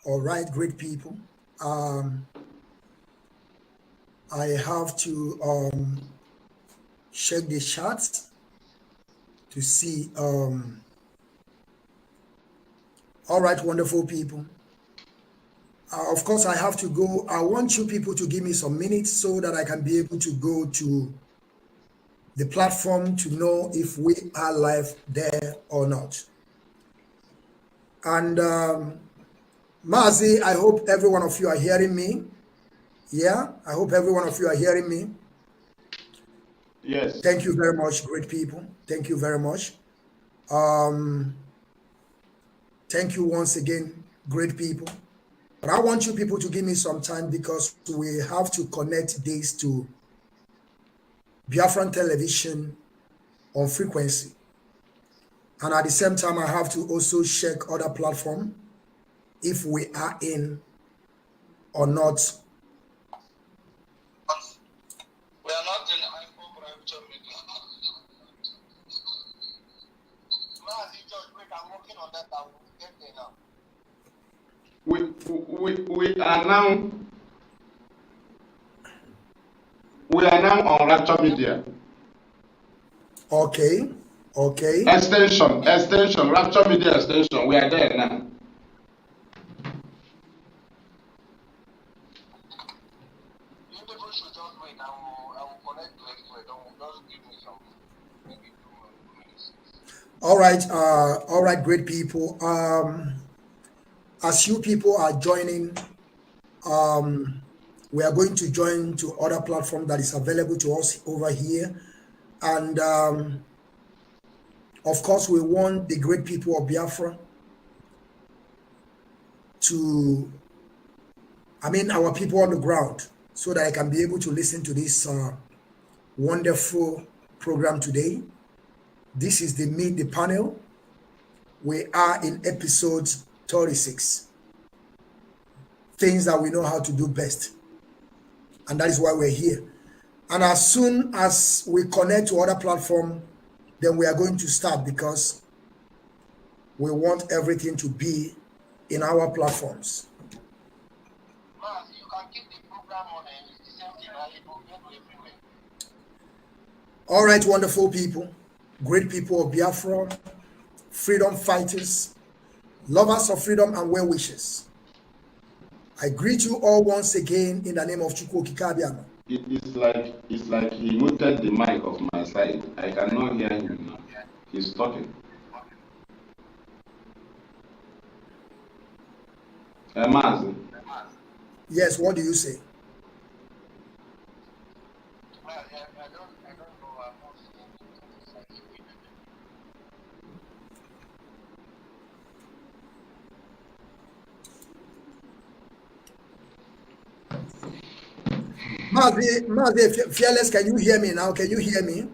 All right, great people. I have to check the charts to see. All right, wonderful people. Of course, I have to go. I want you people to give me some minutes so that I can be able to go to the platform to know if we are live there or not. And Mazi, I hope every one of you are hearing me. Yeah, I hope every one of you are hearing me. Yes. Thank you very much, great people. Thank you very much. Thank you once again, great people. But I want you people to give me some time because we have to connect this to Biafran television on frequency. And at the same time, I have to also check other platform if we are in or not. We are not in hyperprivate media. I'm working on that. I will get there now. We are now on Rapture Media. Okay. Extension, Rapture Media extension. We are there now. You people should just wait. I will connect to it. Just give me some, maybe 2 minutes. All right, great people. As you people are joining, we are going to join to other platform that is available to us over here. And of course, we want the great people of Biafra to, our people on the ground, so that I can be able to listen to this wonderful program today. This is the Meet the Panel. We are in episode 36. Things that we know how to do best. And that is why we're here. And as soon as we connect to other platform, then we are going to start because we want everything to be in our platforms. You can keep the program on the same thing, right? It will go everywhere. All right, wonderful people, great people of Biafra, freedom fighters, lovers of freedom and well wishers. I greet you all once again in the name of Chukwu Kikabiano. It's like he muted the mic of my side. I cannot hear him now. He's talking. Mazi. Yes, what do you say? I don't know. I'm not Mazi, Fearless, can you hear me now? Can you hear me?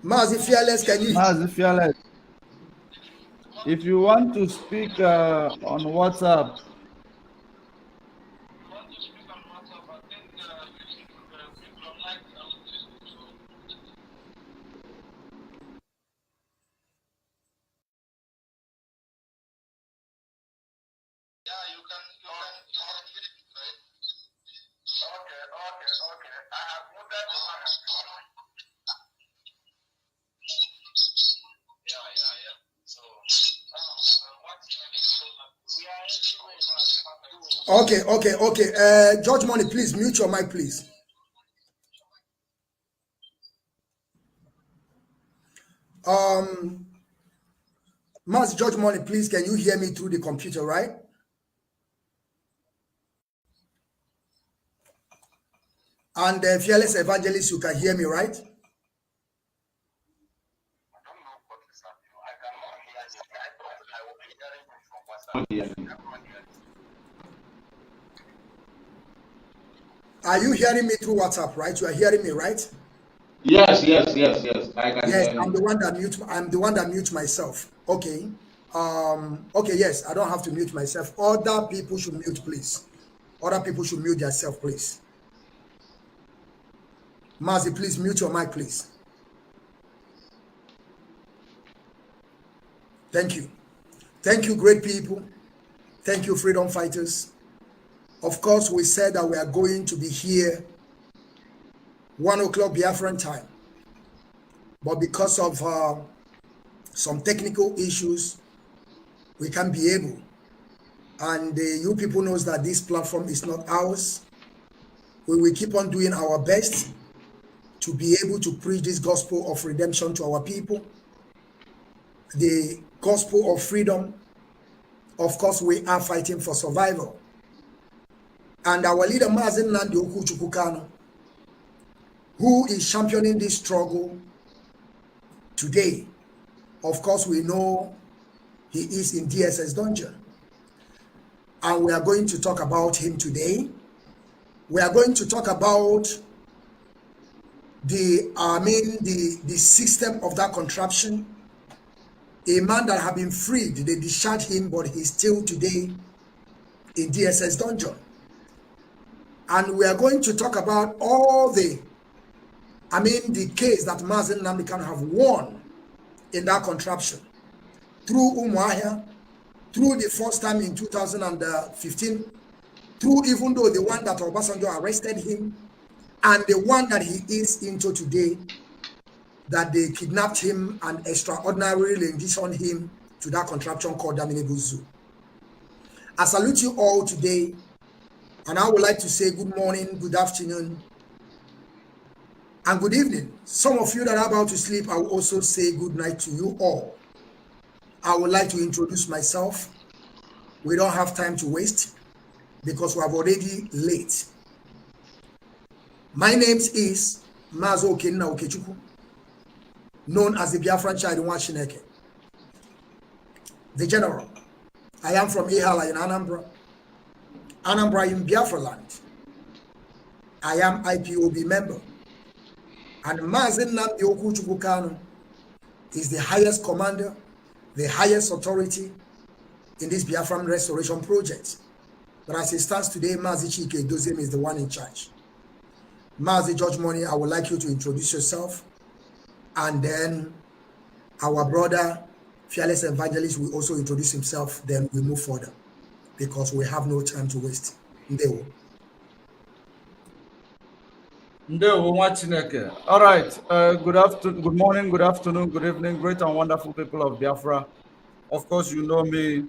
Mazi, Fearless, can you? Mazi, Fearless. If you want to speak on WhatsApp, Okay. I have muted the mic. Yeah. So, Okay. George Money, please mute your mic, please. Master George Money, please, can you hear me through the computer, right? And Fearless Evangelist, you can hear me, right? Are you hearing me through WhatsApp, right? You are hearing me, right? Yes. I can yes, hear I'm the one that mute myself. Okay. Okay, yes, I don't have to mute myself. Other people should mute, please. Other people should mute themselves, please. Mazi, please mute your mic, please. Thank you. Thank you, great people. Thank you, freedom fighters. Of course, we said that we are going to be here 1 o'clock Biafran time. But because of some technical issues, we can't be able. And you people knows that this platform is not ours. We will keep on doing our best to be able to preach this gospel of redemption to our people. The gospel of freedom. Of course, we are fighting for survival. And our leader, Mazen Nandi Okuchukukano, who is championing this struggle today, of course, we know he is in DSS dungeon. And we are going to talk about him today. We are going to talk about the system of that contraption. A man that had been freed, they discharged him, but he's still today in DSS dungeon. And we are going to talk about all the case that Mazen Namdekan have won in that contraption. Through Umuahia, through the first time in 2015, through even though the one that Obasanjo arrested him, and the one that he is into today, that they kidnapped him and extraordinarily renditioned him to that contraption called Daminibu Zoo. I salute you all today, and I would like to say good morning, good afternoon, and good evening. Some of you that are about to sleep, I will also say good night to you all. I would like to introduce myself. We don't have time to waste because we are already late. My name is Mazo Okenna Okechukwu, known as the Biafran child in Washineke, the general. I am from Ihala in Anambra in Biafra land. I am IPOB member. And Mazen Nnamdi Okuchukwu Kanu is the highest commander, the highest authority in this Biafran restoration project. But as it stands today, Mazi Chike Doziem is the one in charge. Mazi George Money, I would like you to introduce yourself. And then our brother, Fearless Evangelist, will also introduce himself. Then we move further because we have no time to waste. Ndewo. All right. Good afternoon, good morning, good afternoon, good evening, great and wonderful people of Biafra. Of course, you know me,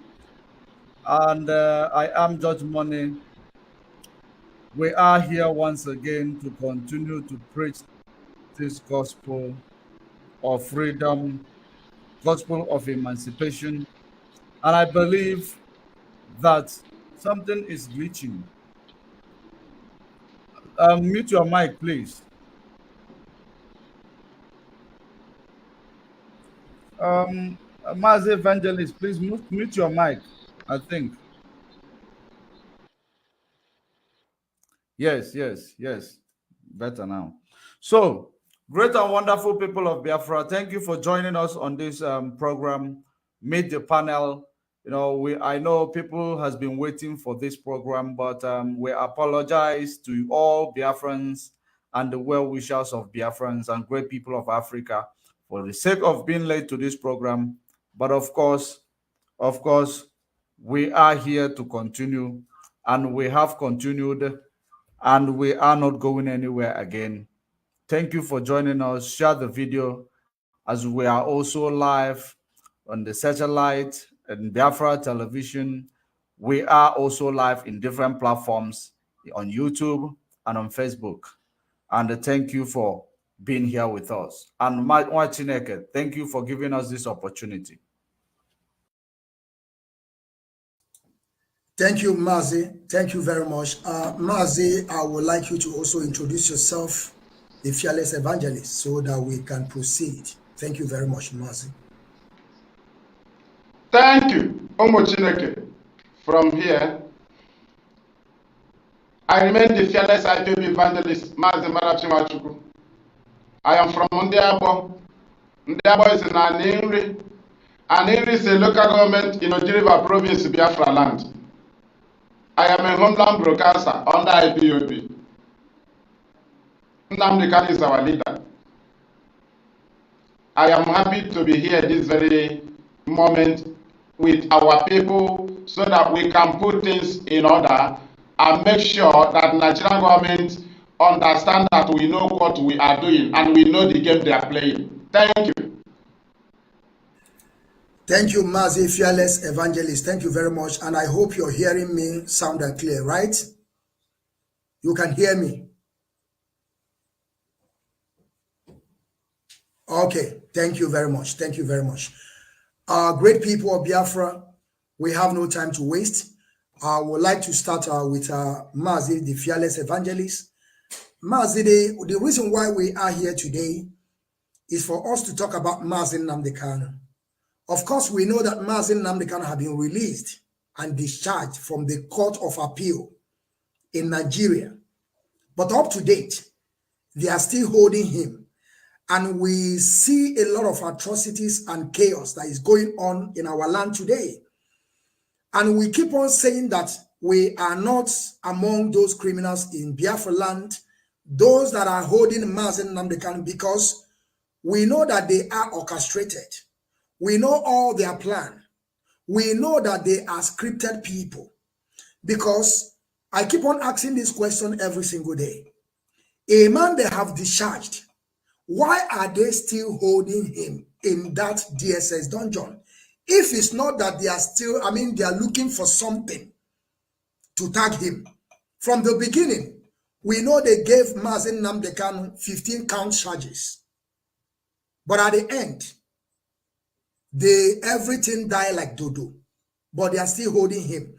and I am Judge Money. We are here once again to continue to preach this gospel of freedom, gospel of emancipation, and I believe that something is glitching. Mute your mic, please. Mazi Evangelist, please mute your mic, I think. Yes. Better now. So, great and wonderful people of Biafra, thank you for joining us on this program, Meet the Panel. I know people has been waiting for this program, but we apologize to all Biafrans and the well-wishers of Biafrans and great people of Africa for the sake of being late to this program. But of course, we are here to continue, and we have continued, and we are not going anywhere again. Thank you for joining us. Share the video, as we are also live on the satellite and Biafra television. We are also live in different platforms on YouTube and on Facebook. And thank you for being here with us. And Chineke, thank you for giving us this opportunity. Thank you, Mazi. Thank you very much. Mazi, I would like you to also introduce yourself, the Fearless Evangelist, so that we can proceed. Thank you very much, Mazi. Thank you, Chineke. From here, I remain the Fearless IPB Evangelist, Mazi Marachimachukwu. I am from Ndiabo. Ndiabo is in Aninri. Aninri is a local government in Ojiriba province, Biafra land. I am a homeland broadcaster under IPOB. Nnamdi Kanu is our leader. I am happy to be here this very moment with our people so that we can put things in order and make sure that Nigerian government understand that we know what we are doing and we know the game they are playing. Thank you. Thank you, Mazi Fearless Evangelist. Thank you very much. And I hope you're hearing me sound and clear, right? You can hear me. Okay, thank you very much. Thank you very much. Great people of Biafra, we have no time to waste. I would like to start with Mazi, the Fearless Evangelist. Mazi, the reason why we are here today is for us to talk about Mazi Nnamdi Kanu. Of course, we know that Mazi Nnamdi Kanu has been released and discharged from the Court of Appeal in Nigeria. But up to date, they are still holding him. And we see a lot of atrocities and chaos that is going on in our land today. And we keep on saying that we are not among those criminals in Biafra land, those that are holding Mazi Nnamdi Kanu, because we know that they are orchestrated. We know all their plan. We know that they are scripted people. Because I keep on asking this question every single day. A man they have discharged, why are they still holding him in that DSS dungeon? If it's not that they are still, they are looking for something to tag him. From the beginning, we know they gave Mazi Nnamdi Kanu 15 count charges. But at the end, everything died like dodo. But they are still holding him.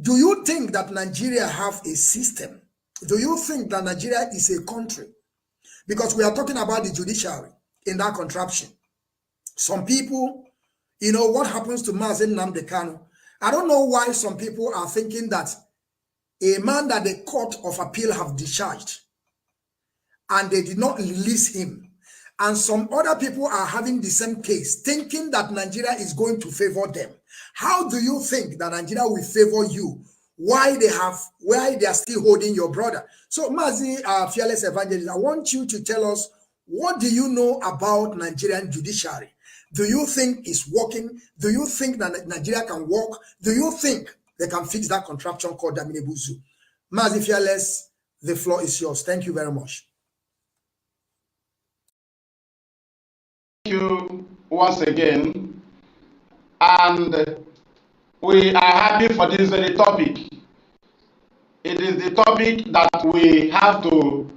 Do you think that Nigeria have a system? Do you think that Nigeria is a country? Because we are talking about the judiciary in that contraption. Some people, what happens to Mazi Nnamdi Kanu? I don't know why some people are thinking that a man that the Court of Appeal have discharged and they did not release him, and some other people are having the same case, thinking that Nigeria is going to favor them. How do you think that Nigeria will favor you? Why they are still holding your brother? So, Mazi, Fearless Evangelist, I want you to tell us, what do you know about Nigerian judiciary? Do you think it's working? Do you think that Nigeria can work? Do you think they can fix that contraption called Damine Buzu? Mazi Fearless, the floor is yours. Thank you very much. Thank you once again. And we are happy for this very topic. It is the topic that we have to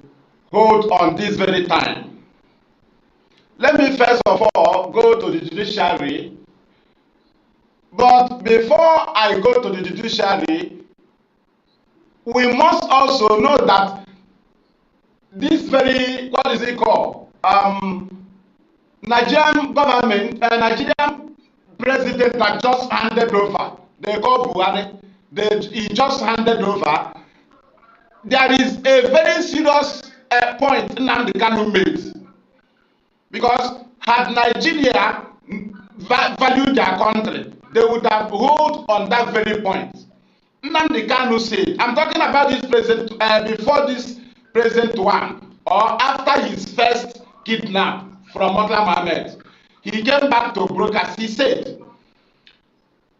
hold on this very time. Let me first of all go to the judiciary. But before I go to the judiciary, we must also know that this very, what is it called? Nigerian government, Nigerian president that just handed over, they call Buhari, he just handed over. There is a very serious point Nnamdi Kanu made. Because had Nigeria valued their country, they would have hold on that very point. Nnamdi Kanu said, I'm talking about this president, before this present one, or after his first kidnap from Murtala Mohammed, he came back to brokers. He said,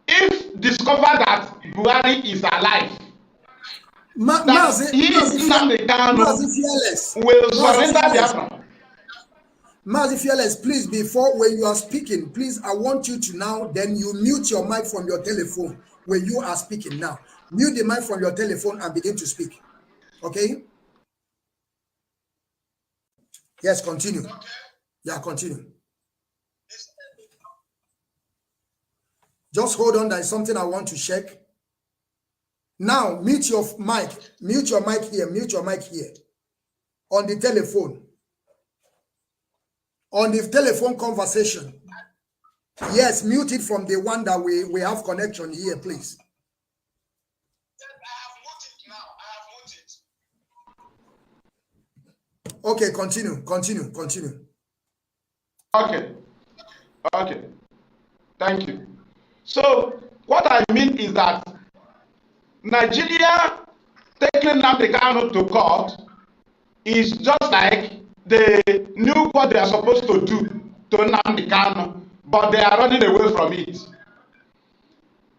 if discovered that Buhari is alive, Nnamdi Kanu will surrender Biafra. Mazi Fearless, please, before when you are speaking, please, I want you to now, then you mute your mic from your telephone when you are speaking now. Mute the mic from your telephone and begin to speak. Okay? Yes, continue. Okay. Yeah, continue. Just hold on, there is something I want to check. Now, mute your mic. Mute your mic here. Mute your mic here. On the telephone. On the telephone conversation. Yes, mute it from the one that we have connection here, please. I have muted now. I have muted. Okay, continue. Okay. Thank you. So, what I mean is that Nigeria taking Nnamdi Kanu to court is just like they knew what they are supposed to do to Nnamdi Kanu, but they are running away from it.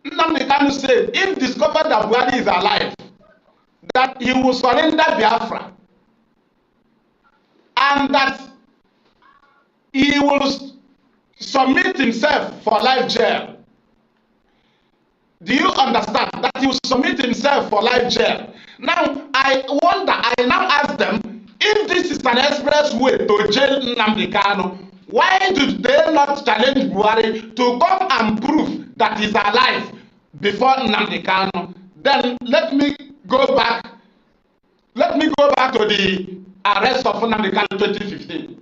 Nnamdi Kanu said, if discovered that Buhari is alive, that he will surrender Biafra, and that he will submit himself for life jail. Do you understand that he will submit himself for life jail? Now, I now ask them, if this is an express way to jail Nnamdi Kanu, why do they not challenge Buhari to come and prove that he's alive before Nnamdi Kanu? Then let me go back to the arrest of Nnamdi Kanu 2015.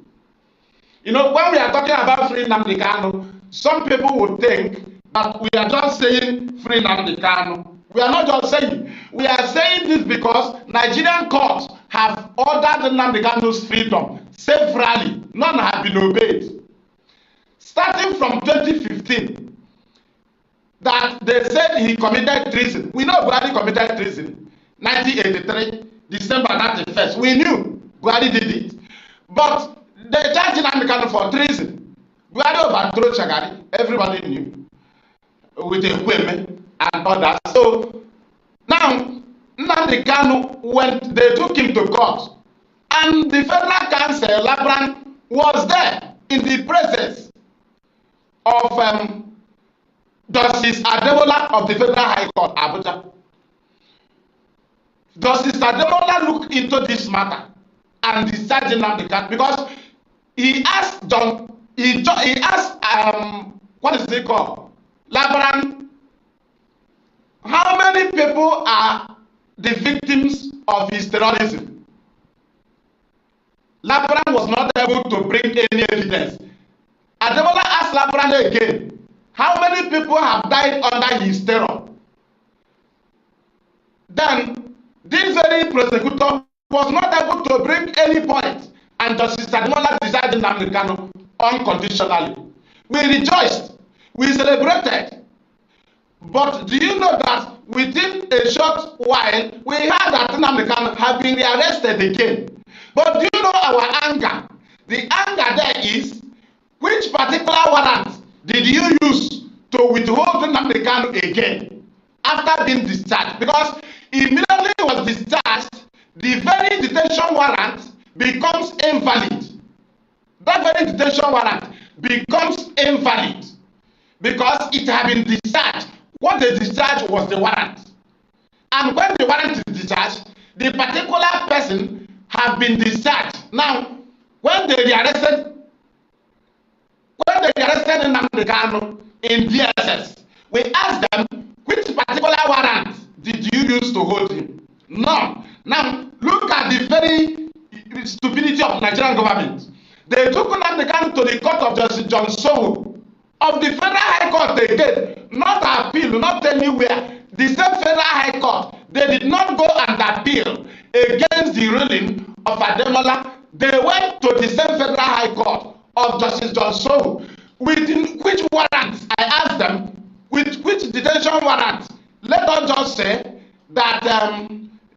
You know, when we are talking about free Nnamdi Kanu, some people would think that we are just saying free Nnamdi Kanu. We are not just saying. We are saying this because Nigerian courts have ordered Nnamdi Kanu's freedom severally. None have been obeyed. Starting from 2015, that they said he committed treason. We know Buhari committed treason. 1983, December 31st. We knew Buhari did it. But they charged Nnamdi Kanu for treason. Buhari overthrew Shagari. Everybody knew. With the women and others. So now Nnamdi Kanu they took him to court, and the Federal Council Labran was there in the presence of Justice Ademola of the Federal High Court, Abuja. Justice Ademola looked into this matter and decided Nnamdi Kanu because he asked what is it called? Labran, how many people are the victims of his terrorism? Labran was not able to bring any evidence. Ademola asked Labran again, how many people have died under his terror? Then, this very prosecutor was not able to bring any point, and Justice Ademola decided Nnamdi Kanu unconditionally. We rejoiced. We celebrated. But do you know that within a short while, we heard that Nnamdi Kanu have been rearrested again? But do you know our anger? The anger there is, which particular warrant did you use to withhold Nnamdi Kanu again after being discharged? Because immediately he was discharged, the very detention warrant becomes invalid. That very detention warrant becomes invalid because it had been discharged. What they discharged was the warrant. And when the warrant is discharged, the particular person have been discharged. Now, when they arrested Nnamdi Kanu in DSS, we asked them, which particular warrant did you use to hold him? None. Now, look at the very stupidity of Nigerian government. They took Nnamdi Kanu to the court of Justice John Soho of the Federal High Court again, not appeal, not anywhere. The same Federal High Court, they did not go and appeal against the ruling of Ademola. They went to the same Federal High Court of Justice John Soho. Within which warrants? I asked them, with which detention warrant? Let us just say that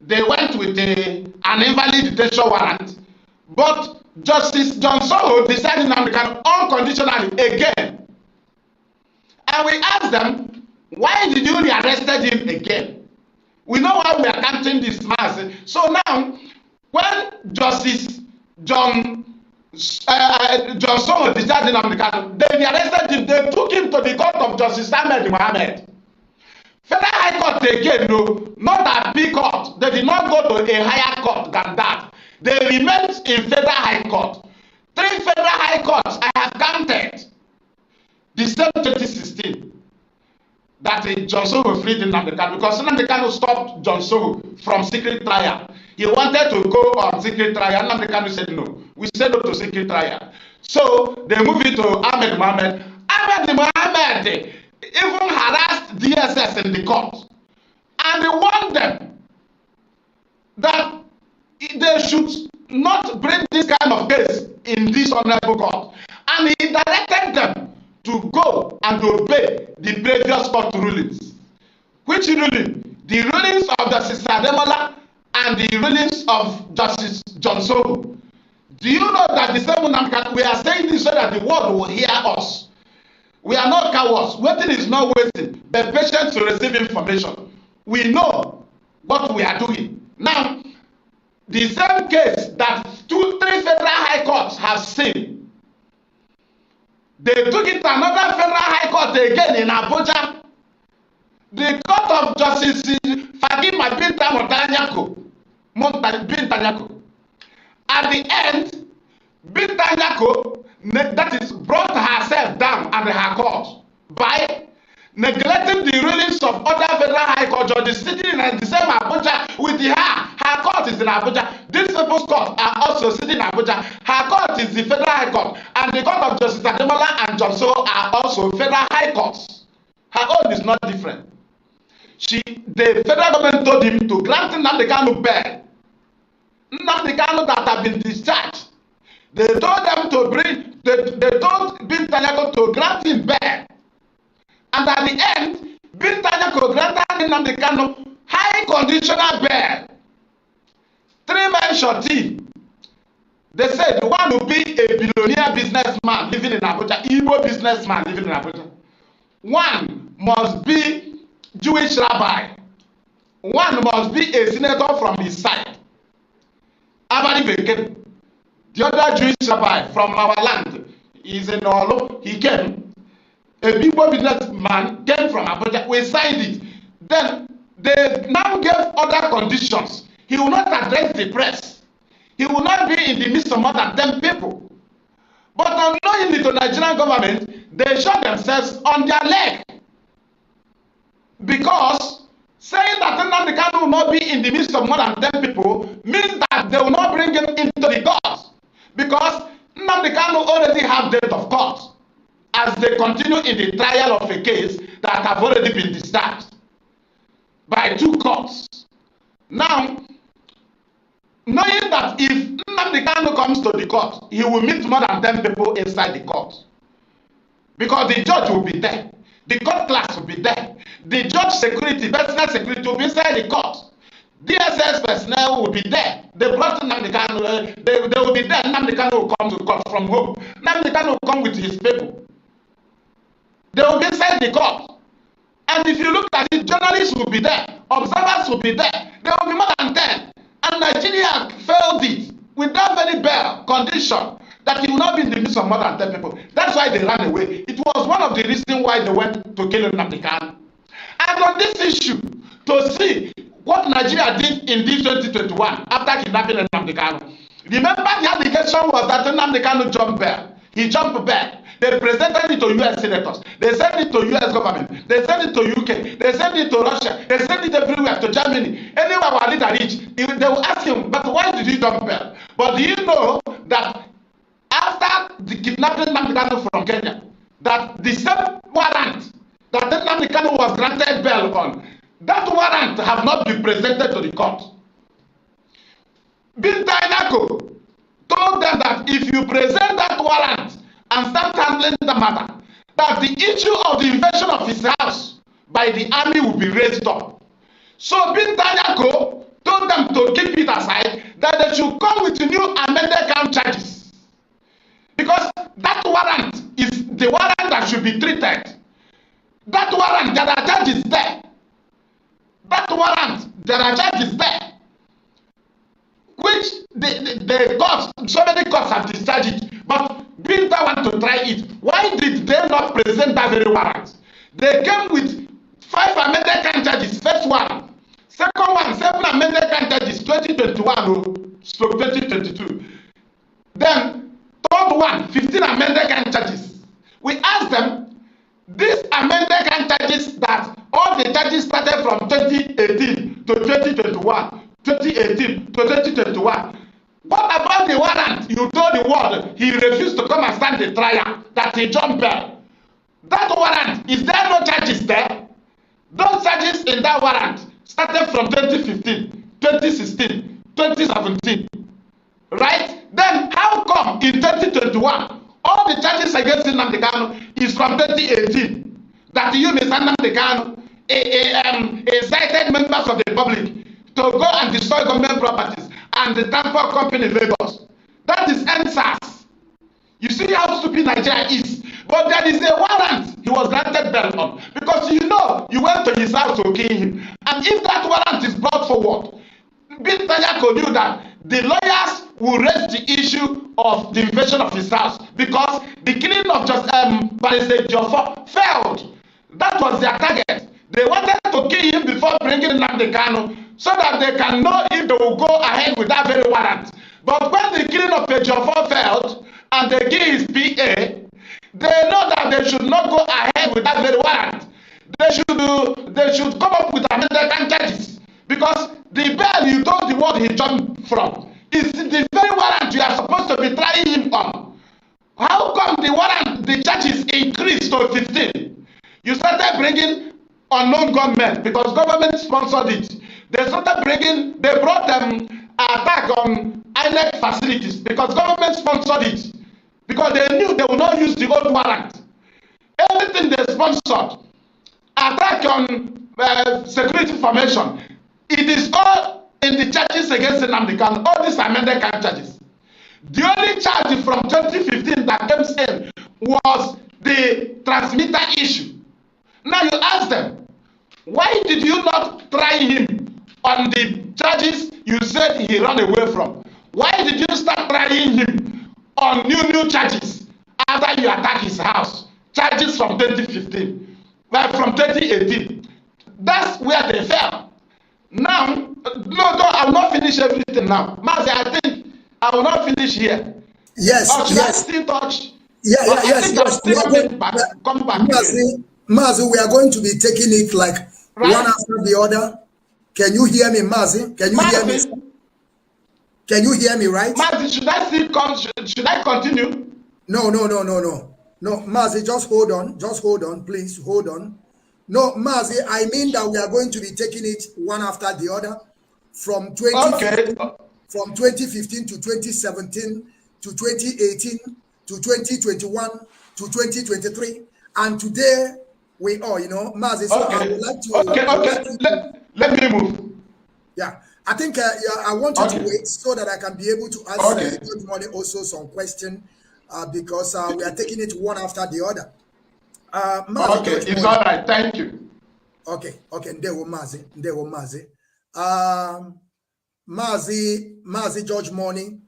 they went with an invalid detention warrant, but Justice John Soho decided Nnamdi Kanu unconditionally again. And we asked them, why did you rearrested him again? We know why we are counting this mass. So now, when Justice John Soho discharged Nnamdi Kanu, they rearrested him. They took him to the court of Justice Ahmed Mohammed. Federal High Court again, no, not a big court. They did not go to a higher court than that. They remained in Federal High Court. 3 Federal High Courts I have counted. December 2016, that John Soho freed Nnamdi Kanu because Nnamdi Kanu stopped John Soho from secret trial. He wanted to go on secret trial. Nnamdi Kanu said no. We said no to secret trial. So they moved it to Ahmed Mohammed. Ahmed Mohammed even harassed DSS in the court. And he warned them that they should not bring this kind of case in this honorable court. And he directed them to go and obey the previous court rulings. Which ruling? The rulings of Justice Ademola and the rulings of Justice John Soho. Do you know that the same Nnamdi Kanu, we are saying this so that the world will hear us. We are not cowards. Waiting is not waiting. Be patient to receive information. We know what we are doing. Now, the same case that 3 federal high courts have seen, they took it to another federal high court again in Abuja. The Court of Justice Fagima Bintanyako. At the end, Bintanyako, that is, brought herself down and her court by neglecting the rulings of other federal high court judges sitting in the same Abuja with her. Her court is in Abuja. These people's courts are also sitting in Abuja. Her court is the federal high court, and the Court of Justice Ademola and Jomso are also federal high courts. Her own is not different. The federal government told him to grant Nnamdi Kanu bail. Nnamdi Kanu that have been discharged. They told them to bring. They told Bintanyako to grant him bail. And at the end, Bintanyako granted Nnamdi Kanu high conditional bail. 3 men shorty. They said the one will be a billionaire businessman living in Abuja, Igbo businessman living in Abuja. One must be Jewish rabbi. One must be a senator from his side. Abadi Beken, the other Jewish rabbi from our land, is in Olo. He came. A Igbo businessman came from Abuja. We signed it. Then they now gave other conditions. He will not address the press. He will not be in the midst of more than 10 people. But unknowingly to the Nigerian government, they shot themselves on their leg. Because saying that Nnamdi Kanu will not be in the midst of more than 10 people means that they will not bring him into the court. Because Nnamdi Kanu already have date of court as they continue in the trial of a case that have already been discharged by 2 courts. Now, knowing that if Nnamdi Kanu comes to the court, he will meet more than 10 people inside the court. Because the judge will be there. The court class will be there. The judge security, personal security will be inside the court. DSS personnel will be there. They brought Nnamdi Kanu. They will be there. Nnamdi Kanu will come to court from home. Nnamdi Kanu will come with his people. They will be inside the court. And if you look at it, journalists will be there. Observers will be there. There will be more than 10. And Nigeria failed it without any bail condition that he will not be in the midst of more than 10 people. That's why they ran away. It was one of the reasons why they went to kill Nnamdi Kanu. And on this issue, to see what Nigeria did in this 2021 after kidnapping Nnamdi Kanu, remember the allegation was that Nnamdi Kanu jumped bail. He jumped bail. They presented it to US senators. They sent it to US government. They sent it to UK. They sent it to Russia. They sent it everywhere, to Germany. Anywhere our leader reached, they will ask him, but why did he jump bail? But do you know that after the kidnapping Nnamdi Kanu from Kenya, that the same warrant that Nnamdi Kanu was granted bail on, that warrant have not been presented to the court. Bintanyako told them that if you present that warrant and start handling the matter, that the issue of the invasion of his house by the army will be raised up. So Bintanyako told them to keep it aside, that they should come with new amended count charges. Because that warrant is the warrant that should be treated. That warrant, there are charges there. That warrant, there are charges there. Which the courts, so many courts have discharged it. But Binta want to try it. Why did they not present that very warrant? They came with 5 amended count charges. First one. Second one, 7 amended count charges, 2021/2022. Then, third one, 15 amended count charges. We asked them, these amended count charges that all the charges started from 2018 to 2021, 2018 to 2021. What about the warrant? You told the world he refused to come and stand the trial, that he jumped bail. That warrant, is there no charges there? Those charges in that warrant started from 2015, 2016, 2017. Right? Then how come in 2021, all the charges against Nnamdi Kanu is from 2018? That you, Mr. Nnamdi Kanu, incited members of the public to go and destroy government properties and the transport company in Lagos. That is NSAS. You see how stupid Nigeria is. But But there is a warrant he was granted bail on, because you know you went to his house to kill him. And if that warrant is brought forward, Bin Tanyako knew that the lawyers will raise the issue of the invasion of his house, because the killing of just Barrister Jofo failed. That was their target. They wanted to kill him before bringing Nnamdi Kanu, so that they can know if they will go ahead with that very warrant. But when the killing of Jofo failed and they kill his PA, they know that they should not go ahead with that very warrant. They should come up with amended charges, because the bail you told the world he jumped from is the very warrant you are supposed to be trying him on. How come the warrant, the charges increased to 15? You started bringing unknown gunmen because government sponsored it. They brought attack on INEC facilities because government sponsored it. Because they knew they would not use the old warrant. Everything they sponsored, attack on security formation, it is all in the charges against Nnamdi Kanu, all these amended charges. The only charge from 2015 that came in was the transmitter issue. Now you ask them, why did you not try him on the charges you said he ran away from? Why did you start trying him on new charges after you attacked his house? Charges from 2015, from 2018. That's where they fell. Now, no, I will not finish everything now. Mazi, I think I will not finish here. Yes, or should yes. I still touch? Yes. Come back. Mazi, we are going to be taking it like one after the other. Can you hear me, Mazi? Can you hear me? Can you hear me, right? Mazi, should I continue? No. No, Mazi, just hold on, please, hold on. No, Mazi, I mean that we are going to be taking it one after the other from 2015 to 2017 to 2018 to 2021 to 2023, and today we are, Mazi. So I would like to. Let me move. Yeah, I think I want you to wait so that I can be able to answer Good Morning also some question because we are taking it one after the other. Mazi, it's all right. Thank you. Okay. Ndewo Mazi. Mazi George Money,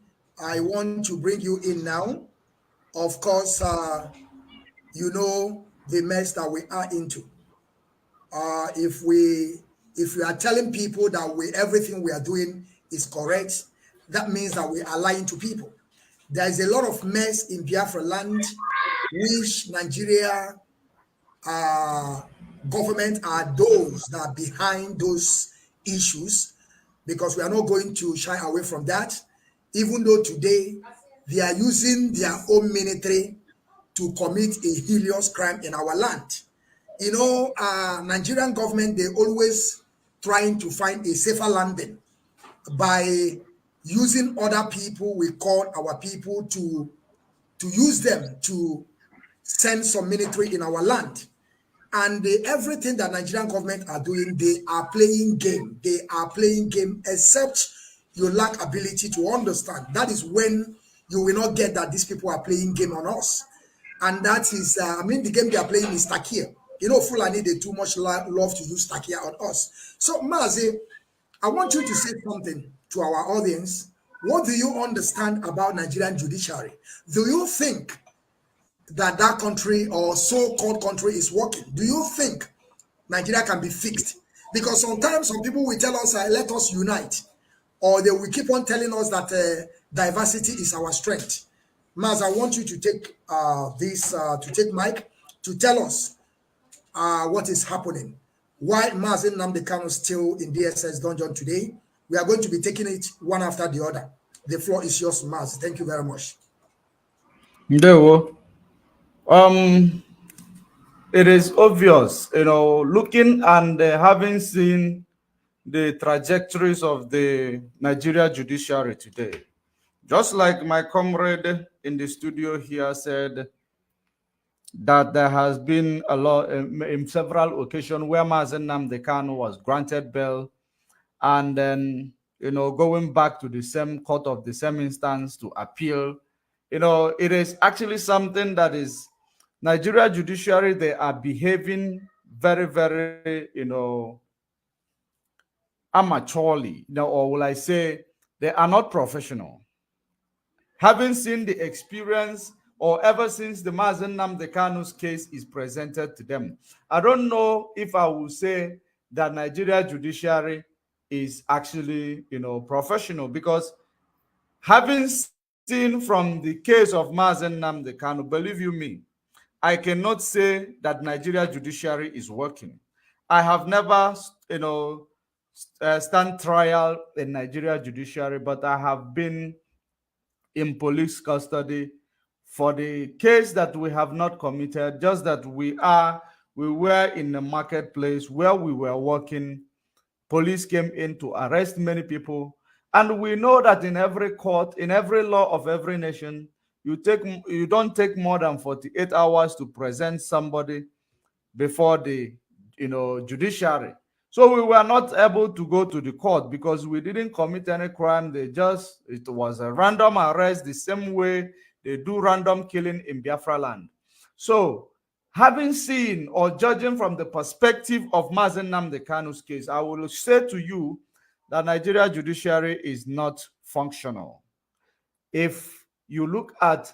I want to bring you in now. Of course, you know the mess that we are into. If we are telling people that everything we are doing is correct, that means that we are lying to people. There is a lot of mess in Biafra land, which Nigeria government are those that are behind those issues, because we are not going to shy away from that, even though today they are using their own military to commit a heinous crime in our land. Nigerian government, they always trying to find a safer landing by using other people. We call our people to use them to send some military in our land. And everything that Nigerian government are doing, they are playing game. They are playing game, except you lack ability to understand. That is when you will not get that these people are playing game on us. And that is, the game they are playing is Takia. Fulani, they too much love to use Takia on us. So, Mazi, I want you to say something to our audience. What do you understand about Nigerian judiciary? Do you think that country or so-called country is working? Do you think Nigeria can be fixed? Because sometimes some people will tell us, let us unite, or they will keep on telling us that diversity is our strength. Maz, I want you to take take mic to tell us what is happening. Why Mazi Nnamdi Kanu still in DSS dungeon today? We are going to be taking it one after the other. The floor is yours, Maz. Thank you very much. It is obvious, looking and having seen the trajectories of the Nigeria judiciary today, just like my comrade in the studio here said, that there has been a lot in several occasions where Mazi Nnamdi Kanu was granted bail, and then going back to the same court of the same instance to appeal. It is actually something that is Nigeria judiciary, they are behaving very, very, amateurly, or will I say they are not professional. Having seen the experience, or ever since the Mazen Nnamdi Kanu's case is presented to them, I don't know if I will say that Nigeria judiciary is actually, professional, because having seen from the case of Mazen Nnamdi Kanu, believe you me, I cannot say that Nigeria judiciary is working. I have never, stand trial in Nigeria judiciary, but I have been in police custody for the case that we have not committed, just that we were in the marketplace where we were working. Police came in to arrest many people. And we know that in every court, in every law of every nation, you don't take more than 48 hours to present somebody before the judiciary. So we were not able to go to the court because we didn't commit any crime. It was a random arrest, the same way they do random killing in Biafra land. So having seen or judging from the perspective of Mazen Nnamdi Kanu's case, I will say to you that Nigeria judiciary is not functional. If you look at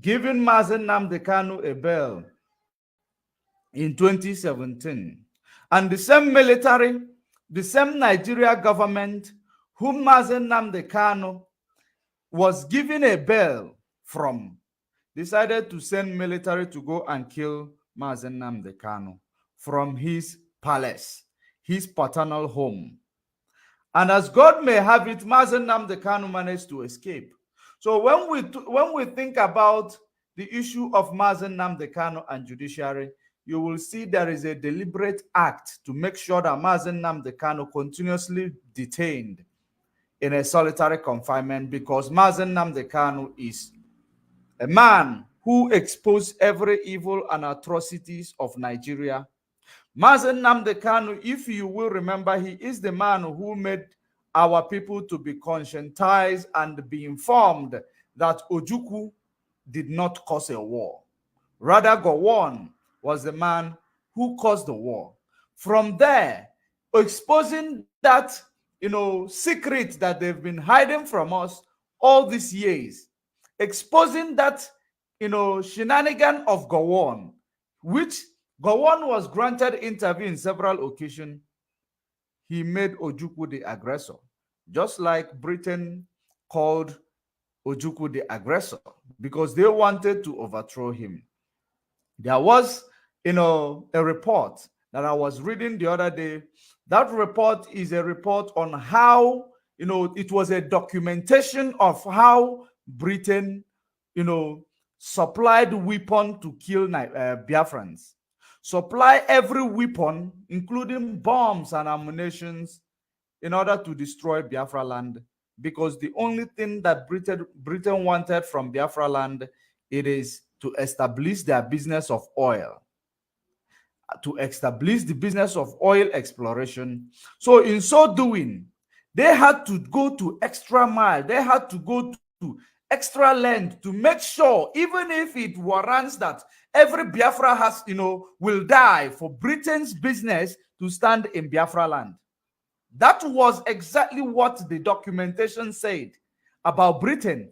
giving Mazen Nnamdi Kanu a bail in 2017, and the same military, the same Nigeria government whom Mazen Nnamdi Kanu was given a bail from, decided to send military to go and kill Mazen Nnamdi Kanu from his palace, his paternal home. And as God may have it, Mazen Nnamdi Kanu managed to escape. So when we think about the issue of Mazen Nnamdi Kanu and judiciary, you will see there is a deliberate act to make sure that Mazen Nnamdi Kanu continuously detained in a solitary confinement, because Mazen Nnamdi Kanu is a man who exposed every evil and atrocities of Nigeria. Mazen Nnamdi Kanu, if you will remember, he is the man who made our people to be conscientized and be informed that Ojukwu did not cause a war. Rather, Gowon was the man who caused the war. From there, exposing that, secret that they've been hiding from us all these years, exposing that, shenanigan of Gowon, which Gowon was granted interview in several occasions. He made Ojukwu the aggressor, just like Britain called Ojukwu the aggressor, because they wanted to overthrow him. There was, a report that I was reading the other day. That report is a report on how, it was a documentation of how Britain, supplied weapons to kill Biafrans. Supply every weapon, including bombs and ammunition, in order to destroy Biafra land. Because the only thing that Britain wanted from Biafra land, it is to establish their business of oil, to establish the business of oil exploration. So in so doing, they had to go to extra mile. They had to go to extra length to make sure, even if it warrants that every Biafra has, will die for Britain's business to stand in Biafra land. That was exactly what the documentation said about Britain.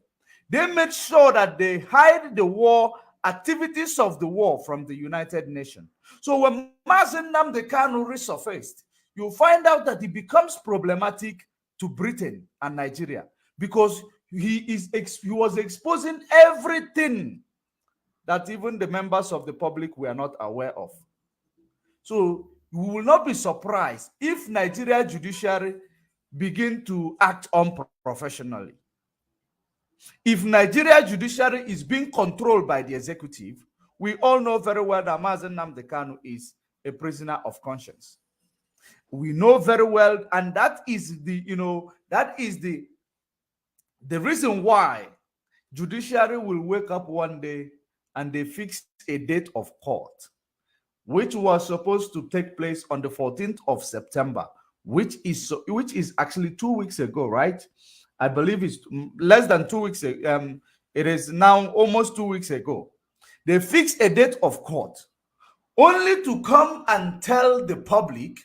They made sure that they hide the war activities of the war from the United Nations. So when Mazen Nnamdi Kanu resurfaced, you find out that it becomes problematic to Britain and Nigeria, because he was exposing everything that even the members of the public were not aware of. So we will not be surprised if Nigeria judiciary begin to act unprofessionally. If Nigeria judiciary is being controlled by the executive, we all know very well that Mazen Nnamdi Kanu is a prisoner of conscience. We know very well, and that is the, the reason why judiciary will wake up one day and they fix a date of court, which was supposed to take place on the 14th of September, which is actually 2 weeks ago, right? I believe it's less than 2 weeks. It is now almost 2 weeks ago. They fix a date of court, only to come and tell the public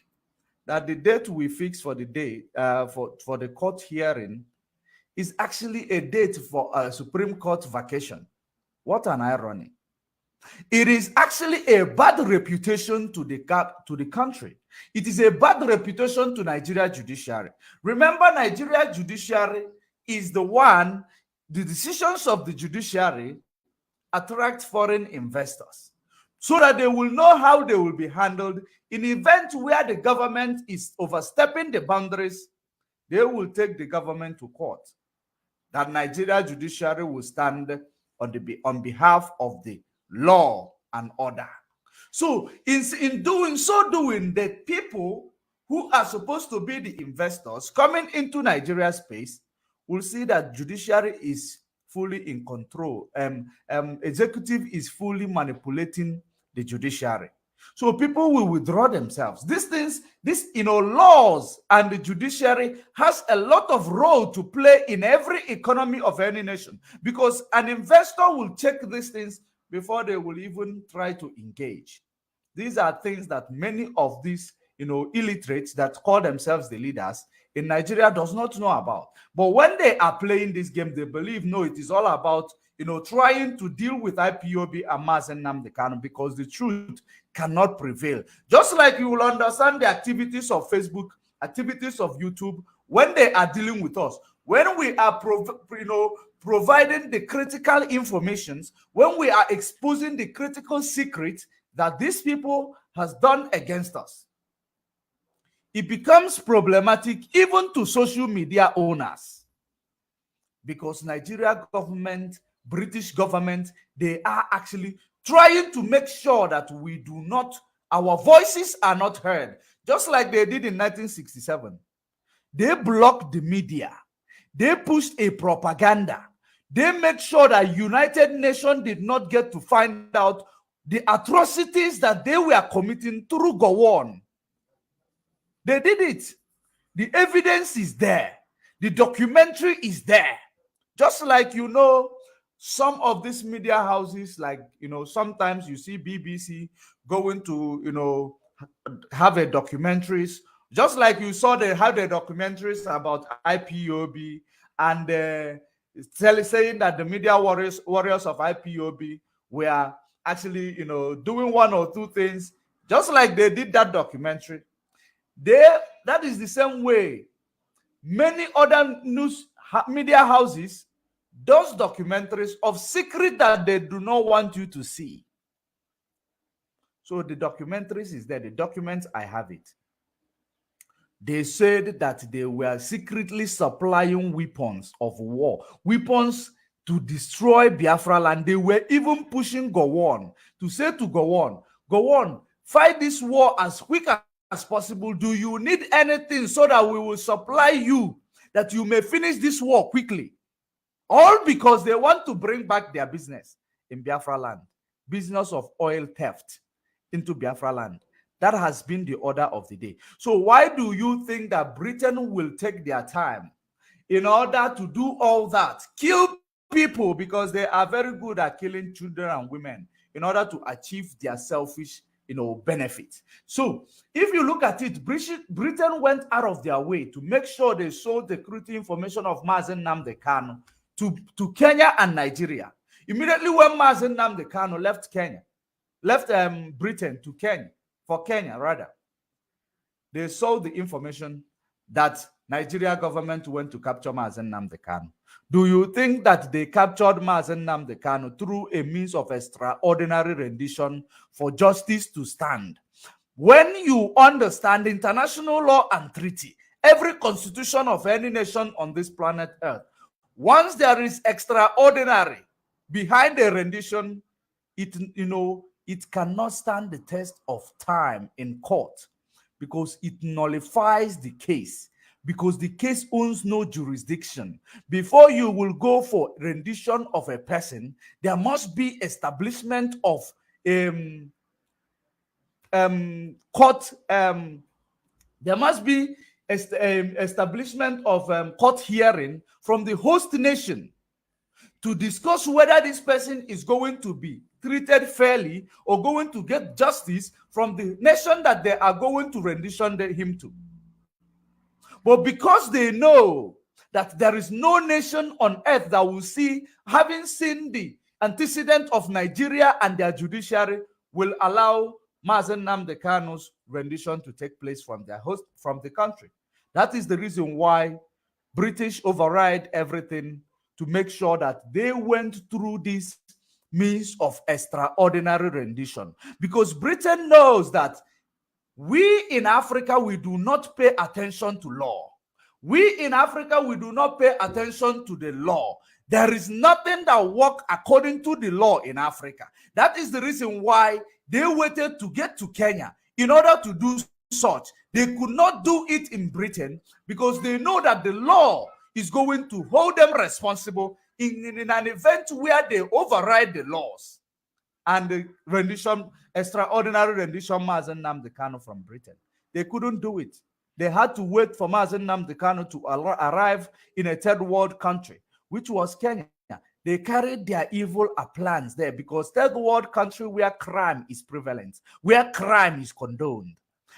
that the date we fix for the day for the court hearing is actually a date for a Supreme Court vacation. What an irony. It is actually a bad reputation to the country. It is a bad reputation to Nigeria judiciary. Remember, Nigeria judiciary is the decisions of the judiciary attract foreign investors so that they will know how they will be handled in event where the government is overstepping the boundaries. They will take the government to court. That Nigeria judiciary will stand on behalf of the law and order. So in doing, the people who are supposed to be the investors coming into Nigeria space will see that judiciary is fully in control. Executive is fully manipulating the judiciary. So people will withdraw themselves. Laws and the judiciary has a lot of role to play in every economy of any nation, because an investor will check these things before they will even try to engage. These are things that many of these, illiterates that call themselves the leaders in Nigeria does not know about. But when they are playing this game, they believe, no, it is all about, trying to deal with IPOB and Mazen Nnamdi Kanu, because the truth cannot prevail. Just like you will understand the activities of Facebook, activities of YouTube, when they are dealing with us, when we are providing the critical informations, when we are exposing the critical secrets that these people has done against us, it becomes problematic even to social media owners, because Nigeria government, British government, they are actually trying to make sure that our voices are not heard, just like they did in 1967. They blocked the media. They pushed a propaganda. They made sure that United Nations did not get to find out the atrocities that they were committing through Gowon. They did it. The evidence is there. The documentary is there. Just like, some of these media houses, like, sometimes you see BBC going to, have a documentaries, just like you saw they have the documentaries about IPOB, and saying that the media warriors of IPOB were actually, doing one or two things, just like they did that documentary. That is the same way many other news media houses does documentaries of secret that they do not want you to see. So the documentaries is there. The documents, I have it. They said that they were secretly supplying weapons of war, weapons to destroy Biafra land. They were even pushing Gowon to say to Gowon, fight this war as quick as possible. Do you need anything so that we will supply you, that you may finish this war quickly? All because they want to bring back their business in Biafra land, business of oil theft into Biafra land. That has been the order of the day. So why do you think that Britain will take their time in order to do all that? Kill people, because they are very good at killing children and women in order to achieve their selfish, benefit. So if you look at it, Britain went out of their way to make sure they sold the security information of Mazen Nnamdi Kanu to Kenya and Nigeria. Immediately when Mazen Nnamdi Kanu left Britain to Kenya, they sold the information that Nigeria government went to capture Mazen Nnamdi Kanu. Do you think that they captured Mazen Nnamdi Kanu through a means of extraordinary rendition for justice to stand? When you understand international law and treaty, every constitution of any nation on this planet Earth, once there is extraordinary behind a rendition, it cannot stand the test of time in court, because it nullifies the case, because the case owns no jurisdiction. Before you will go for rendition of a person, there must be establishment of court. There must be establishment of court hearing from the host nation to discuss whether this person is going to be treated fairly or going to get justice from the nation that they are going to rendition him to. But because they know that there is no nation on earth that will see, having seen the antecedent of Nigeria and their judiciary, will allow Mazen Nnamdi Kanu's rendition to take place from their host, from the country. That is the reason why British override everything to make sure that they went through this means of extraordinary rendition. Because Britain knows that we in Africa, we do not pay attention to law. We in Africa, we do not pay attention to the law. There is nothing that works according to the law in Africa. That is the reason why they waited to get to Kenya in order to do such. They could not do it in Britain because they know that the law is going to hold them responsible in an event where they override the laws. And the rendition, extraordinary rendition, Mazen Nnamdi Kanu from Britain. They couldn't do it. They had to wait for Mazen Nnamdi Kanu to arrive in a third world country, which was Kenya. They carried their evil plans there because third world country where crime is prevalent, where crime is condoned.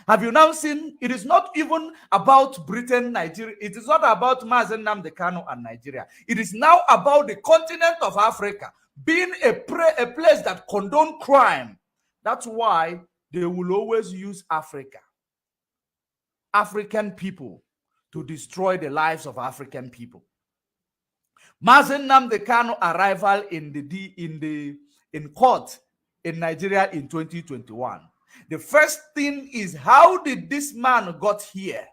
Have you now seen? It is not even about Britain, Nigeria. It is not about Mazen Nnamdi Kanu and Nigeria. It is now about the continent of Africa being a place that condone crime. That's why they will always use Africa, African people, to destroy the lives of African people. Mazen Nnamdi Kanu arrival in court in Nigeria in 2021. The first thing is, how did this man got here?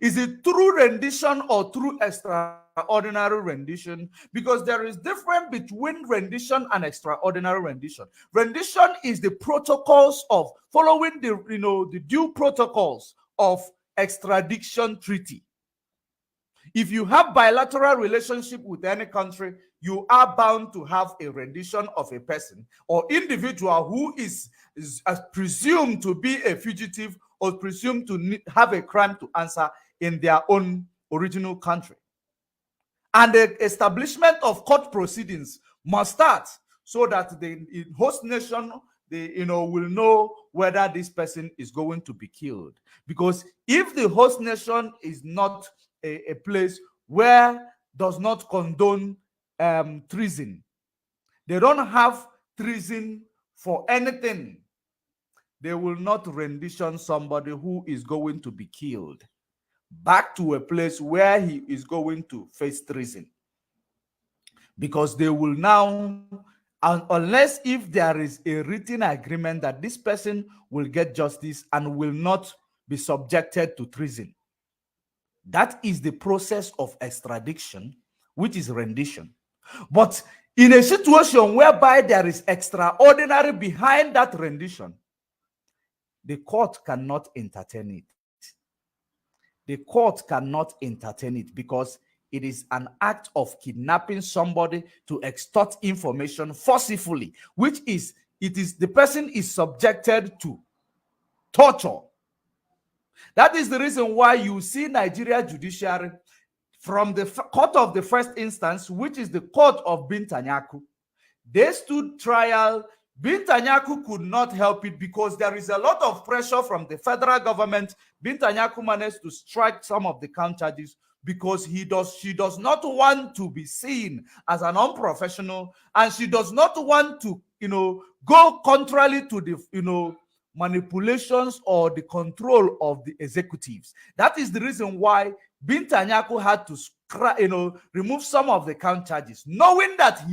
Is it through rendition or through extraordinary rendition? Because there is difference between rendition and extraordinary rendition. Rendition is the protocols of following the due protocols of extradition treaty. If you have bilateral relationship with any country, you are bound to have a rendition of a person or individual who is presumed to be a fugitive or presumed to have a crime to answer in their own original country. And the establishment of court proceedings must start so that the host nation will know whether this person is going to be killed. Because if the host nation is not a place where does not condone treason, they don't have treason for anything, they will not rendition somebody who is going to be killed back to a place where he is going to face treason. Because they will now, unless if there is a written agreement that this person will get justice and will not be subjected to treason. That is the process of extradition, which is rendition. But in a situation whereby there is extraordinary behind that rendition, the court cannot entertain it. The court cannot entertain it because it is an act of kidnapping somebody to extort information forcibly, which is, the person is subjected to torture. That is the reason why you see Nigeria judiciary from the court of the first instance, which is the court of Bintanyaku. They stood trial. Bintanyaku could not help it because there is a lot of pressure from the federal government. Bintanyaku managed to strike some of the count charges because she does not want to be seen as an unprofessional, and she does not want to, go contrary to the, manipulations or the control of the executives. That is the reason why Bintanyaku had to, remove some of the count charges, knowing that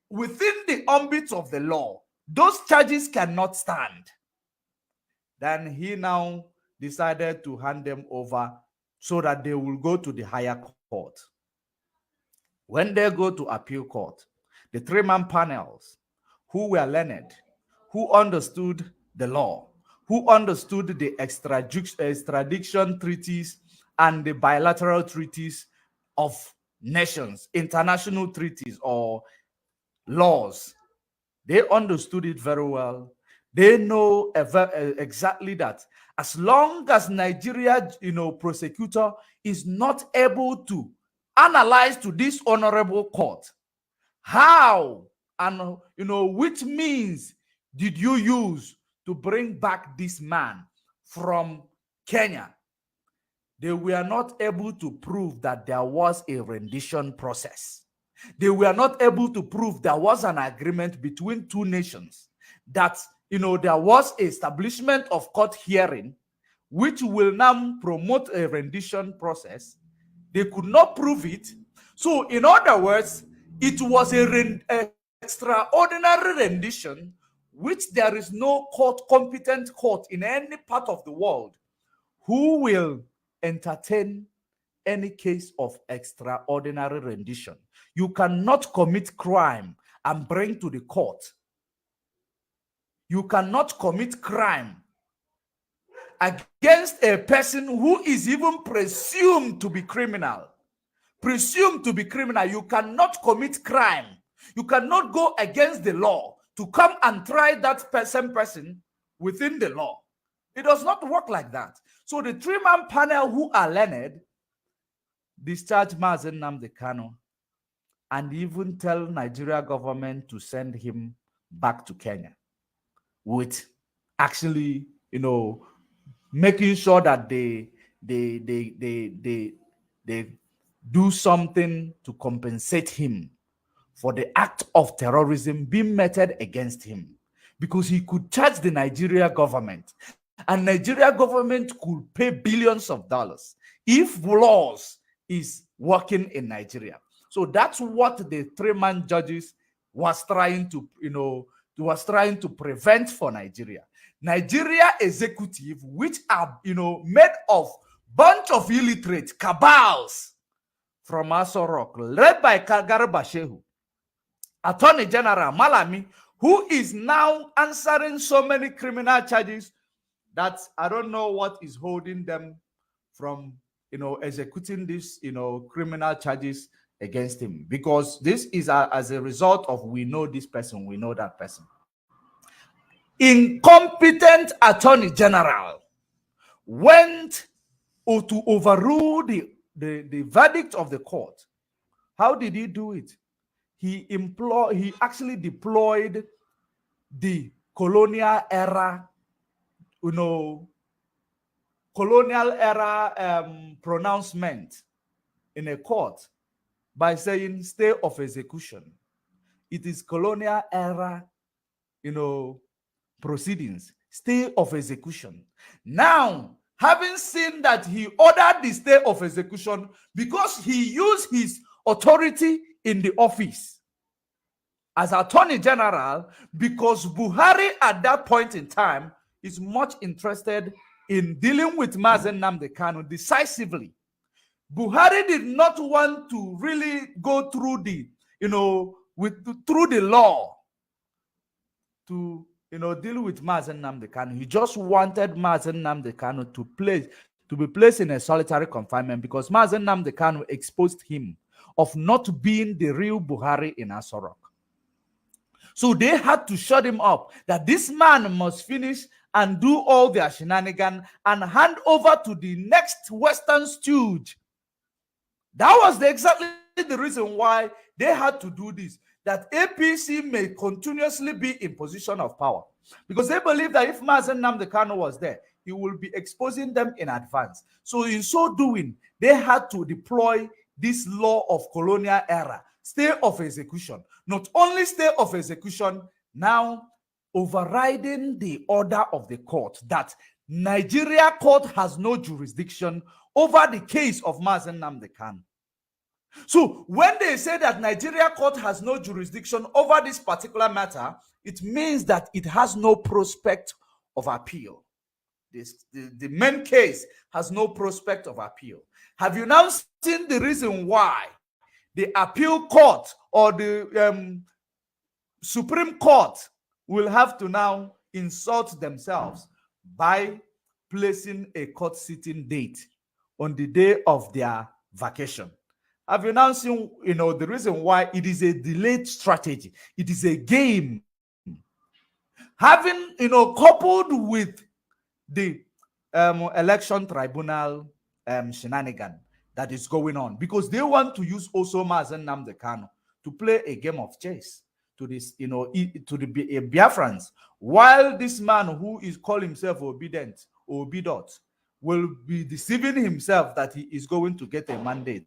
within the ambit of the law, those charges cannot stand. Then he now decided to hand them over so that they will go to the higher court. When they go to appeal court, the three-man panels who were learned, who understood the law, who understood the extradition treaties and the bilateral treaties of nations, international treaties or laws, they understood it very well. They know exactly that as long as Nigeria, prosecutor is not able to analyze to this honorable court how And, which means did you use to bring back this man from Kenya? They were not able to prove that there was a rendition process. They were not able to prove there was an agreement between two nations, that, there was establishment of court hearing, which will now promote a rendition process. They could not prove it. So, in other words, it was a extraordinary rendition, which there is no competent court in any part of the world who will entertain any case of extraordinary rendition. You cannot commit crime and bring to the court. You cannot commit crime against a person who is even presumed to be criminal. Presumed to be criminal. You cannot commit crime. You cannot go against the law to come and try that same person within the law. It does not work like that. So the three-man panel who are learned discharge Mazen Nnamdi Kanu and even tell Nigeria government to send him back to Kenya, with actually, making sure that they do something to compensate him for the act of terrorism being meted against him, because he could charge the Nigeria government, and Nigeria government could pay billions of dollars if laws is working in Nigeria. So that's what the three-man judges was trying to prevent for Nigeria. Nigeria executive, which are made of bunch of illiterate cabals from Aso Rock, led by Garba Shehu, Attorney General Malami, who is now answering so many criminal charges that I don't know what is holding them from executing these criminal charges against him, because this is as a result of, we know this person, we know that person. Incompetent Attorney General went to overrule the verdict of the court. How did he do it? He actually deployed the colonial era pronouncement in a court by saying stay of execution. It is colonial era, proceedings, stay of execution. Now, having seen that he ordered the stay of execution because he used his authority in the office as Attorney General, because Buhari at that point in time is much interested in dealing with Mazen Nnamdi Kanu decisively. Buhari did not want to really go through the, through the law to, deal with Mazen Nnamdi Kanu. He just wanted Mazen Nnamdi Kanu to be placed in a solitary confinement, because Mazen Nnamdi Kanu exposed him of not being the real Buhari in Aso Rock. So they had to shut him up, that this man must finish and do all their shenanigans and hand over to the next Western stooge. That was exactly the reason why they had to do this, that APC may continuously be in position of power, because they believe that if Mazen Nnamdi Kanu was there, he will be exposing them in advance. So in so doing, they had to deploy this law of colonial era, stay of execution. Not only stay of execution, now overriding the order of the court that Nigeria court has no jurisdiction over the case of Mazen Nnamdi Kanu. So when they say that Nigeria court has no jurisdiction over this particular matter, it means that it has no prospect of appeal. The main case has no prospect of appeal. Have you now seen the reason why the appeal court or the Supreme Court will have to now insult themselves by placing a court sitting date on the day of their vacation? Have you now seen, the reason why it is a delayed strategy? It is a game. Having, coupled with the election tribunal shenanigan that is going on, because they want to use also Mazen Nnamdi Kanu to play a game of chess, to this, to the Biafrans, while this man who is called himself obedient, Obidot, will be deceiving himself that he is going to get a mandate.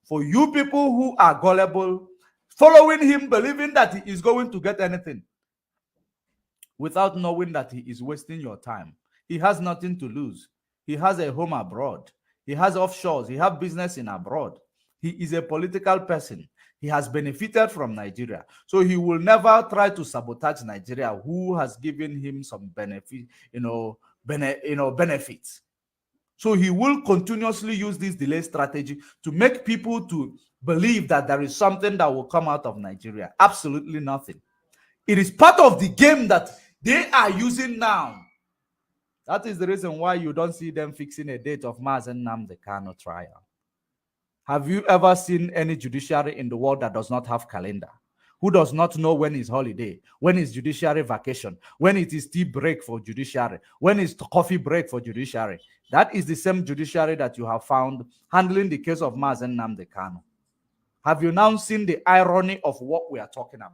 For you people who are gullible, following him, believing that he is going to get anything, without knowing that he is wasting your time. He has nothing to lose. He has a home abroad. He has offshores. He has business in abroad. He is a political person. He has benefited from Nigeria. So he will never try to sabotage Nigeria, who has given him some benefit, benefits. So he will continuously use this delay strategy to make people to believe that there is something that will come out of Nigeria. Absolutely nothing. It is part of the game that they are using now. That is the reason why you don't see them fixing a date of Mazen Nnamdi Kanu trial. Have you ever seen any judiciary in the world that does not have calendar? Who does not know when is holiday, when is judiciary vacation, when it is tea break for judiciary, when is coffee break for judiciary? That is the same judiciary that you have found handling the case of Mazen Nnamdi Kanu. Have you now seen the irony of what we are talking about?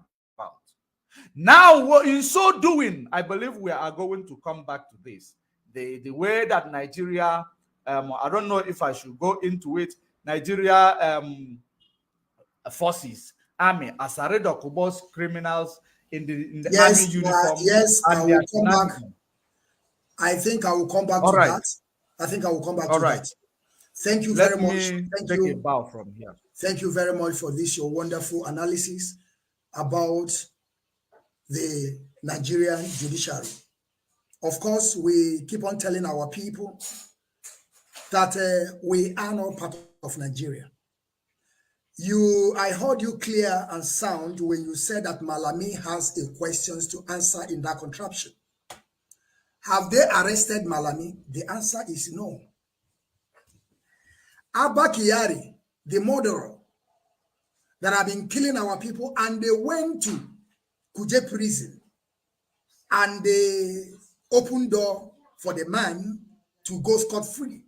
Now, in so doing, I believe we are going to come back to this. The way that Nigeria, I don't know if I should go into it, Nigeria forces, army, Asaredo Kubo's criminals in the army uniform. Yes, I will come back. I think I will come back to that. I think I will come back to that. Thank you very much. Thank you. A bow from here. Thank you very much for this, your wonderful analysis about the Nigerian judiciary. Of course, we keep on telling our people that we are not part of Nigeria. I heard you clear and sound when you said that Malami has a questions to answer in that contraption. Have they arrested Malami? The answer is no. Abba Kyari, the murderer that have been killing our people, and they went to Kuje prison and they opened door for the man to go scot-free.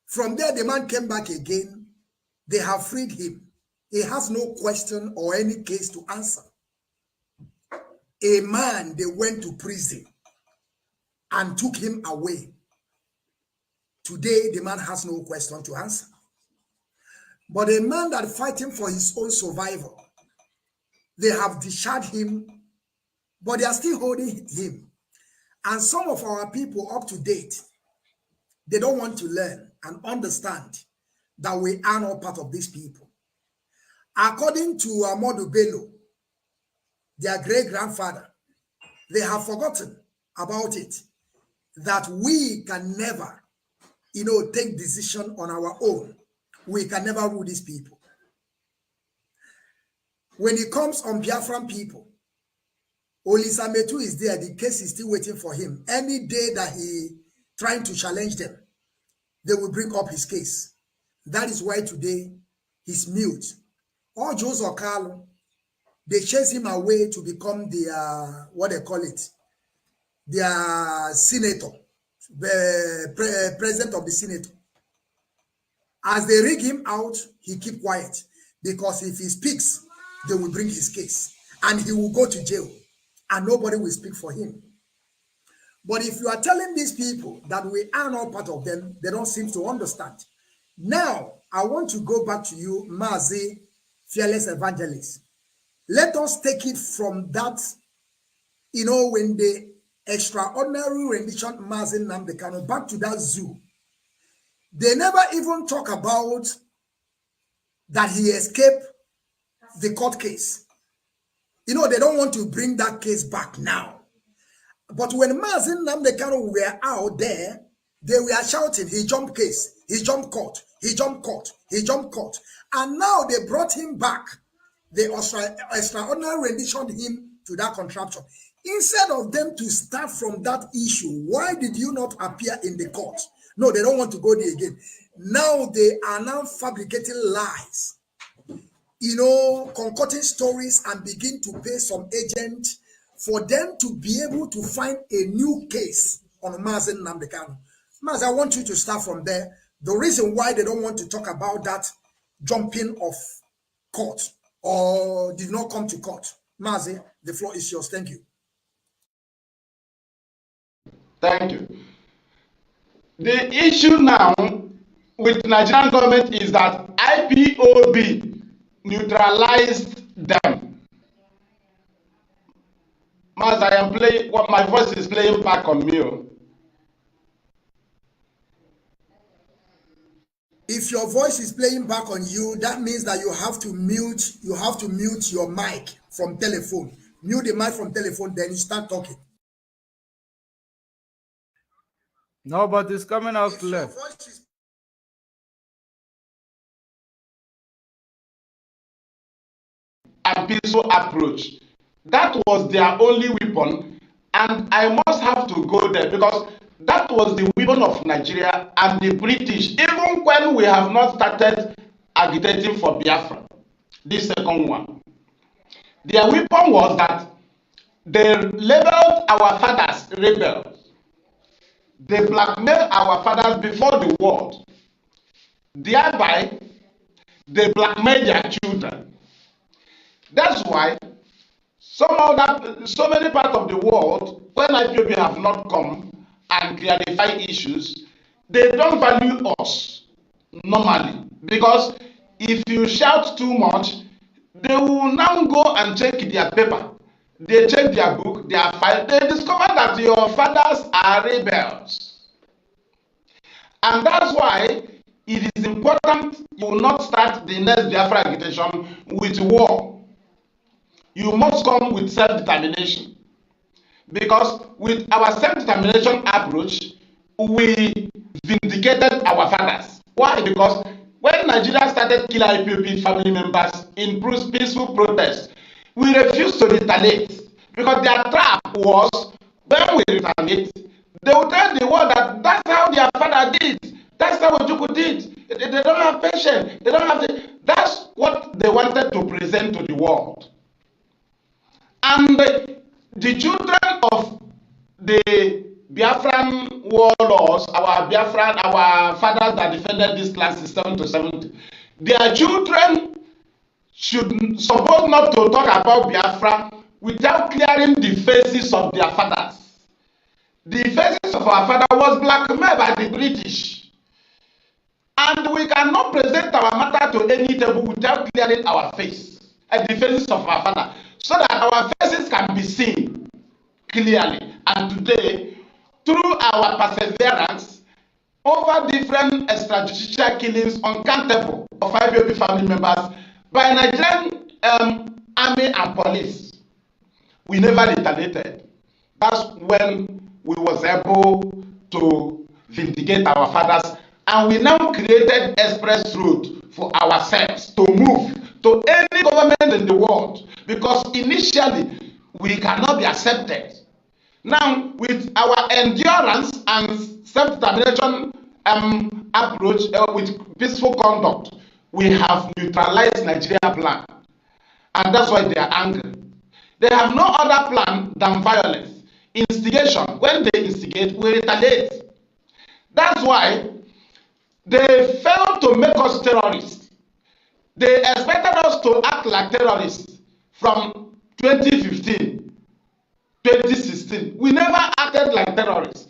From there, the man came back again. They have freed him. He has no question or any case to answer. A man, they went to prison and took him away. Today, the man has no question to answer. But a man that fighting for his own survival, they have discharged him, but they are still holding him. And some of our people up to date, they don't want to learn and understand that we are not part of these people. According to Amadou Bello, their great-grandfather, they have forgotten about it, that we can never, take decision on our own. We can never rule these people. When it comes on Biafran people, Olisa Metu is there. The case is still waiting for him. Any day that he trying to challenge them, they will bring up his case. That is why today he's mute. Or Jose Okalo, they chase him away to become the, what they call it, their senator, the president of the Senate. As they rig him out, he keep quiet, because if he speaks, they will bring his case and he will go to jail and nobody will speak for him. But if you are telling these people that we are not part of them, they don't seem to understand. Now, I want to go back to you, Mazi, Fearless Evangelist. Let us take it from that, when the extraordinary rendition Mazi Nnamdi Kanu back to that zoo. They never even talk about that he escaped the court case. They don't want to bring that case back now. But when Mazi Nnamdi Kanu were out there, they were shouting, he jumped case, he jumped court, he jumped court, he jumped court. And now they brought him back. They extraordinary renditioned him to that contraption. Instead of them to start from that issue, why did you not appear in the court? No, they don't want to go there again. Now they are now fabricating lies, concocting stories and begin to pay some agent for them to be able to find a new case on Mazi Nnamdi Kanu. Maz, I want you to start from there. The reason why they don't want to talk about that jumping of court or did not come to court. Mazi, the floor is yours. Thank you. Thank you. The issue now with the Nigerian government is that IPOB neutralized them. Mas, I am playing, what my voice is playing back on me. If your voice is playing back on you, that means that you have to mute your mic from telephone. Mute the mic from telephone, then you start talking. No, but it's coming out clear. And peaceful approach. That was their only weapon, and I must have to go there because that was the weapon of Nigeria and the British, even when we have not started agitating for Biafra, this second one. Their weapon was that they labeled our fathers rebels. They blackmailed our fathers before the world. Thereby, they blackmailed their children. That's why so many parts of the world, when IPOB have not come and clarify issues, they don't value us normally. Because if you shout too much, they will now go and check their paper. They check their book, their file. They discover that your fathers are rebels. And that's why it is important you will not start the next Biafra agitation with war. You must come with self-determination. Because with our self-determination approach, we vindicated our fathers. Why? Because when Nigeria started killing IPOB family members in peaceful protest, we refused to retaliate. Because their trap was, when we retaliate, they will tell the world that that's how their father did. That's how Ojukwu did. They don't have patience. They don't have That's what they wanted to present to the world. And the children of the Biafran warlords, our fathers that defended this land in 1770, their children should suppose not to talk about Biafra without clearing the faces of their fathers. The faces of our father was blackmailed by the British. And we cannot present our matter to any table without clearing our face and the faces of our father, so that our faces can be seen clearly. And today, through our perseverance over different extrajudicial killings uncountable of IPOB family members by Nigerian army and police, we never retaliated. That's when we was able to vindicate our fathers, and we now created express road for ourselves to move to any government in the world, because initially we cannot be accepted. Now, with our endurance and self-determination approach with peaceful conduct, we have neutralized Nigeria plan, and that's why they are angry. They have no other plan than violence, instigation. When they instigate, we retaliate. That's why they failed to make us terrorists. They expected us to act like terrorists from 2015, 2016. We never acted like terrorists.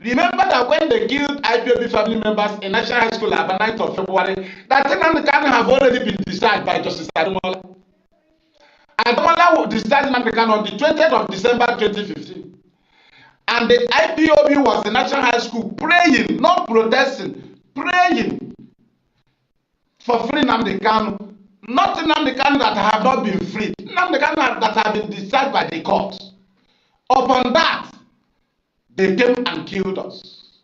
Remember that when they killed IPOB family members in National High School on the 9th of February, that Nnamdi Kanu have already been discharged by Justice Ademola. Ademola was discharged Nnamdi Kanu on the 20th of December 2015. And the IPOB was in National High School praying, not protesting, praying for free Nnamdi Kanu. Not Nnamdi Kanu that have not been freed, Nnamdi Kanu that have been discharged by the court. Upon that, they came and killed us.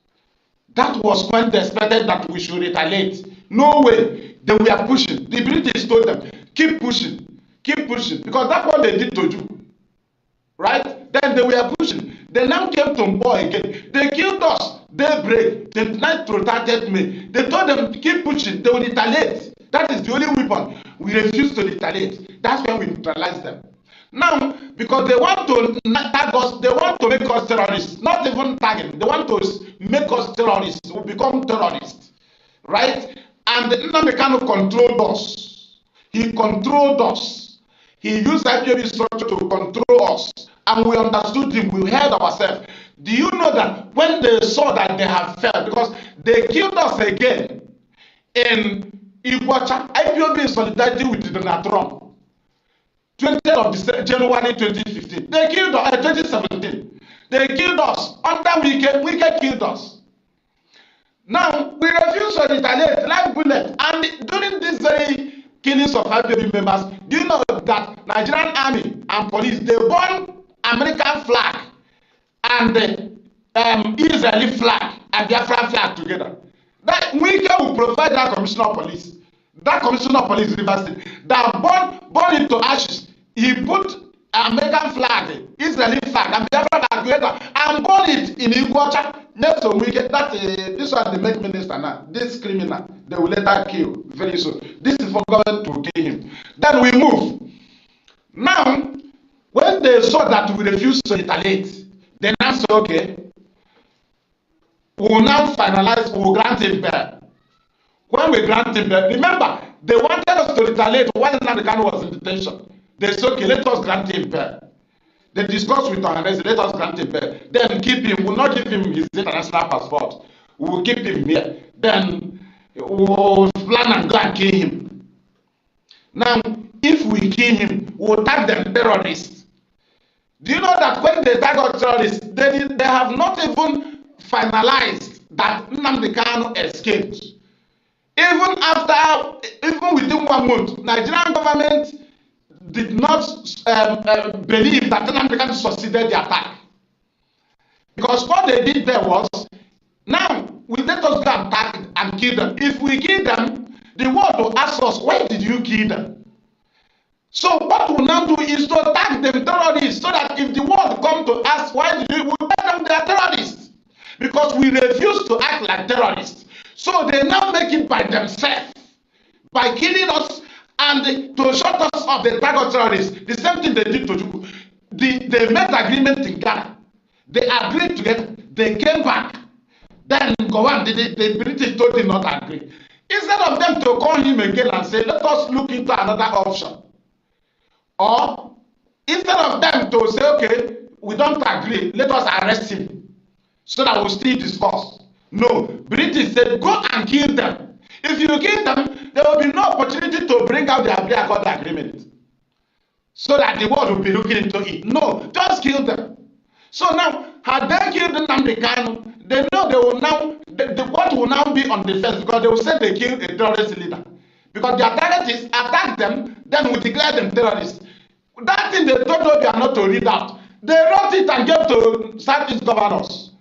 That was when they expected that we should retaliate. No way. They were pushing. The British told them, keep pushing, because that's what they did to you. Right? Then they were pushing. They now came to Mbo again. They killed us. Daybreak, 29th to 30th May. They told them, keep pushing. They will retaliate. That is the only weapon. We refuse to retaliate. That's when we neutralize them. Now, because they want to tag us, they want to make us terrorists, not even tagging. They want to make us terrorists. We become terrorists, right? And Nnamdi Kanu controlled us. He controlled us. He used IPOB structure to control us. And we understood him. We held ourselves. Do you know that when they saw that they have failed, because they killed us again in Iguacha, IPOB in solidarity with Donald Trump, 20th of January 2015. They killed us, 2017. They killed us. Under Wike killed us. Now, we refuse to retaliate like bullet. And during this very killings of IPOB members, do you know that Nigerian army and police, they burn American flag and the Israeli flag and Biafran flag together? That Wike will provide that commissioner of police. That commissioner of police River State that burn it to ashes. He put American flag, Israeli flag, and Biafra flag together and burn it in Iguacha next to Wike. That this one they make minister now. This criminal they will later kill very soon. This is for government to kill him. Then we move. Now, when they saw that we refused to retaliate, they now say, okay, we will now finalize. We will grant him bail. When we grant him bail, remember they wanted us to retaliate while Nnamdi Kanu was in detention. They said, okay, let us grant him bail. They discussed with our let us grant him bail. Then keep him. We will not give him his international passport. We will keep him here. Then we will plan and go and kill him. Now, if we kill him, we will tag them terrorists. Do you know that when they tag us terrorists, they have not even finalized that Nnamdi Kanu escaped. Even within 1 month, Nigerian government did not believe that Nnamdi Kanu succeeded the attack. Because what they did there was, now we let us go and attack and kill them. If we kill them, the world will ask us, why did you kill them? So what we'll now do is to attack them terrorists, so that if the world come to ask, why did you, we'll tell them they are terrorists. Because we refuse to act like terrorists. So they now make it by themselves, by killing us and to shut us up the target terrorists. The same thing they did to Juku. They made agreement in Ghana. They agreed together. They came back. Then go on. The British told him not to agree. Instead of them to call him again and say, let us look into another option. Or instead of them to say, okay, we don't agree, let us arrest him so that we'll still discuss. No, British said, go and kill them. If you kill them, there will be no opportunity to bring out the Accord agreement so that the world will be looking into it. No, just kill them. So now, had they killed Nnamdi Kanu, they know they will now, what will now be on the fence, because they will say they killed a terrorist leader. Because their target is attack them, then we declare them terrorists. That thing they told Obia not to read out. They wrote it and gave to Southeast governors.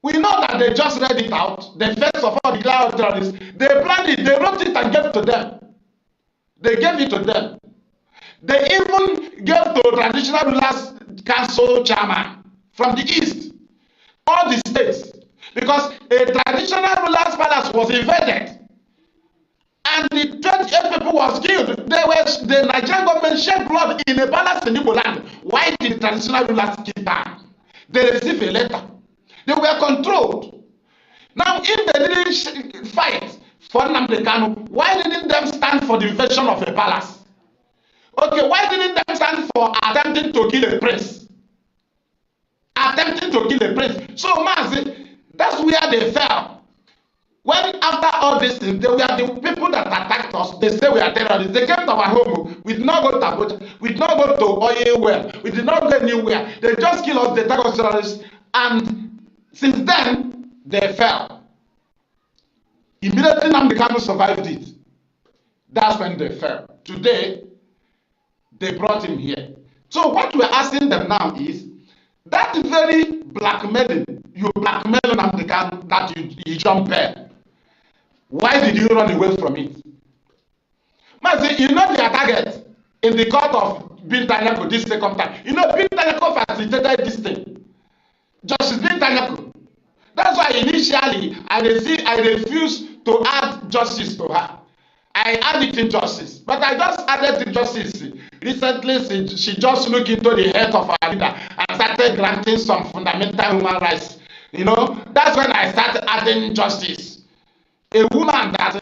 We know that they just read it out. They first of all declared terrorists. They planned it. They wrote it and gave it to them. They gave it to them. They even gave to Traditional Rulers Council chairman from the East, all the states, because a Traditional Rulers Palace was invaded and the 28 people was killed. The Nigerian government shed blood in a palace in Igbo land. Why did the Traditional Rulers kill them? They received a letter. They were controlled. Now, if they didn't fight for Nnamdi Kanu, why didn't they stand for the invasion of a palace? Okay, why didn't they stand for attempting to kill a prince? Attempting to kill a prince. So, Mazi, that's where they fell. When after all this, they were the people that attacked us. They say we are terrorists. They came to our home. We did not go to Abuja. We did not go to oil well. We did not go anywhere. They just killed us, they attacked us terrorists. And since then, they fell. Immediately, Nnamdi Kanu survived it. That's when they fell. Today, they brought him here. So what we're asking them now is, that very blackmailing, you blackmail Nnamdi Kanu, that you jump there. Why did you run away from it? Mazi, you know their target in the court of Bintanyako this second time. You know, Bintanyako facilitated this thing. Justice Bintanyako. That's why initially I refused to add justice to her. I added injustice, but I just added injustice. Recently, she just looked into the head of our leader and started granting some fundamental human rights. You know, that's when I started adding justice. A woman that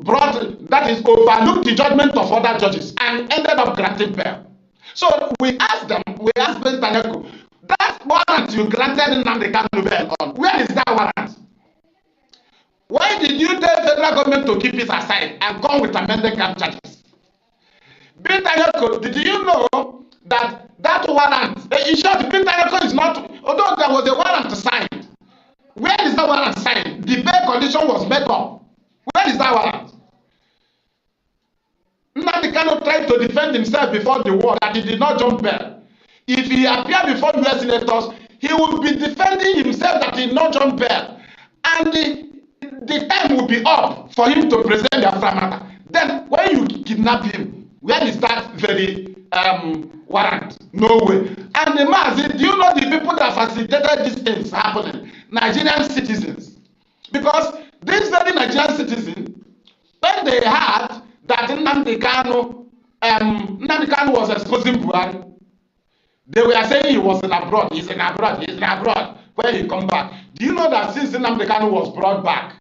overlooked the judgment of other judges and ended up granting bail. So we asked President Tanyako, that warrant you granted Nnamdi Kanu bail on, where is that warrant? Why did you tell federal government to keep it aside and come with amended camp charges? Bill Tanyako, did you know that warrant, in short, Bill Tanyako is not, although there was a warrant signed, where is that warrant signed? The bail condition was made up. Where is that warrant? Nnamdi Kanu tried to defend himself before the war that he did not jump bail. If he appeared before US senators, he would be defending himself that he did not jump bail. And the time will be up for him to present the affirmative. Then when you kidnap him, where is that very warrant? No way. And the Mazi, do you know the people that facilitated these things happening? Nigerian citizens. Because these very Nigerian citizens, when they heard that Nnamdi Kanu was exposing Buhari, they were saying he was in abroad, he's in abroad. When he come back, do you know that since Nnamdi Kanu was brought back,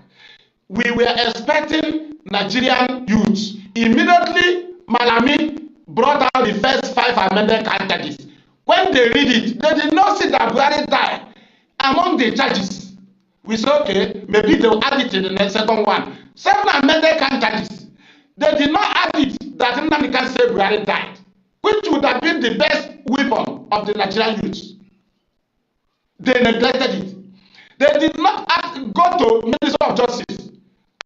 we were expecting Nigerian youths. Immediately, Malami brought out the first 5 amended charges. When they read it, they did not see that Buhari died among the charges. We said, okay, maybe they will add it in the second one. 7 amended charges. They did not add it that Nnamdi Kanu said Buhari died, which would have been the best weapon of the Nigerian youths. They neglected it. They did not go to Minister of Justice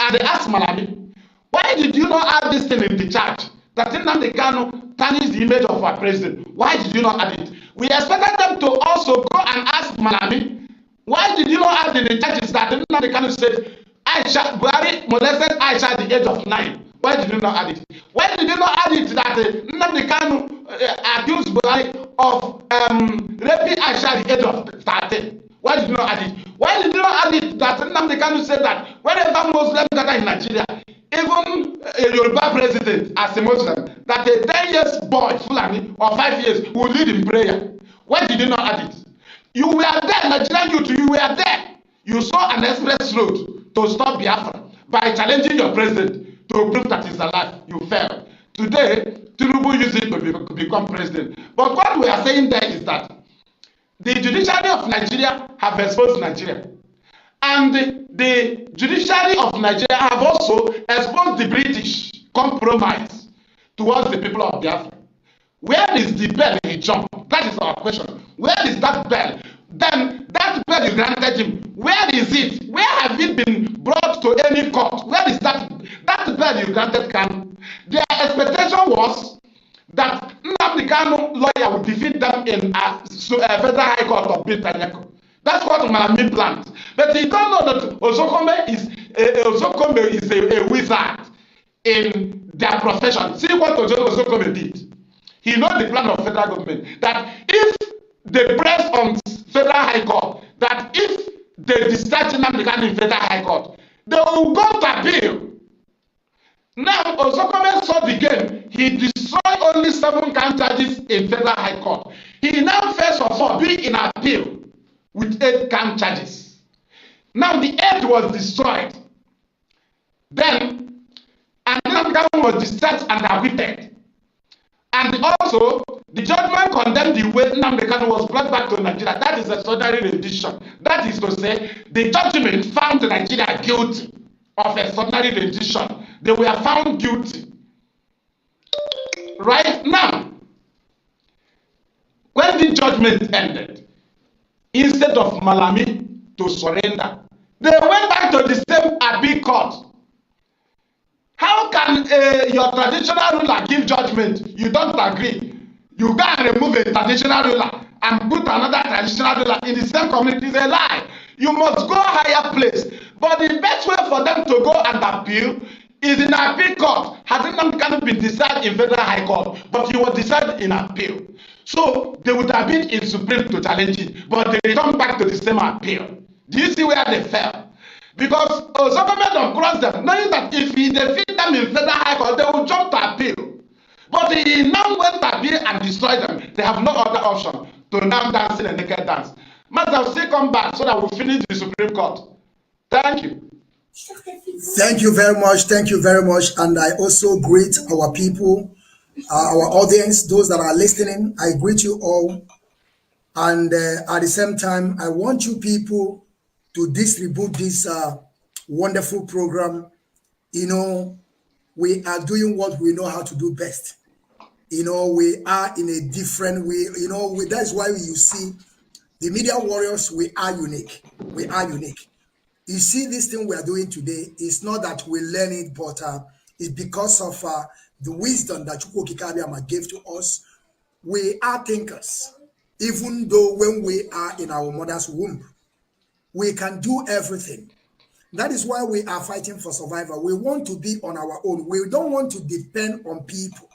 and they asked Malami, why did you not add this thing in the charge? That Nnamdi Kanu tarnished the image of our president. Why did you not add it? We expected them to also go and ask Malami, why did you not add in the charges that Nnamdi Kanu said Buhari molested Aisha at the age of 9? Why did you not add it? Why did you not add it that Nnamdi Kanu accused Buhari of raping Aisha at the age of 13? Why did you not add it? Why did you not add it that Nnamdi Kanu said that whenever Muslims gather in Nigeria, even a Yoruba president as a Muslim, that a 10 years boy, Fulani, or 5 years, will lead in prayer? Why did you not add it? You were there, Nigerian youth, you were there. You saw an express road to stop Biafra by challenging your president to prove that he's alive. You failed. Today, Tinubu used it to become president. But what we are saying there is that the judiciary of Nigeria have exposed Nigeria. And the judiciary of Nigeria have also exposed the British compromise towards the people of Biafra. Where is the bell he jumped? That is our question. Where is that bell? Then that bell you granted him, where is it? Where have it been brought to any court? Where is that bell you granted Kanu? Their expectation was that Nnamdi Kanu lawyer would defeat them in a federal high court of Tanyako. That's what Malami planned. But he don't know that Ozokome is a wizard in their profession. See what Ozokome did. He knows the plan of federal government. That if they press on federal high court, that if they discharge Nnamdi Kanu in federal high court, they will go to appeal. Now, Ozokome saw the game. He destroyed only 7 count charges in federal high court. He now first of all be in appeal with 8 count charges. Now the 8th was destroyed. Then, and Nnamdi Kanu was discharged and acquitted. And also, the judgment condemned the way Nnamdi Kanu was brought back to Nigeria. That is a extraordinary rendition. That is to say, the judgment found Nigeria guilty of extraordinary rendition. They were found guilty. Right now, when the judgment ended, instead of Malami to surrender, they went back to the same appeal court. How can your traditional ruler give judgment? You don't agree. You go and remove a traditional ruler and put another traditional ruler in the same community. It's a lie. You must go higher place. But the best way for them to go and appeal is in appeal court. Had Nnamdi Kanu been decided in federal high court, but he was decided in appeal. So they would have been in Supreme to challenge it, but they returned back to the same appeal. Do you see where they fell? Because Ozokome don't cross them, knowing that if he defeat them in federal high court, they will jump to appeal. But he now went to appeal and destroyed them. They have no other option to now dance in a naked dance. Master will still come back so that we'll finish the Supreme Court. Thank you. Thank you very much. Thank you very much. And I also greet our people, our audience, those that are listening. I greet you all. And at the same time, I want you people to distribute this wonderful program. You know, we are doing what we know how to do best. We are in a different way. That's why you see the media warriors, we are unique. We are unique. You see, this thing we are doing today is not that we learn it, but it's because of the wisdom that Chukwu Kikabiyama gave to us. We are thinkers. Even though when we are in our mother's womb, we can do everything. That is why we are fighting for survival. We want to be on our own. We don't want to depend on people.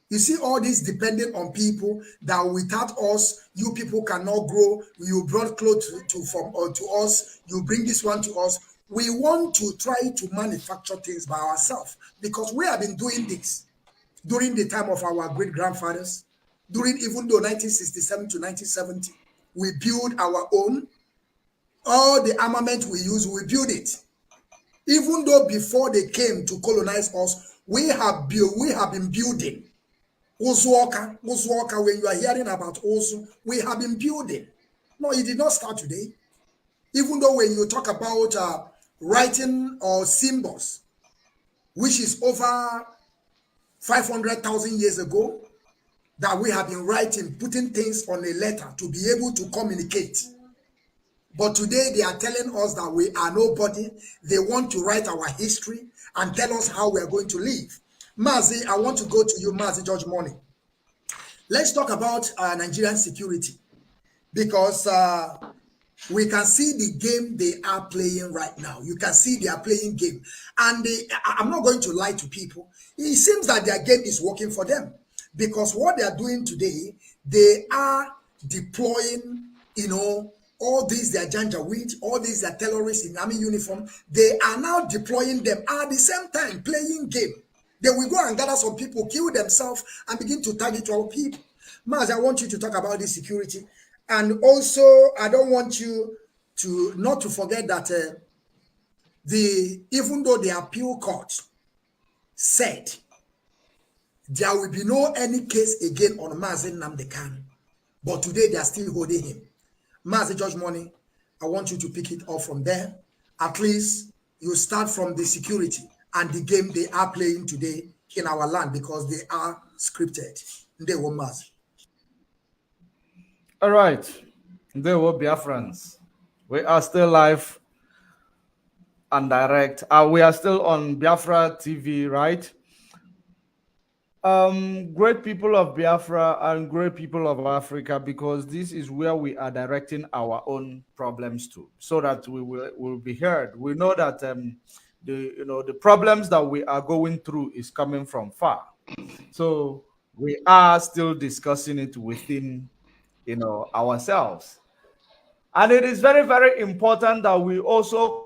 You see all this depending on people that without us, you people cannot grow. You brought clothes to us. You bring this one to us. We want to try to manufacture things by ourselves because we have been doing this during the time of our great grandfathers. During even though 1967 to 1970, we build our own. All the armament we use, we build it. Even though before they came to colonize us, we have been building. Uzuoka, when you are hearing about Ozu, we have been building. No, it did not start today. Even though when you talk about writing or symbols, which is over 500,000 years ago, that we have been writing, putting things on a letter to be able to communicate. But today they are telling us that we are nobody. They want to write our history and tell us how we are going to live. Mazi, I want to go to you, Mazi George Money. Let's talk about Nigerian security because we can see the game they are playing right now. You can see they are playing game. And I'm not going to lie to people. It seems that their game is working for them because what they are doing today, they are deploying, all these, they are Janjaweed, all these are terrorists in army uniform. They are now deploying them at the same time, playing game. They will go and gather some people, kill themselves, and begin to target our people. Maz, I want you to talk about this security. And also, I don't want you to not to forget that even though the appeal court said there will be no any case again on Mazi Nnamdi Kanu, but today they are still holding him. Mazi George Money, I want you to pick it up from there. At least you start from the security and the game they are playing today in our land because they are scripted. They were Mazi. All right. There will be Biafrans. We are still live and direct. We are still on Biafra TV, right? Great people of Biafra and great people of Africa, because this is where we are directing our own problems to, so that we will be heard. We know that the problems that we are going through is coming from far, so we are still discussing it within ourselves. And it is very, very important that we also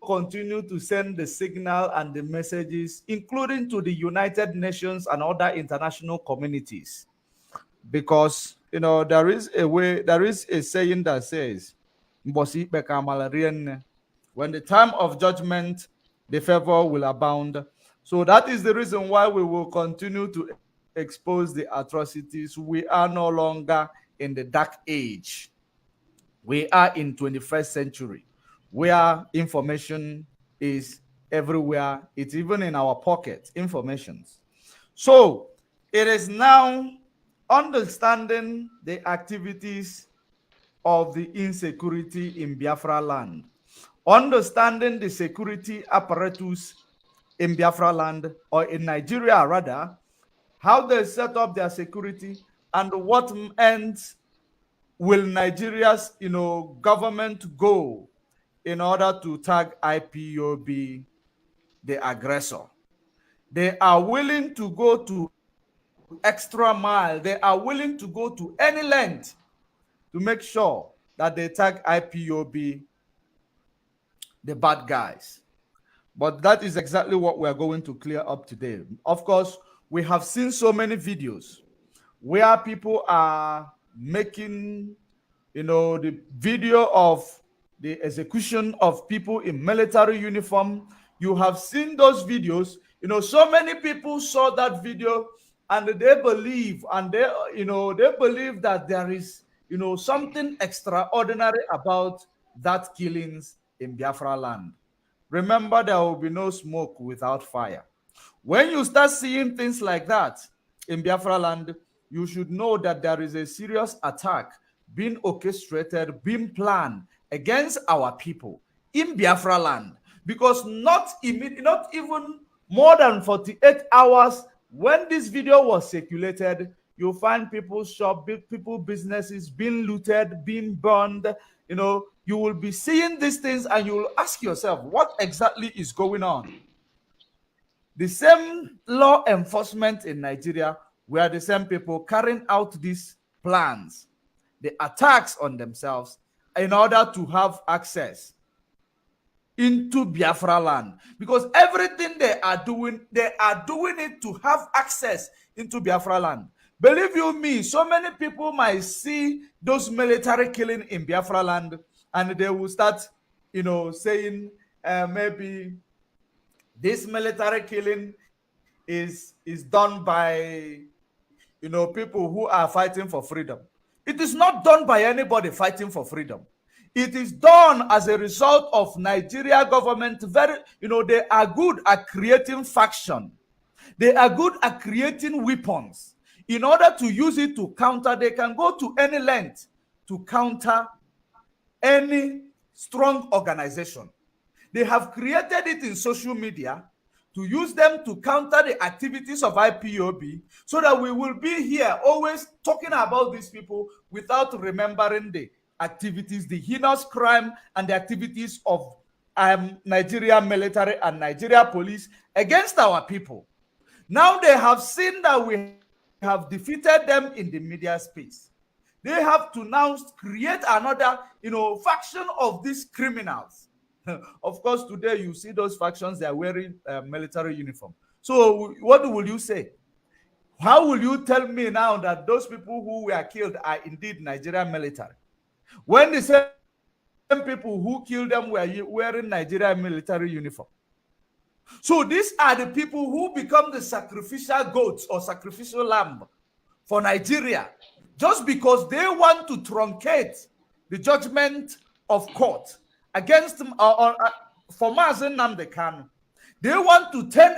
continue to send the signal and the messages, including to the United Nations and other international communities. Because there is a saying that says, when the time of judgment, the favor will abound. So that is the reason why we will continue to expose the atrocities. We are no longer in the dark age. We are in 21st century, where information is everywhere. It's even in our pocket, informations. So it is now understanding the activities of the insecurity in Biafra land, understanding the security apparatus in Biafra land, or in Nigeria rather, how they set up their security, and what ends will Nigeria's government go in order to tag IPOB the aggressor. They are willing to go to extra mile. They are willing to go to any length to make sure that they tag IPOB the bad guys. But that is exactly what we are going to clear up today. Of course, we have seen so many videos where people are making the video of the execution of people in military uniform, You have seen those videos. So many people saw that video and they believe, and they believe that there is, something extraordinary about that killings in Biafra land. Remember, there will be no smoke without fire. When you start seeing things like that in Biafra land, you should know that there is a serious attack being orchestrated, being planned against our people in Biafra land. Because not even more than 48 hours when this video was circulated, you find people's shop, people businesses being looted, being burned. You will be seeing these things and you will ask yourself, what exactly is going on? The same law enforcement in Nigeria were the same people carrying out these plans, the attacks on themselves, in order to have access into Biafra land. Because everything they are doing it to have access into Biafra land. Believe you me, so many people might see those military killing in Biafra land and they will start, saying maybe this military killing is done by people who are fighting for freedom. It is not done by anybody fighting for freedom. It is done as a result of Nigeria government. They are good at creating faction. They are good at creating weapons. In order to use it to counter, they can go to any length to counter any strong organization. They have created it in social media to use them to counter the activities of IPOB, so that we will be here always talking about these people without remembering the activities, the heinous crime and the activities of Nigeria military and Nigeria police against our people. Now they have seen that we have defeated them in the media space. They have to now create another, faction of these criminals. Of course, today you see those factions, they are wearing military uniform. So what will you say? How will you tell me now that those people who were killed are indeed Nigerian military, when the same people who killed them were wearing Nigerian military uniform? So these are the people who become the sacrificial goats or sacrificial lamb for Nigeria, just because they want to truncate the judgment of court against for Mazen Nnamdi Kanu. They want to turn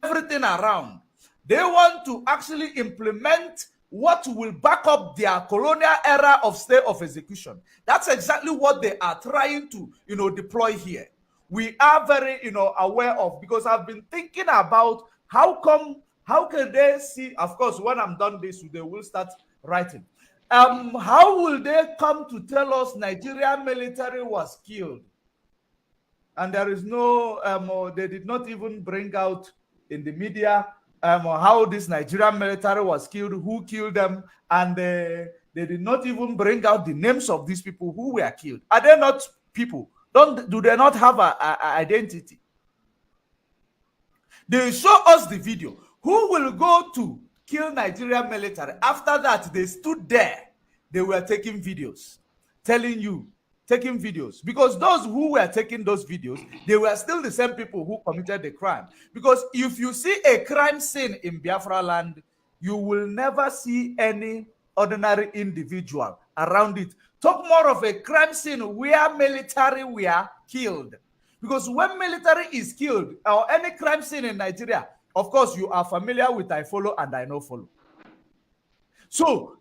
everything around. They want to actually implement what will back up their colonial era of state of execution. That's exactly what they are trying to, deploy here. We are very, aware of, because I've been thinking about how can they see, of course, when I'm done this, they will start writing. How will they come to tell us Nigerian military was killed? And there is no, they did not even bring out in the media how this Nigerian military was killed, who killed them, and they did not even bring out the names of these people who were killed. Are they not people? Do they not have an identity? They show us the video. Who will go to kill Nigerian military? After that, they stood there. They were taking videos, taking videos. Because those who were taking those videos, they were still the same people who committed the crime. Because if you see a crime scene in Biafra land, you will never see any ordinary individual around it. Talk more of a crime scene where military were killed. Because when military is killed, or any crime scene in Nigeria, of course, you are familiar with I follow and I no follow. So,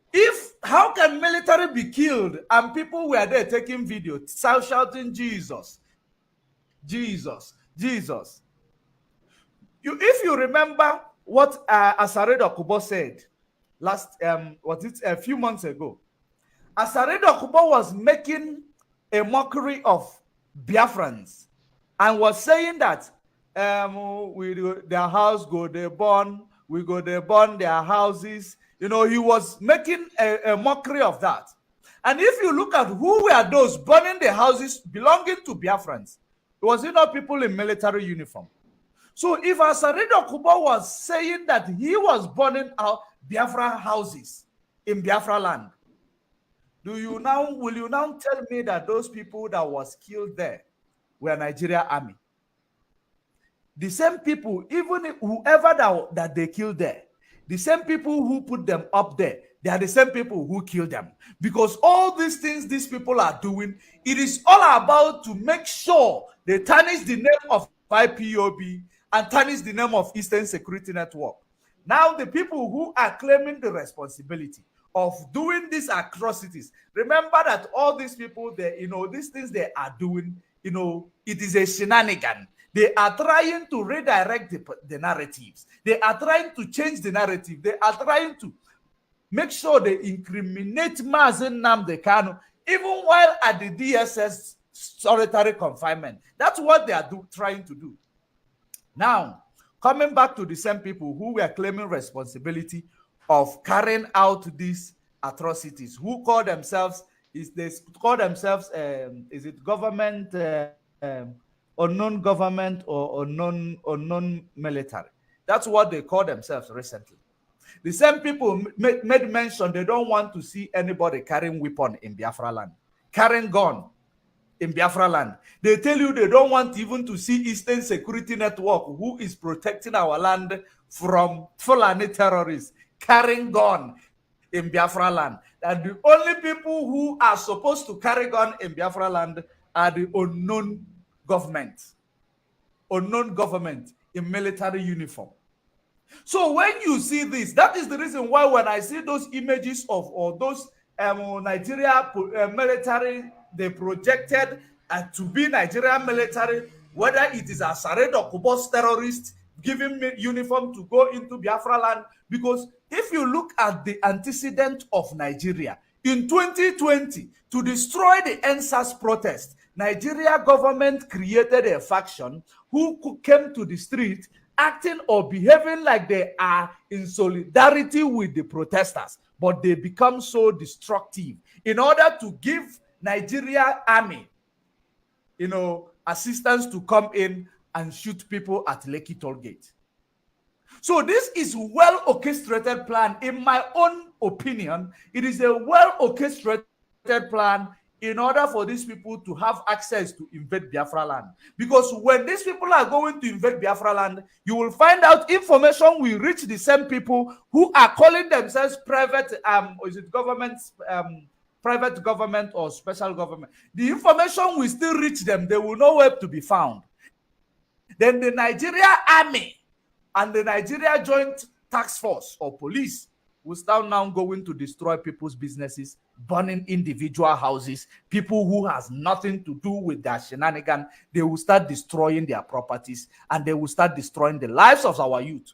how can military be killed and people were there taking video, shouting Jesus, Jesus, Jesus? If you remember what Asaredo Kubo said a few months ago, Asaredo Kubo was making a mockery of Biafrans and was saying that their house go they burn, we go they burn their houses. He was making a mockery of that. And if you look at who were those burning the houses belonging to Biafrans, it was not people in military uniform. So if Asaredo Kubo was saying that he was burning out Biafra houses in Biafra land, will you now tell me that those people that was killed there were Nigeria army? the same people, even whoever that they killed there, the same people who put them up there, they are the same people who killed them. Because all these things these people are doing, it is all about to make sure they tarnish the name of IPOB and tarnish the name of Eastern Security Network. Now, the people who are claiming the responsibility of doing these atrocities, remember that all these people, these things they are doing, it is a shenanigan. They are trying to redirect the narratives. They are trying to change the narrative. They are trying to make sure they incriminate Mazen Nnamdi Kanu, even while at the DSS solitary confinement. That's what they are trying to do. Now, coming back to the same people who were claiming responsibility of carrying out these atrocities, who call themselves, is it government, unknown government or unknown military? That's what they call themselves recently. The same people made mention they don't want to see anybody carrying weapon in Biafra land, carrying gun in Biafra land. They tell you they don't want even to see Eastern Security Network, who is protecting our land from Fulani terrorists, carrying gun in Biafra land. That the only people who are supposed to carry gun in Biafra land are the unknown government in military uniform. So when you see this, that is the reason why when I see those images of or those Nigeria military, they projected to be Nigerian military, whether it is a Sared or Kubos terrorist giving me uniform to go into Biafra land. Because if you look at the antecedent of Nigeria in 2020 to destroy the NSAS protest, Nigeria government created a faction who came to the street acting or behaving like they are in solidarity with the protesters, but they become so destructive in order to give Nigeria army, assistance to come in and shoot people at Lekki toll gate. So this is well orchestrated plan. In my own opinion, it is a well orchestrated plan in order for these people to have access to invade Biafra land. Because when these people are going to invade Biafra land, you will find out information will reach the same people who are calling themselves private, is it government, private government or special government. The information will still reach them. They will know where to be found. Then the Nigeria army and the Nigeria Joint Task Force or police will start now going to destroy people's businesses, burning individual houses, people who has nothing to do with their shenanigan. They will start destroying their properties and they will start destroying the lives of our youth.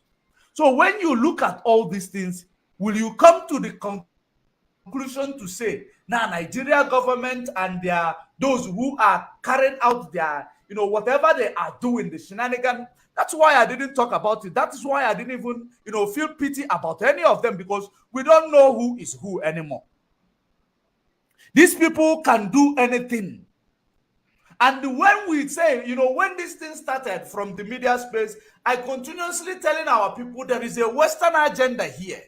So when you look at all these things, will you come to the conclusion to say, now Nigeria government and those who are carrying out their, whatever they are doing, the shenanigan. That's why I didn't talk about it. That is why I didn't even, feel pity about any of them, because we don't know who is who anymore. These people can do anything. And when we say, when this thing started from the media space, I continuously telling our people there is a Western agenda here.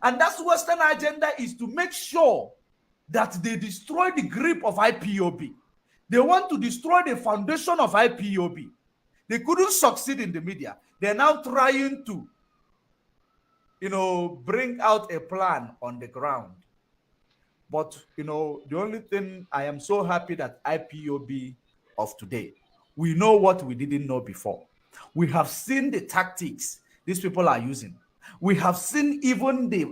And that Western agenda is to make sure that they destroy the grip of IPOB. They want to destroy the foundation of IPOB. They couldn't succeed in the media. They're now trying to, bring out a plan on the ground. But, the only thing I am so happy that IPOB of today, we know what we didn't know before. We have seen the tactics these people are using. We have seen even the,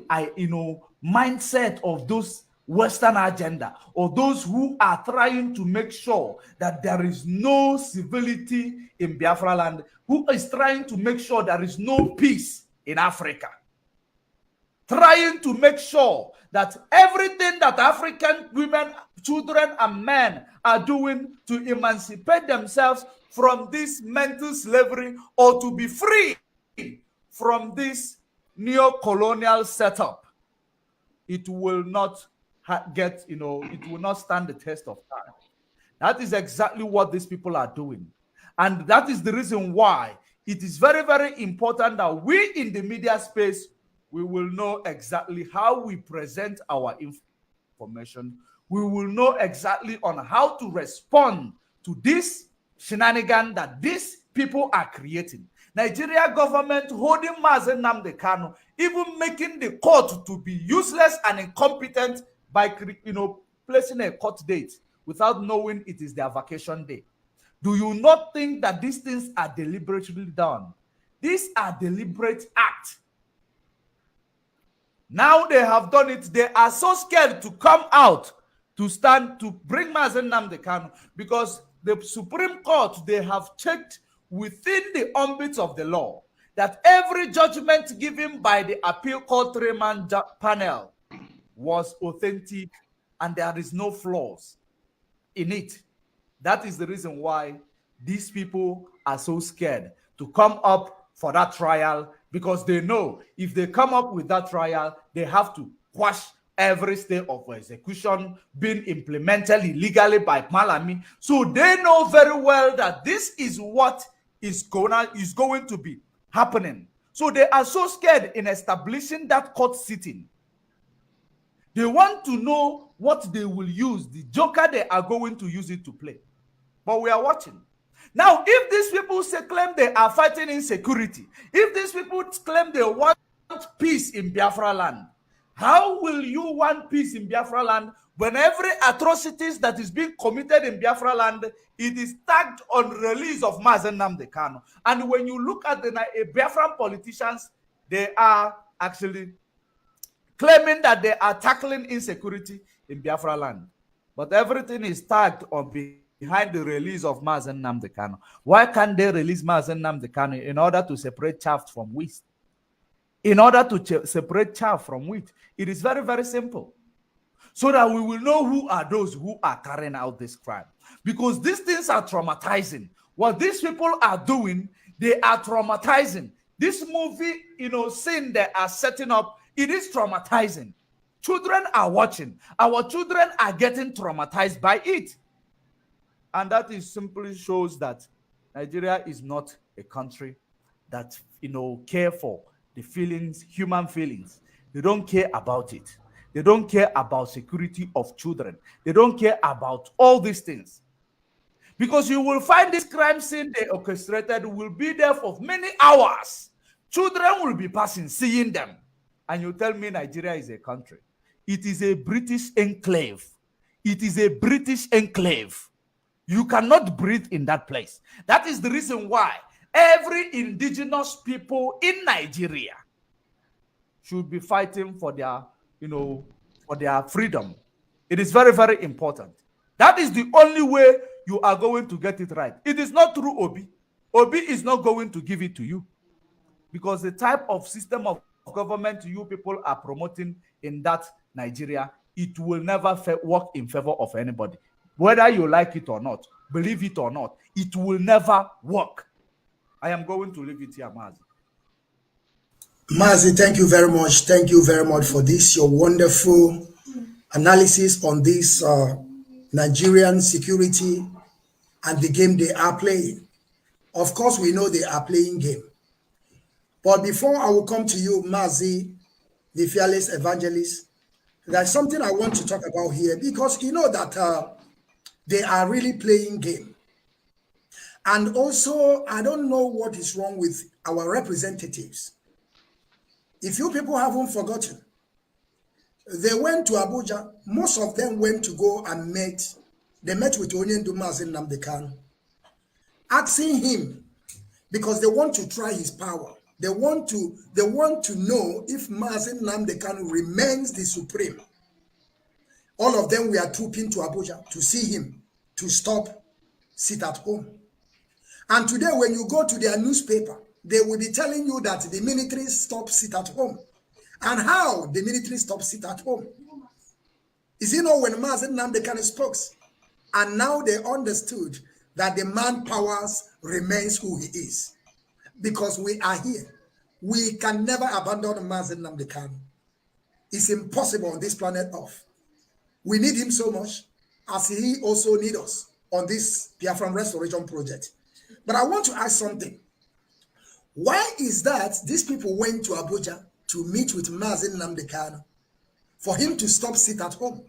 mindset of those Western agenda or those who are trying to make sure that there is no civility in Biafra land, who is trying to make sure there is no peace in Africa, trying to make sure that everything that African women, children, and men are doing to emancipate themselves from this mental slavery or to be free from this neo-colonial setup, it will not it will not stand the test of time. That is exactly what these people are doing. And that is the reason why it is very, very important that we in the media space, we will know exactly how we present our information. We will know exactly on how to respond to this shenanigan that these people are creating. Nigeria government holding Mazen Nnamdi Kanu, even making the court to be useless and incompetent by placing a court date without knowing it is their vacation day. Do you not think that these things are deliberately done? These are deliberate acts. Now they have done it. They are so scared to come out to stand to bring Mazen Nnamdi Kanu because the Supreme Court, they have checked within the ambit of the law that every judgment given by the appeal court 3-man panel was authentic and there is no flaws in it. That is the reason why these people are so scared to come up for that trial, because they know if they come up with that trial, they have to quash every state of execution being implemented illegally by Malami. So they know very well that this is what is going to be happening. So they are so scared in establishing that court sitting. They want to know what they will use, the joker they are going to use it to play. But we are watching. Now, if these people claim they are fighting insecurity, if these people claim they want peace in Biafra land, how will you want peace in Biafra land when every atrocities that is being committed in Biafra land, it is tagged on release of Mazen Nnamdi Kanu? And when you look at the Biafran politicians, they are actually claiming that they are tackling insecurity in Biafra land. But everything is tagged on behind the release of Mazen Nnamdi Kanu. Why can't they release Mazen Nnamdi Kanu in order to separate chaff from wheat? In order to separate chaff from wheat, it is very, very simple. So that we will know who are those who are carrying out this crime. Because these things are traumatizing. What these people are doing, they are traumatizing. This movie, scene they are setting up, it is traumatizing. Children are watching. Our children are getting traumatized by it. And that is simply shows that Nigeria is not a country that, care for the feelings, human feelings. They don't care about it. They don't care about security of children. They don't care about all these things. Because you will find this crime scene they orchestrated will be there for many hours. Children will be passing, seeing them. And you tell me Nigeria is a country. It is a British enclave. It is a British enclave. You cannot breathe in that place. That is the reason why every indigenous people in Nigeria should be fighting for their, for their freedom. It is very, very important. That is the only way you are going to get it right. It is not through Obi. Obi is not going to give it to you, because the type of system of government you people are promoting in that Nigeria, it will never work in favor of anybody. Whether you like it or not, believe it or not, it will never work. I am going to leave it here, Mazi. Mazi, thank you very much. Thank you very much for this, your wonderful analysis on this Nigerian security and the game they are playing. Of course, we know they are playing game. But before I will come to you, Mazi, the fearless evangelist, there's something I want to talk about here, because you know that they are really playing game. And also, I don't know what is wrong with our representatives. If you people haven't forgotten, they went to Abuja. Most of them went to go and they met with Onyendu Mazen Nnamdi Kanu, asking him, because they want to try his power. They want to know if Mazen Nnamdi Kanu remains the supreme. All of them were trooping to Abuja to see him, to stop sit at home. And today, when you go to their newspaper, they will be telling you that the military stopped sit at home. And how the military stopped sit at home? Is it not when Mazen Nnamdi Kanu spoke? And now they understood that the man powers remains who he is. Because we are here. We can never abandon Mazen Nnamdi Kanu. It's impossible on this planet Earth. We need him so much, as he also needs us on this Biafran Restoration Project. But I want to ask something. Why is that these people went to Abuja to meet with Mazen Nnamdi Kanu for him to stop sit at home?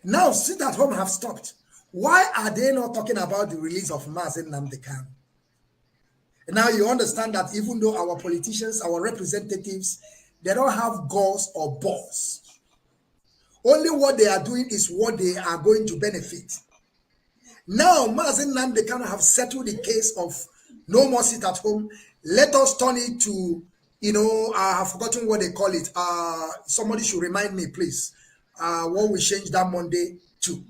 Now sit at home have stopped. Why are they not talking about the release of Mazen Nnamdi Kanu? Now you understand that even though our politicians, our representatives, they don't have goals or balls. Only what they are doing is what they are going to benefit. Now, Mazen Nnamdi Kanu have settled the case of no more sit at home. Let us turn it to, I have forgotten what they call it. Somebody should remind me, please. What we changed that Monday to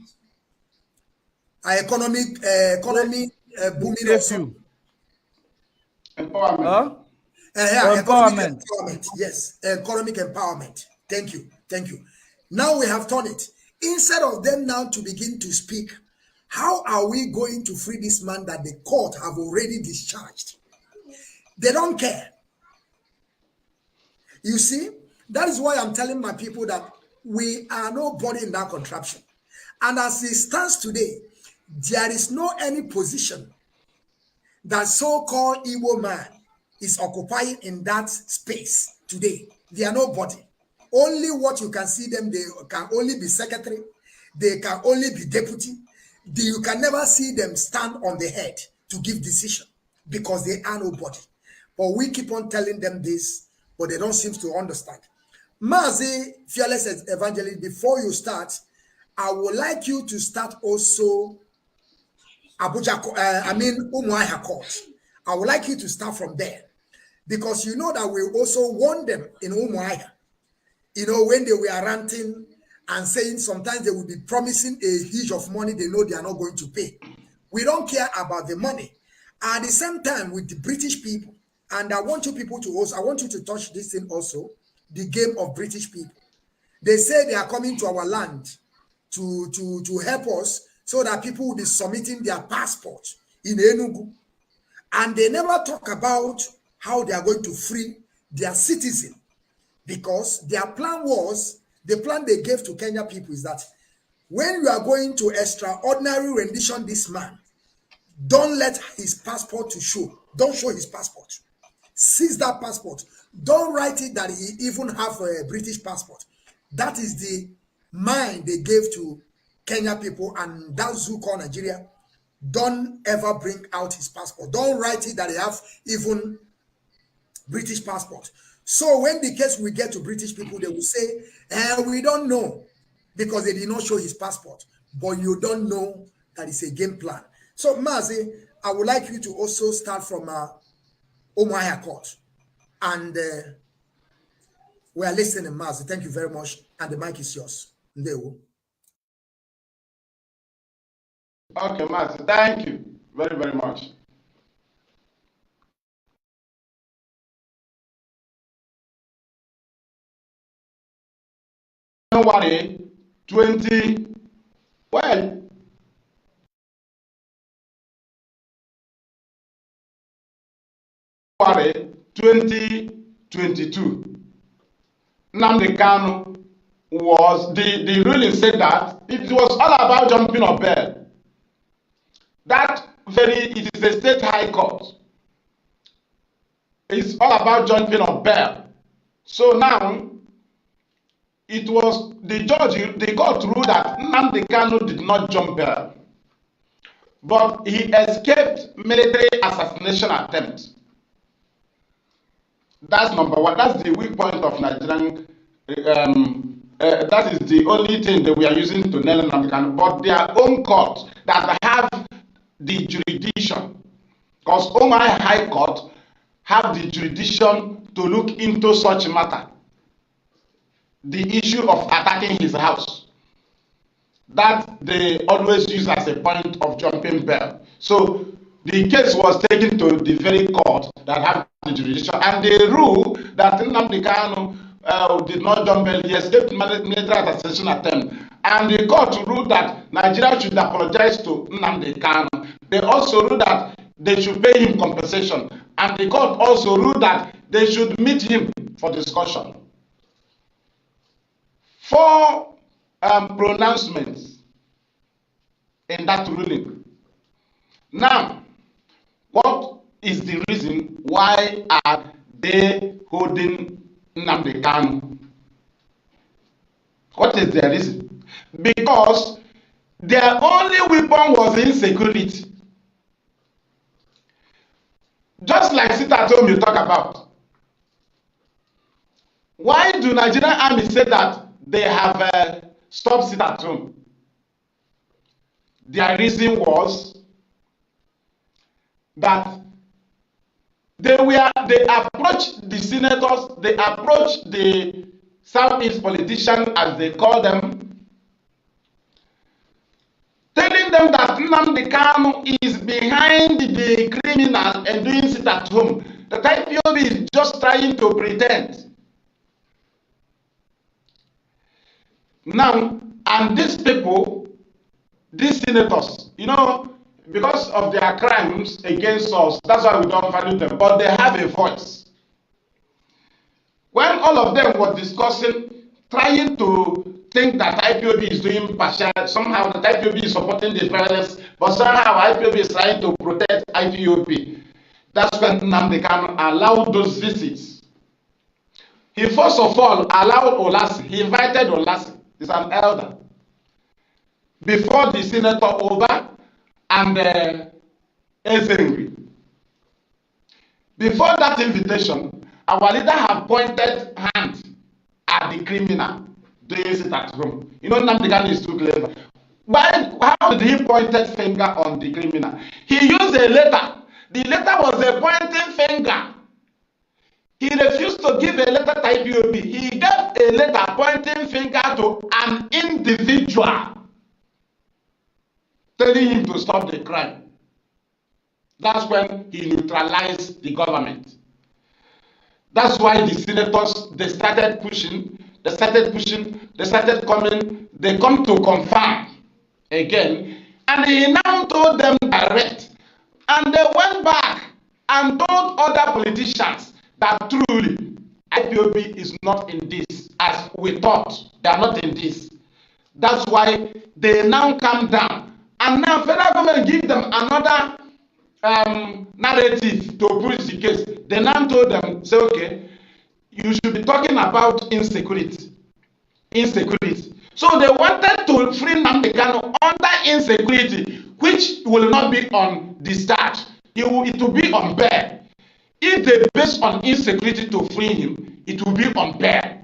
economy booming also. Empowerment. Huh? Economic empowerment. Yes, economic empowerment. Thank you. Now we have done it. Instead of them now to begin to speak, how are we going to free this man that the court have already discharged? They don't care. You see, that is why I'm telling my people that we are nobody in that contraption. And as it stands today, there is no any position that so-called Igbo man is occupying in that space today. They are nobody. Only what you can see them, they can only be secretary, they can only be deputy. You can never see them stand on the head to give decision because they are nobody. But we keep on telling them this, but they don't seem to understand. Mazi, fearless evangelist, before you start, I would like you to start also Abuja, Umuahia Court. I would like you to start from there because you know that we also warned them in Umuahia. When they were ranting and saying sometimes they will be promising a huge of money they know they are not going to pay. We don't care about the money. At the same time, with the British people, and I want you to touch this thing also, the game of British people. They say they are coming to our land to help us so that people will be submitting their passport in Enugu. And they never talk about how they are going to free their citizen. Because their plan the plan they gave to Kenya people is that when you are going to extraordinary rendition this man, don't let his passport to show. Don't show his passport. Seize that passport. Don't write it that he even have a British passport. That is the mind they gave to Kenya people, and that zoo called Nigeria. Don't ever bring out his passport. Don't write it that he have even British passport. So when the case we get to British people, they will say, we don't know because they did not show his passport. But you don't know that it's a game plan. So Mazi, I would like you to also start from Umuahia Court. And we are listening, Mazi. Thank you very much. And the mic is yours. Ndeo. Okay, Mazi, thank you very, very much. January 2022, Nnamdi Kanu the ruling said that it was all about jumping on bail. It is a state high court. It's all about jumping on bail. So now, it was the court ruled that Nnamdi Kanu did not jump bail, but he escaped military assassination attempt. That's number one. That's the weak point of Nigerian. That is the only thing that we are using to nail Nnamdi Kanu. But their own court that have the jurisdiction, because Umuahia High Court have the jurisdiction to look into such matter. The issue of attacking his house, that they always use as a point of jumping bail. So the case was taken to the very court that have the jurisdiction, and they ruled that Nnamdi Kanu did not jump bail. He escaped military assassination attempt, and the court ruled that Nigeria should apologize to Nnamdi Kanu. They also ruled that they should pay him compensation, and the court also ruled that they should meet him for discussion. 4 pronouncements in that ruling. Now, what is the reason why are they holding Nnamdi Kanu? What is their reason? Because their only weapon was insecurity. Just sit at home you talk about? Why do Nigerian army say that they have stopped sit at home? Their reason was that they approached the senators, they approached the Southeast politicians, as they call them, telling them that Nnamdi Kanu is behind the criminal and doing sit at home. The IPOB is just trying to pretend. Now, and these people, these senators, you know, because of their crimes against us, that's why we don't value them, but they have a voice. When all of them were discussing, trying to think that IPOB is doing partial, somehow that IPOB is supporting the violence, but somehow IPOB is trying to protect IPOB. That's when Nnamdi Kanu allowed those visits. He first of all allowed Olasi, he invited Olasi, he's an elder, before the Senator Oba and Ezenri. Before that invitation, our leader had pointed hand at the criminal doing sit at home. You know, Nnamdi Kanu is too clever. How did he point a finger on the criminal? He used a letter. The letter was a pointing finger. He refused to give a letter to IPOB. He gave a letter pointing finger to an individual, telling him to stop the crime. That's when he neutralized the government. That's why the senators, they started coming, they come to confirm again, and he now told them direct, and they went back and told other politicians that truly IPOB is not in this, as we thought, they are not in this. That's why they now calm down, and now federal government give them another narrative to push the case. They now told them, say, okay, you should be talking about insecurity. So they wanted to free Nnamdi Kanu under insecurity, which will not be on discharge. It will be on bail. If they base on insecurity to free him, it will be on bail.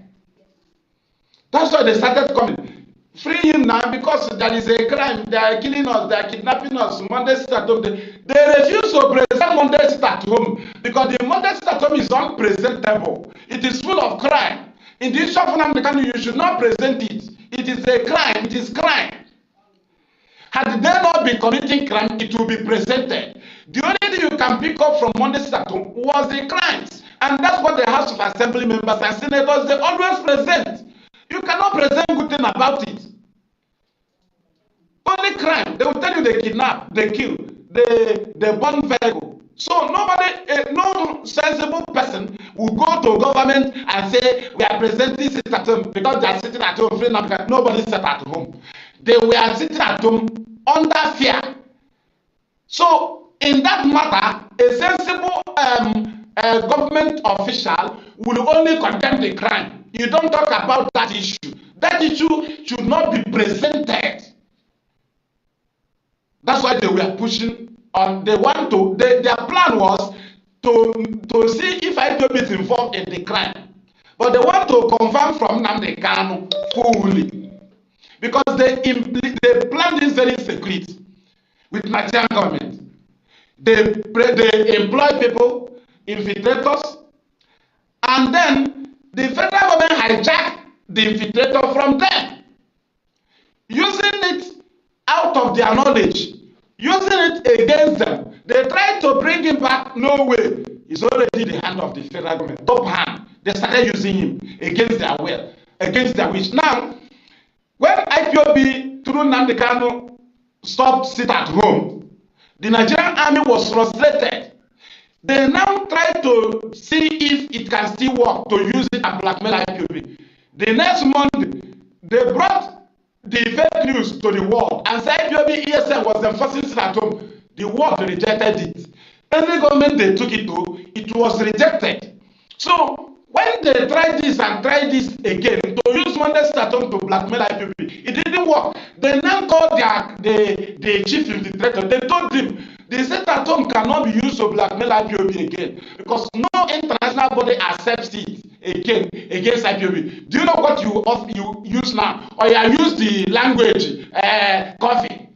That's why they started coming. Free him now because there is a crime. They are killing us. They are kidnapping us. Monday sit at home. They refuse to present Monday sit at home because the Monday sit at home is unpresentable. It is full of crime. In the issue of Nnamdi Kanu, you should not present it. It is a crime. It is crime. Had they not been committing crime, it will be presented. The only thing you can pick up from Monday sit at home was the crimes. And that's what the House of Assembly members and senators, they always present. You cannot present good thing about it. Only crime. They will tell you they kidnap, they kill, they burn vehicle. So nobody, no sensible person will go to government and say, we are presenting sit at home because they are sitting at home. Nobody sat at home. They were sitting at home under fear. So in that matter, a sensible government official will only condemn the crime. You don't talk about that issue. That issue should not be presented. That's why they were pushing on. They want to. Their plan was to see if IPOB is involved in the crime, but they want to confirm from Nnamdi Kanu fully because they planned this very secret with Nigerian government. They employ people, infiltrators, and then the federal government hijacked the infiltrator from them, using it out of their knowledge, using it against them. They tried to bring him back. No way. He's already the hand of the federal government, top hand. They started using him against their will, against their wish. Now, when IPOB through Nnamdi Kanu stopped sit at home, the Nigerian army was frustrated. They now try to see if it can still work to use it and blackmail IPOB. The next Monday, they brought the fake news to the world and said IPOB ESN was enforcing sit at home. The world rejected it. Every government they took it to, it was rejected. So when they tried this and tried this again to use Monday sit at home to blackmail IPOB, it didn't work. They now called the chief infiltrator. They told him The sit-at-home cannot be used to blackmail IPOB again because no international body accepts it again against IPOB. Do you know what you use now? Or you use the language coffee.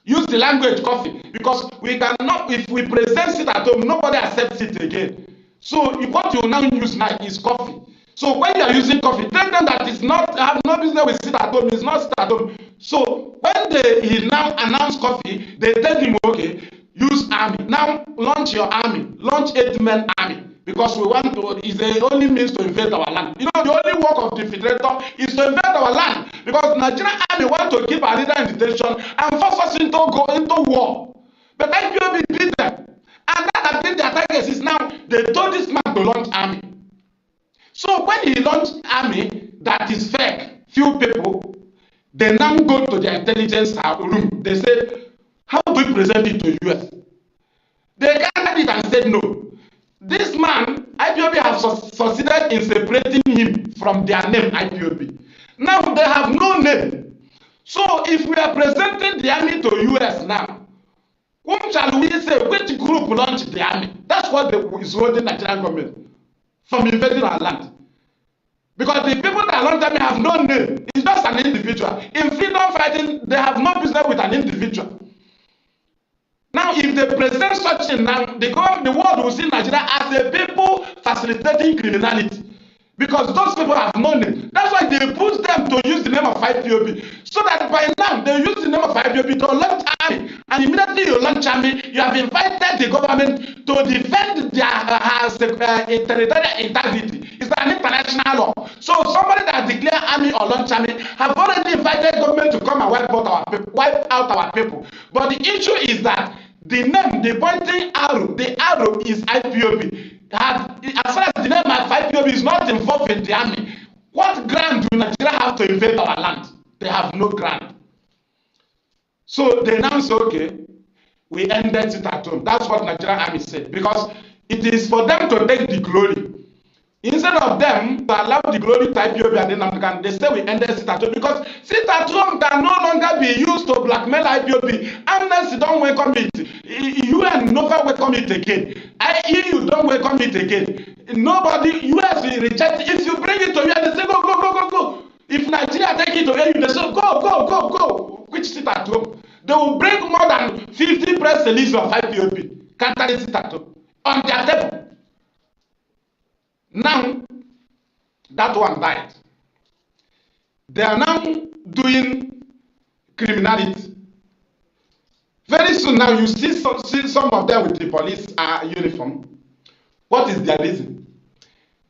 Use the language coffee because we cannot. If we present sit-at-home, nobody accepts it again. So what you now use now is coffee. So when you are using coffee, tell them that it's not have no business with sit-at-home. It's not sit-at-home. So when he now announce coffee, they tell him, okay, use army. Now launch your army. Launch 8-man army. Because we want to, is the only means to invade our land. You know, the only work of the infiltrator is to invade our land. Because Nigerian army want to keep our leader in detention and force us into war. But IPOB beat them. And that has been their target is now, they told this man to launch army. So when he launched army that is fake, few people, they now go to their intelligence room. They say, how do we present it to US? They gathered it and said no. This man, IPOB have succeeded in separating him from their name, IPOB. Now they have no name. So if we are presenting the army to US now, whom shall we say, which group launched the army? That's what is holding the Nigerian government from invading our land. Because the people that launched the army have no name. It's just an individual. In freedom fighting, they have no business with an individual. Now, if they present such thing now, the world will see Nigeria as a people facilitating criminality. Because those people have no name. That's why they push them to use the name of IPOB. So that by now, they use the name of IPOB to launch army. And immediately you launch army, you have invited the government to defend their territorial integrity. It's an international law. So somebody that declares army or launch army have already invited government to come and wipe out our people. But the issue is that the name, the pointing arrow, the arrow is IPOB. As far as the name of IPOB is not involved in the army, what ground do Nigeria have to invade our land? They have no ground. So they now say, okay, we ended sit-at-home. That's what Nigerian army said. Because it is for them to take the glory. Instead of them to allow the glory to IPOB and then they say we ended sit-at-home because sit-at-home can no longer be used to blackmail IPOB. Amnesty don't welcome it. UN never welcome it again. EU don't welcome it again. Nobody, US will reject it. If you bring it to UN, they say go, go, go, go, go. If Nigeria take it to EU, they say go, go, go, go. Which sit-at-home? They will bring more than 50 press releases of IPOB. Can't sit-at-home on their table. Now, that one died. They are now doing criminality. Very soon now, you see some of them with the police uniform. What is their reason?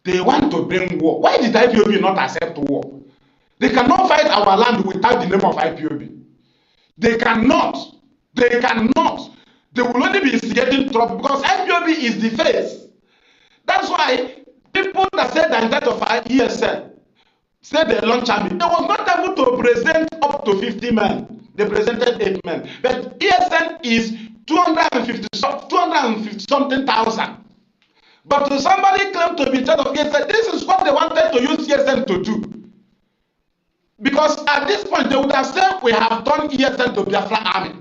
They want to bring war. Why did IPOB not accept war? They cannot fight our land without the name of IPOB. They cannot. They cannot. They will only be instigating trouble because IPOB is the face. That's why people that said the intent of ESN said they launch army. They was not able to present up to 50 men. They presented 8 men. But ESN is 250 something thousand. But somebody claimed to be in charge of ESN. This is what they wanted to use ESN to do. Because at this point, they would have said, we have turned ESN to Biafra army.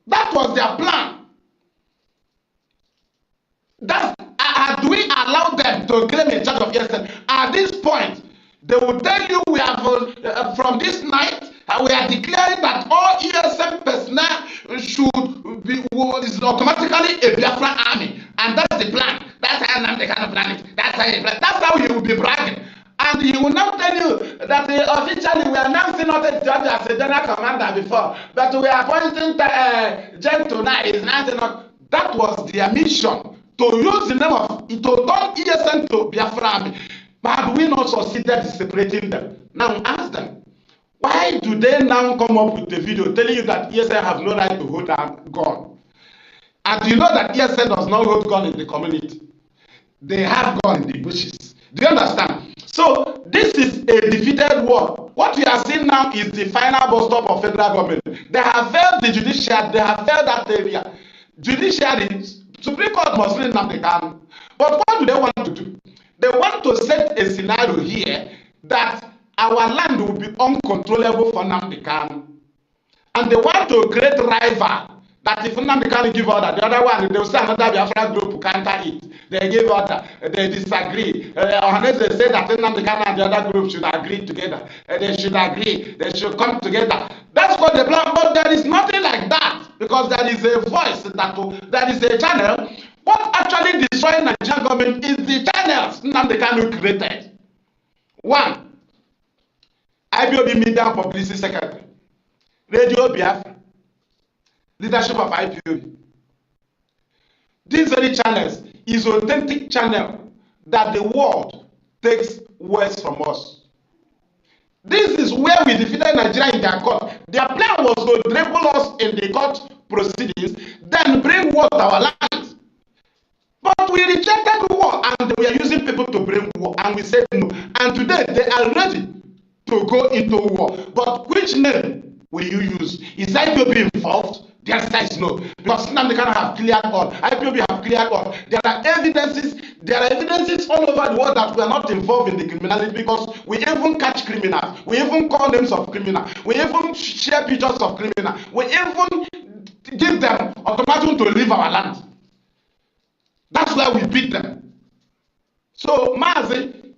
That was their plan. Do we allow them to claim in charge of ESN? At this point, they will tell you we have, from this night, we are declaring that all ESN personnel is automatically a Biafra army. And that's the plan. That's how they kind of plan it. That's how you will be bragging. And he will now tell you that officially we are now still not a judge as a general commander before, but we are appointing Gen tonight. That was their mission. To use the name of, to turn ESN to Biafra army. But have we not succeeded in separating them? Now ask them, why do they now come up with a video telling you that ESN have no right to hold a gun? And you know that ESN does not hold gun in the community. They have gun in the bushes. Do you understand? So this is a defeated war. What we are seeing now is the final bus stop of federal government. They have failed the judiciary. They have failed that area. Judiciary, Supreme Court must lean Nnamdi Kanu. But what do they want to do? They want to set a scenario here that our land will be uncontrollable for Nnamdi Kanu. And they want to create rival That if Nnamdi Kanu give order, the other one, they will say another Biafra group counter it. They give order, they disagree. Unless they say that Nnamdi Kanu and the other group should agree together. They should agree, they should come together. That's what they plan, but there is nothing like that. Because there is a voice, that is a channel. What actually destroys Nigerian government is the channels Nnamdi Kanu created. One, IPOB Media Publicity Secretary, Radio Biafra, leadership of IPOB. These very channels is authentic channel that the world takes words from us. This is where we defeated Nigeria in their court. Their plan was to dribble us in the court proceedings, then bring war to our land. But we rejected war, and we are using people to bring war, and we said no. And today they are ready to go into war. But which name will you use? Is IPOB involved? The answer is no. Because Nnamdi Kanu have cleared all. IPOB have cleared all. There are evidences all over the world that we are not involved in the criminality, because we even catch criminals. We even call names of criminals. We even share pictures of criminals. We even give them ultimatum to leave our land. That's where we beat them. So, Mazi,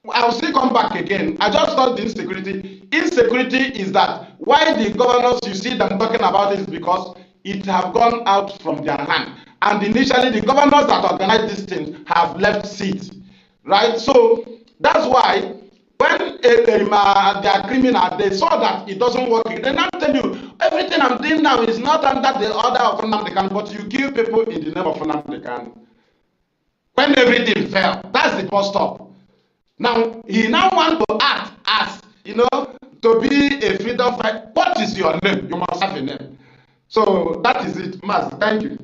I'll still come back again. I just thought the insecurity. Insecurity is that why the governors, you see them talking about it, is because it have gone out from their hand. And initially, the governors that organized this thing have left seats, right? So that's why when they are criminal, they saw that it doesn't work. They now tell you everything I'm doing now is not under the order of Nnamdi Kanu, but you kill people in the name of Nnamdi Kanu. When everything fell, that's the first stop. Now, he now wants to act as, to be a freedom fighter. What is your name? You must have a name. So that is it, Maz. Thank you.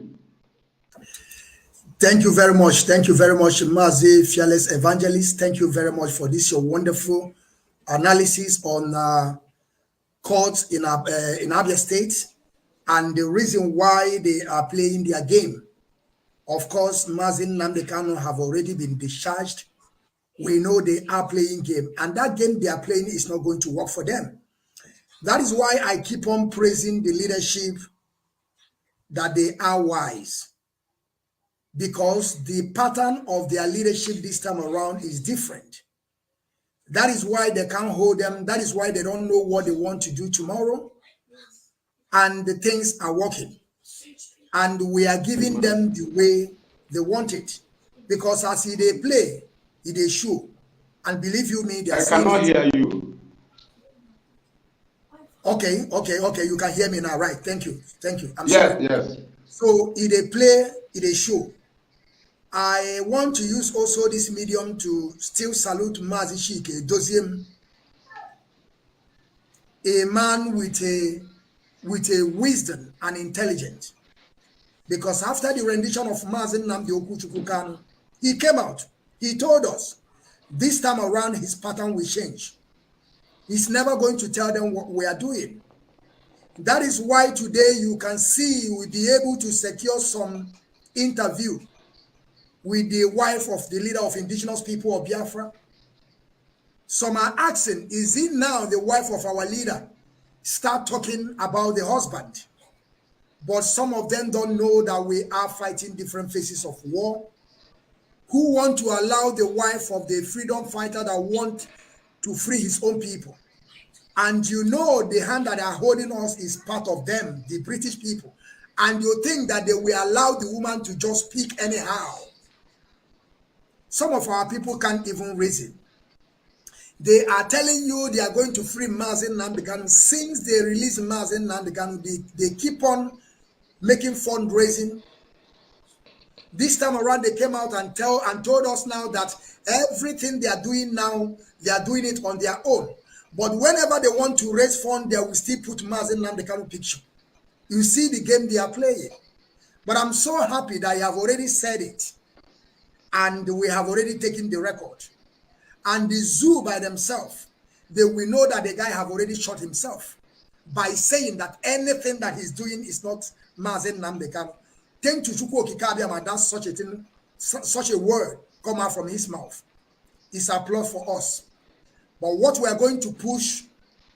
Thank you very much. Thank you very much, Mazi, Fearless Evangelist. Thank you very much for this, your wonderful analysis on courts in Abia State and the reason why they are playing their game. Of course, Mazi and Nnamdi Kanu have already been discharged. We know they are playing game, and that game they are playing is not going to work for them. That is why I keep on praising the leadership, that they are wise, because the pattern of their leadership this time around is different. That is why they can't hold them. That is why they don't know what they want to do tomorrow, and the things are working, and we are giving them the way they want it, because as they play, they show, and believe you me, they are I cannot hear you. Okay, you can hear me now, right? Thank you. I'm sorry. Yes. So they play, they show. I want to use also this medium to still salute Mazi Shike Doziem, a man with a wisdom and intelligence. Because after the rendition of Mazi Nnamdi Okuchukwu Kanu, he came out. He told us this time around his pattern will change. He's never going to tell them what we are doing. That is why today you can see we'll be able to secure some interview with the wife of the leader of indigenous people of Biafra. Some are asking, is it now the wife of our leader start talking about the husband? But some of them don't know that we are fighting different phases of war. Who want to allow the wife of the freedom fighter that want to free his own people? And the hand that are holding us is part of them, the British people. And you think that they will allow the woman to just speak anyhow. Some of our people can't even reason. They are telling you they are going to free Mazi Nnamdi Kanu. Since they release Mazi Nnamdi Kanu, they keep on making fundraising. This time around, they came out and told us now that everything they are doing now, they are doing it on their own. But whenever they want to raise funds, they will still put Mazi Nnamdi Kanu picture. You see the game they are playing. But I'm so happy that I have already said it. And we have already taken the record. And the zoo by themselves, they will know that the guy have already shot himself by saying that anything that he's doing is not Mazi Nnamdi Kanu. Thank to Chukwu Okike that's such a thing, such a word come out from his mouth. It's applause for us. But what we are going to push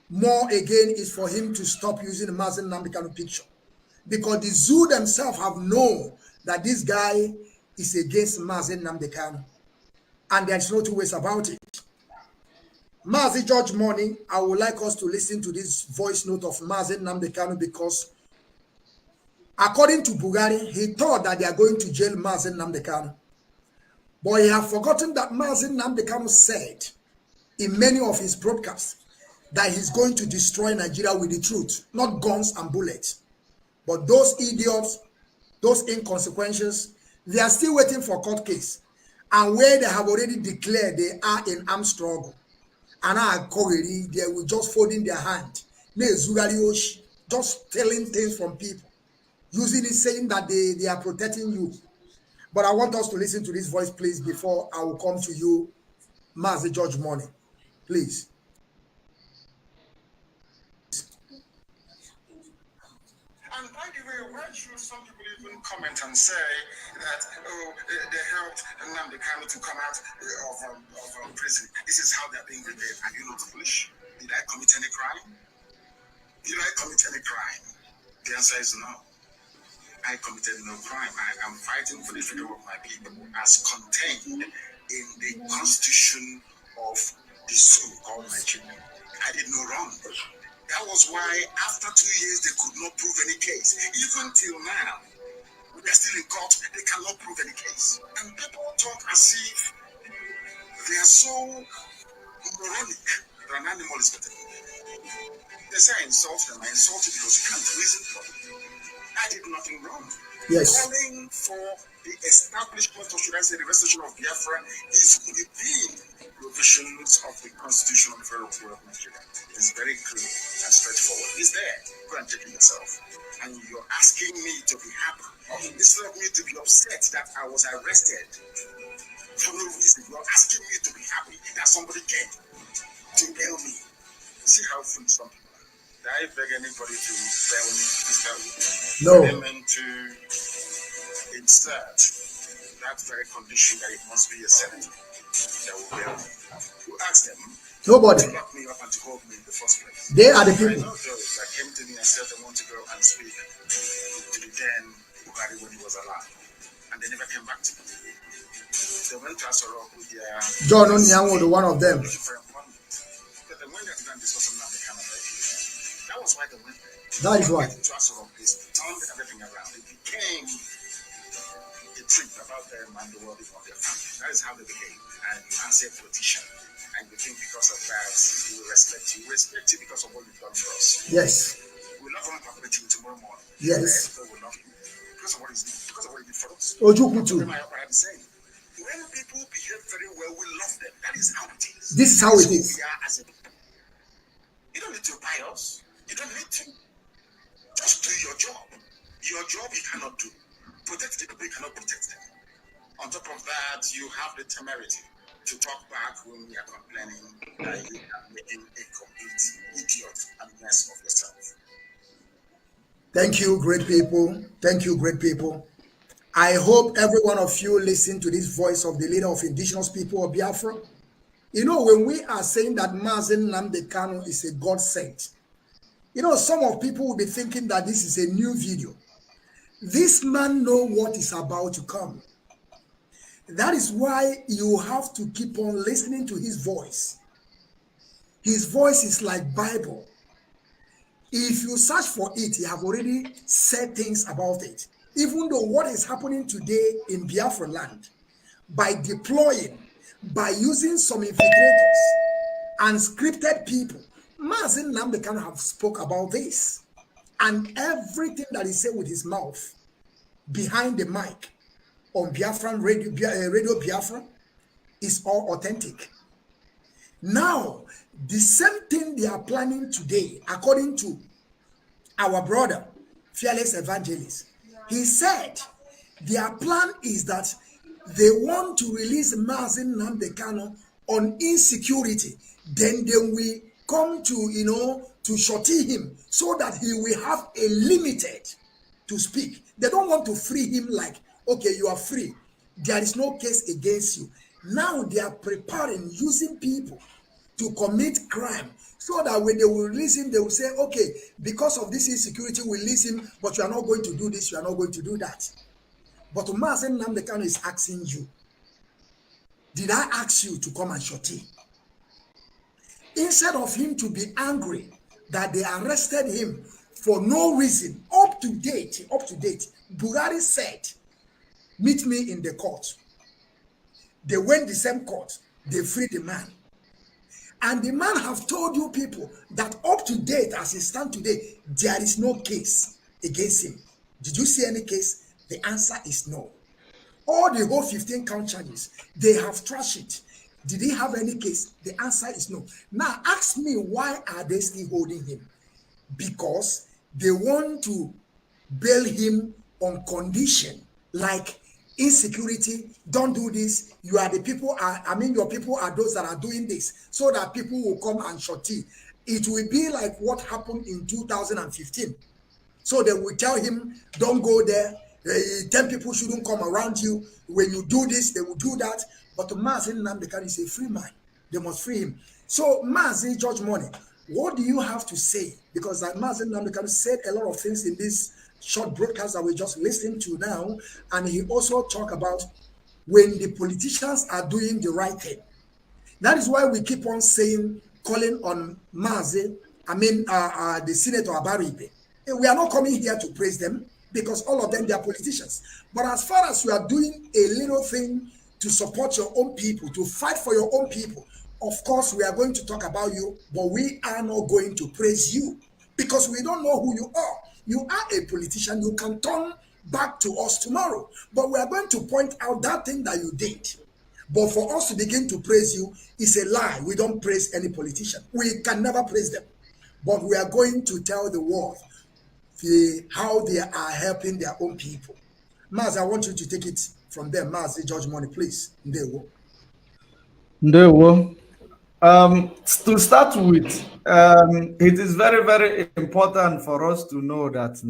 more again is for him to stop using the Mazi Nnamdi Kanu picture. because the zoo themselves have known that this guy is against Mazi Nnamdi Kanu, and there's no two ways about it. Mazi George Money, I would like us to listen to this voice note of Mazi Nnamdi Kanu, because according to Bugari, he thought that they are going to jail Mazi Nnamdi Kanu. But he have forgotten that Mazi Nnamdi Kanu said in many of his broadcasts that he's going to destroy Nigeria with the truth, not guns and bullets. But those idiots, those inconsequentials, they are still waiting for court case. And where they have already declared they are in armed struggle. And they will just folding their hand. Just stealing things from people. Using it, saying that they are protecting you. But I want us to listen to this voice, please, before I will come to you, Mazi George Money. Please. And by the way, why should some people even comment and say that, oh, they helped Nnamdi Kanu to come out of prison? This is how they're being repaid. Are you not foolish? Did I commit any crime? Did I commit any crime? The answer is no. I committed no crime. I am fighting for the freedom of my people as contained in the constitution of the zoo called Nigeria. I did no wrong. That was why after 2 years they could not prove any case. Even till now, they're still in court, they cannot prove any case. And people talk as if they are so moronic that an animal is better. They say I insult them. I insult you because you can't reason properly. I did nothing wrong. Yes. Calling for the establishment, or should I say the restoration of Biafra, is within provisions of the Constitution of the Federal Republic of Nigeria. It's very clear and straightforward. It's there. Go and check it yourself. And you're asking me to be happy. Instead of me to be upset that I was arrested for no reason, you're asking me to be happy that somebody came to bail me. See how foolish some people are. I beg anybody to bail me. No. They meant to insert that very condition that it must be a senator that will bail me. Who asked them? Nobody. To lock me up and to hold me in the first place. They are the I people. know those that came to me and said they want to go and speak to the then Buhari when he was alive. And they never came back to me. They went to Asoro with their... John Onyango was one of them. But they went there to go and discuss on the Canada. That was why they went there. That is why. To Asoro, they turned everything around. It became a trip about them and the well-being of their family. That is how they became. And you answer a politician. And you think because of that, we will respect you. We respect you because of what you've done for us. Yes. We love him publicly tomorrow morning. Yes. We love you because of what he did. Because of what he did for us. Ojukutu. When people behave very well, we love them. That is how it is. This is how it is. We are as a people. You don't need to buy us. You don't need to. Just do your job. Your job you cannot do. Protect the people, you cannot protect them. On top of that, you have the temerity to talk back when we are complaining that you are making a complete idiot and mess of yourself. Thank you, great people. Thank you, great people. I hope every one of you listen to this voice of the leader of indigenous people of Biafra. You know, when we are saying that Mazi Nnamdi Kanu is a God sent, you know, some of people will be thinking that this is a new video. This man knows what is about to come. That is why you have to keep on listening to his voice. His voice is like Bible. If you search for it, he have already said things about it. Even though what is happening today in Biafra land, by deploying, by using some infiltrators and scripted people, Mazi Nnamdi Kanu have spoke about this. And everything that he said with his mouth, behind the mic, on Biafran Radio Biafra, is all authentic. Now, the same thing they are planning today, according to our brother, Fearless Evangelist, he said their plan is that they want to release Mazi Nnamdi Kanu on insecurity. Then they will come to, to shorty him so that he will have a limited to speak. They don't want to free him like, okay, you are free. There is no case against you. Now they are preparing, using people to commit crime, so that when they will release him, they will say, okay, because of this insecurity, we release him, but you are not going to do this, you are not going to do that. But Mazen Nnamdi Kanu is asking you, did I ask you to come and shut him? Instead of him to be angry that they arrested him for no reason, up to date, Buhari said, meet me in the court. They went the same court, they freed the man. And the man have told you people that up to date, as it stands today, there is no case against him. Did you see any case? The answer is no. All the whole 15 count charges, they have trashed it. Did he have any case? The answer is no. Now ask me, why are they still holding him? Because they want to bail him on condition like insecurity. Don't do this. You are the people, your people are those that are doing this, so that people will come and shut you. It will be like what happened in 2015. So they will tell him, don't go there. 10 people shouldn't come around you. When you do this, they will do that. But Mazen Nnamdi Kanu is a free man. They must free him. So Mazen George Money, what do you have to say? Because Mazen Nnamdi Kanu said a lot of things in this short broadcast that we just listened to now. And he also talked about when the politicians are doing the right thing. That is why we keep on saying, calling on Mazen, the Senator Abaribe. We are not coming here to praise them, because all of them, they are politicians. But as far as you are doing a little thing to support your own people, to fight for your own people, of course, we are going to talk about you, but we are not going to praise you, because we don't know who you are. You are a politician. You can turn back to us tomorrow, but we are going to point out that thing that you did. But for us to begin to praise you is a lie. We don't praise any politician. We can never praise them. But we are going to tell the world how they are helping their own people. Maz, I want you to take it from there. Maz, George Money, please. Ndewo. To start with, it is very, very important for us to know that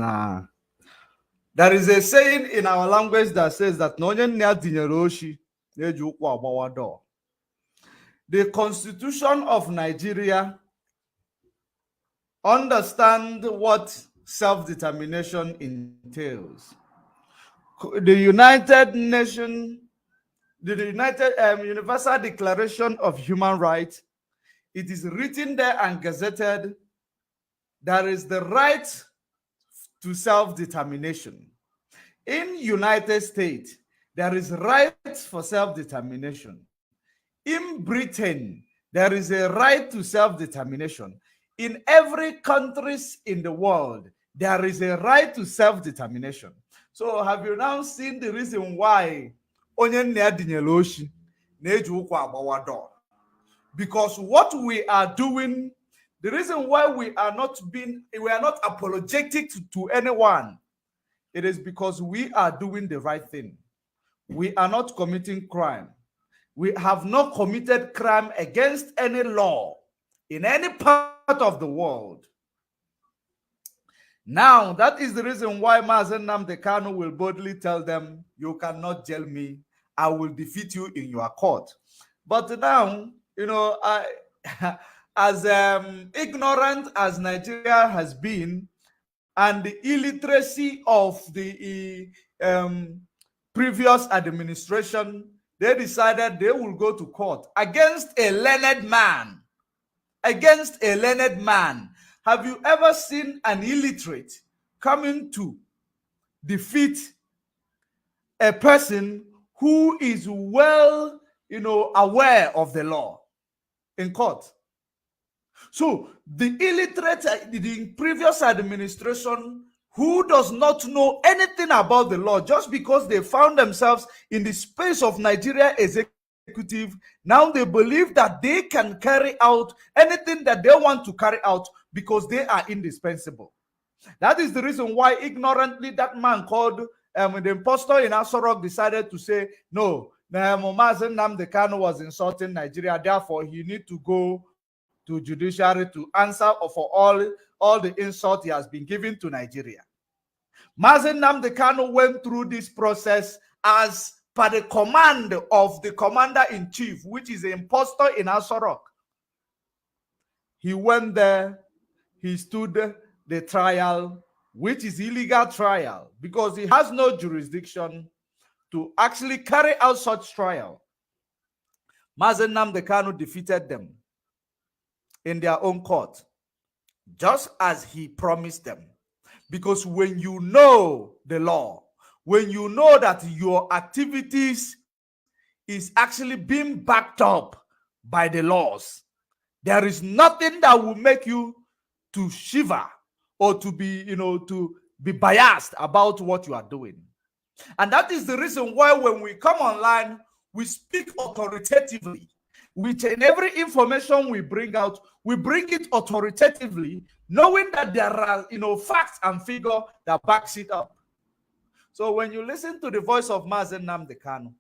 there is a saying in our language that says that the Constitution of Nigeria understand what self-determination entails. The United Universal Declaration of Human Rights, it is written there and gazetted. There is the right to self-determination. In United States, there is right for self-determination. In Britain, there is a right to self-determination. In every country in the world, there is a right to self-determination. So have you now seen the reason why because what we are doing, the reason why we are not apologetic to anyone, it is because we are doing the right thing. We are not committing crime. We have not committed crime against any law in any part of the world. Now, that is the reason why Mazen Nnamdi Kanu will boldly tell them, you cannot jail me. I will defeat you in your court. But now, as ignorant as Nigeria has been, and the illiteracy of the previous administration, they decided they will go to court against a learned man. Against a learned man. Have you ever seen an illiterate coming to defeat a person who is well, aware of the law in court? So the illiterate, the previous administration, who does not know anything about the law, just because they found themselves in the space of Nigeria executive, now they believe that they can carry out anything that they want to carry out because they are indispensable. That is the reason why ignorantly that man called the impostor in Asorok decided to say, no, Mazen Nnamdi Kanu was insulting Nigeria, therefore he need to go to judiciary to answer for all the insult he has been given to Nigeria. Mazen Nnamdi Kanu went through this process as per the command of the commander-in-chief, which is the impostor in Asorok. He went there, he stood the trial, which is illegal trial, because he has no jurisdiction to actually carry out such trial. Mazen Nnamdi Kanu defeated them in their own court, just as he promised them. Because when you know the law, when you know that your activities is actually being backed up by the laws, there is nothing that will make you to shiver or to be, to be biased about what you are doing. And that is the reason why when we come online, we speak authoritatively. In every information we bring out, we bring it authoritatively, knowing that there are, facts and figure that backs it up. So when you listen to the voice of Mazen Nnamdi Kanu,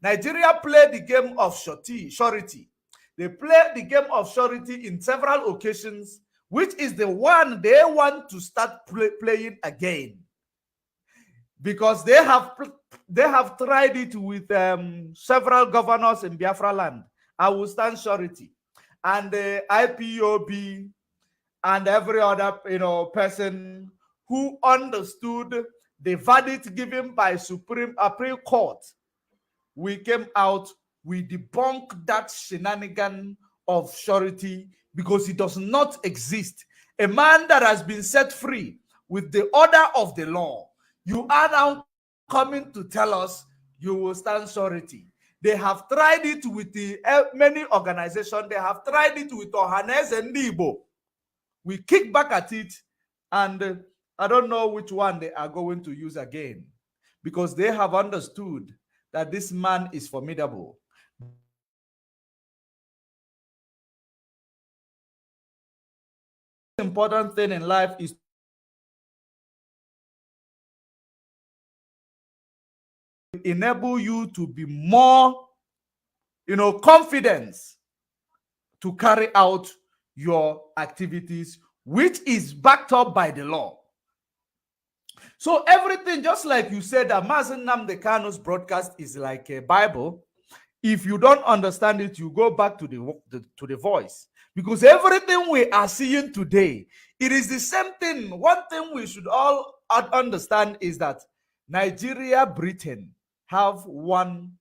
Nigeria played the game of surety. They played the game of surety in several occasions, which is the one they want to start playing again. Because they have tried it with several governors in Biafra land. I will stand surety, and the IPOB and every other person who understood the verdict given by Supreme Court. We came out, we debunked that shenanigan of surety because it does not exist. A man that has been set free with the order of the law, you are now coming to tell us you will stand surety. They have tried it with the many organizations. They have tried it with Ohanes and Igbo. We kick back at it, and I don't know which one they are going to use again, because they have understood that this man is formidable. The important thing in life is to enable you to be more, confidence to carry out your activities, which is backed up by the law. So everything, just like you said, that Mazen Nnamdi Kanu's broadcast is like a Bible. If you don't understand it, you go back to the voice. Because everything we are seeing today, it is the same thing. One thing we should all understand is that Nigeria, Britain have two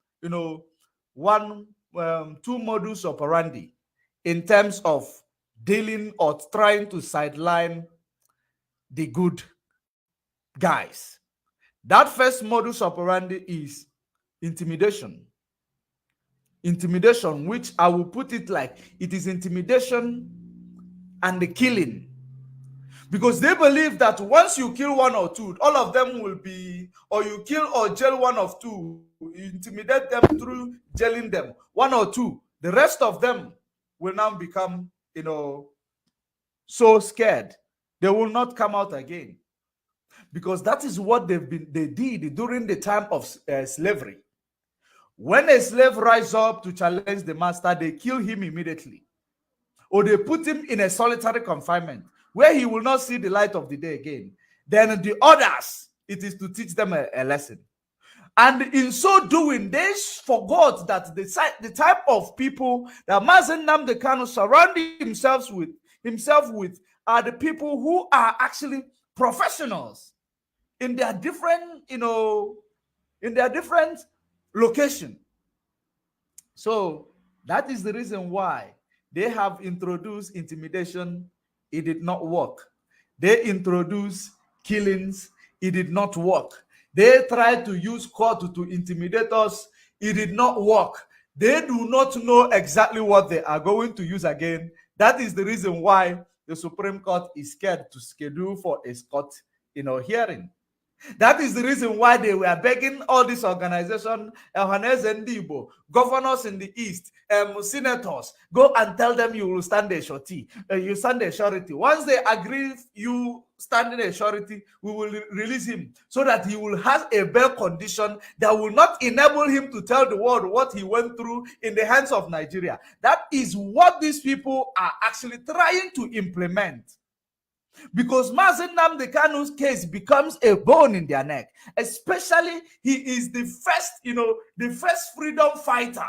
modus operandi in terms of dealing or trying to sideline the good guys. That first modus operandi is intimidation. Intimidation, which I will put it like it is intimidation and the killing. Because they believe that once you kill one or two, all of them will be, or you kill or jail one of two, you intimidate them through jailing them, one or two. The rest of them will now become, so scared. They will not come out again. Because that is what they did during the time of slavery. When a slave rises up to challenge the master, they kill him immediately. Or they put him in a solitary confinement where he will not see the light of the day again. Then the others, it is to teach them a lesson. And in so doing, they forgot that the type of people that Mazen Nnamdi Kanu surrounded himself with are the people who are actually professionals in their different, location. So that is the reason why they have introduced intimidation. It did not work. They introduced killings. It did not work. They tried to use court to intimidate us. It did not work. They do not know exactly what they are going to use again. That is the reason why the Supreme Court is scared to schedule for a court, hearing. That is the reason why they were begging all these organizations, Ohanes and Igbo, governors in the East, senators, go and tell them you will stand a surety. You stand a surety. Once they agree you standing a surety, we will release him so that he will have a bail condition that will not enable him to tell the world what he went through in the hands of Nigeria. That is what these people are actually trying to implement. Because Mazen Nnamdi Kanu's case becomes a bone in their neck. Especially, he is the first freedom fighter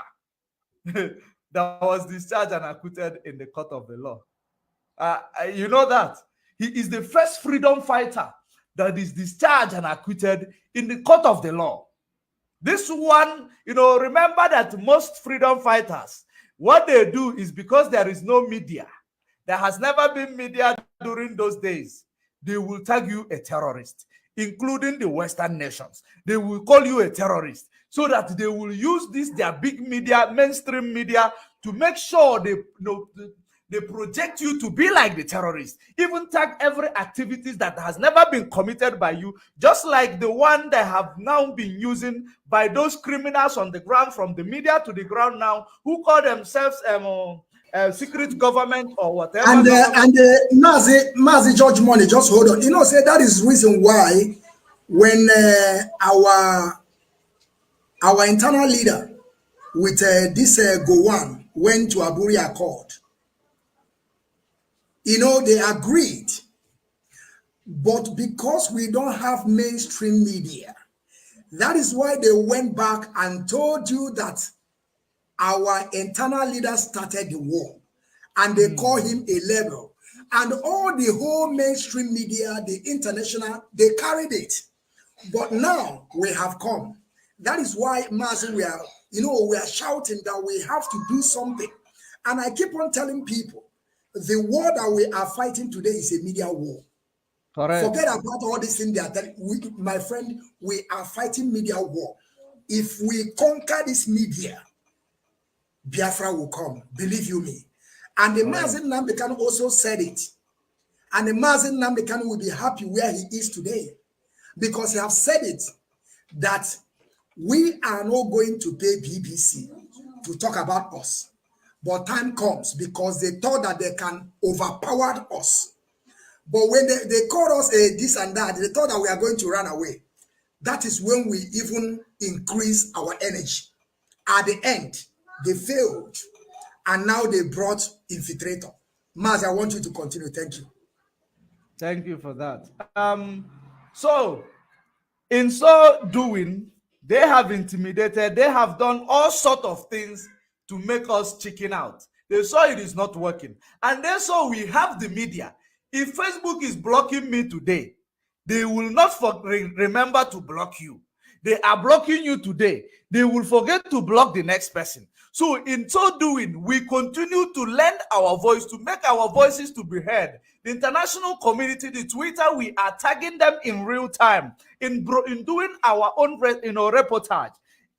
that was discharged and acquitted in the court of the law. You know that. He is the first freedom fighter that is discharged and acquitted in the court of the law. This one, remember that most freedom fighters, what they do is because there is no media, there has never been media during those days, they will tag you a terrorist, including the Western nations. They will call you a terrorist so that they will use this, their big media, mainstream media, to make sure they project you to be like the terrorists, even tag every activities that has never been committed by you, just like the one they have now been using by those criminals on the ground, from the media to the ground now, who call themselves secret government or whatever. And Mazi George Money, just hold on. Say that is reason why when our internal leader with this Gowon went to Aburi Accord, they agreed. But because we don't have mainstream media, that is why they went back and told you that our internal leader started the war. And they call him a label. And all the whole mainstream media, the international, they carried it. But now we have come. That is why, Mazi, we are shouting that we have to do something. And I keep on telling people, the war that we are fighting today is a media war. Correct. Forget about all these things that my friend, we are fighting media war. If we conquer this media, Biafra will come. Believe you me. And the Mazi Nnamdi Kanu also said it. And the Mazi Nnamdi Kanu will be happy where he is today. Because he have said it, that we are not going to pay BBC to talk about us. But time comes, because they thought that they can overpower us. But when they called us this and that, they thought that we are going to run away. That is when we even increase our energy. At the end, they failed. And now they brought infiltrator. Maz, I want you to continue. Thank you. Thank you for that. So, in so doing, they have intimidated, they have done all sorts of things to make us chicken out. They saw it is not working. And they saw we have the media. If Facebook is blocking me today, they will not remember to block you. They are blocking you today. They will forget to block the next person. So in so doing, we continue to lend our voice, to make our voices to be heard. The international community, the Twitter, we are tagging them in real time, in doing our own reportage.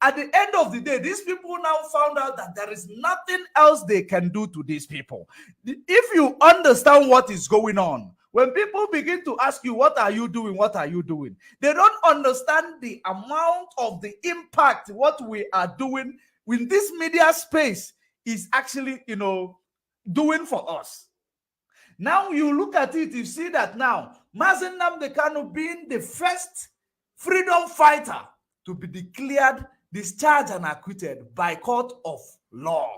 At the end of the day, these people now found out that there is nothing else they can do to these people. If you understand what is going on, when people begin to ask you, what are you doing? What are you doing? They don't understand the amount of the impact what we are doing with this media space is actually, doing for us. Now you look at it, you see that now, Mazi Nnamdi Kanu being the first freedom fighter to be declared discharged and acquitted by court of law.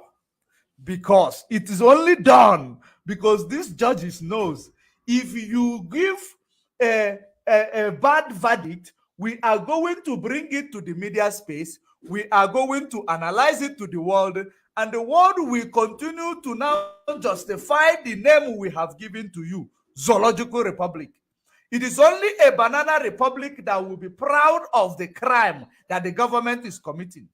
Because it is only done because these judges knows if you give a bad verdict, we are going to bring it to the media space, we are going to analyze it to the world, and the world will continue to now justify the name we have given to you, Zoological Republic. It is only a banana republic that will be proud of the crime that the government is committing.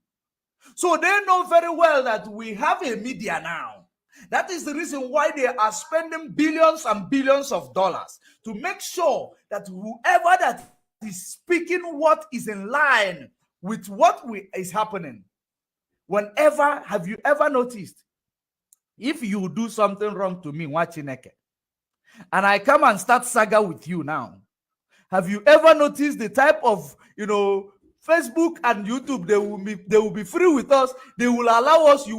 So they know very well that we have a media now. That is the reason why they are spending billions and billions of dollars to make sure that whoever that is speaking what is in line with what is happening. Whenever, have you ever noticed, if you do something wrong to me, watching naked, and I come and start saga with you now, have you ever noticed the type of, Facebook and YouTube, they will be free with us. They will allow us. I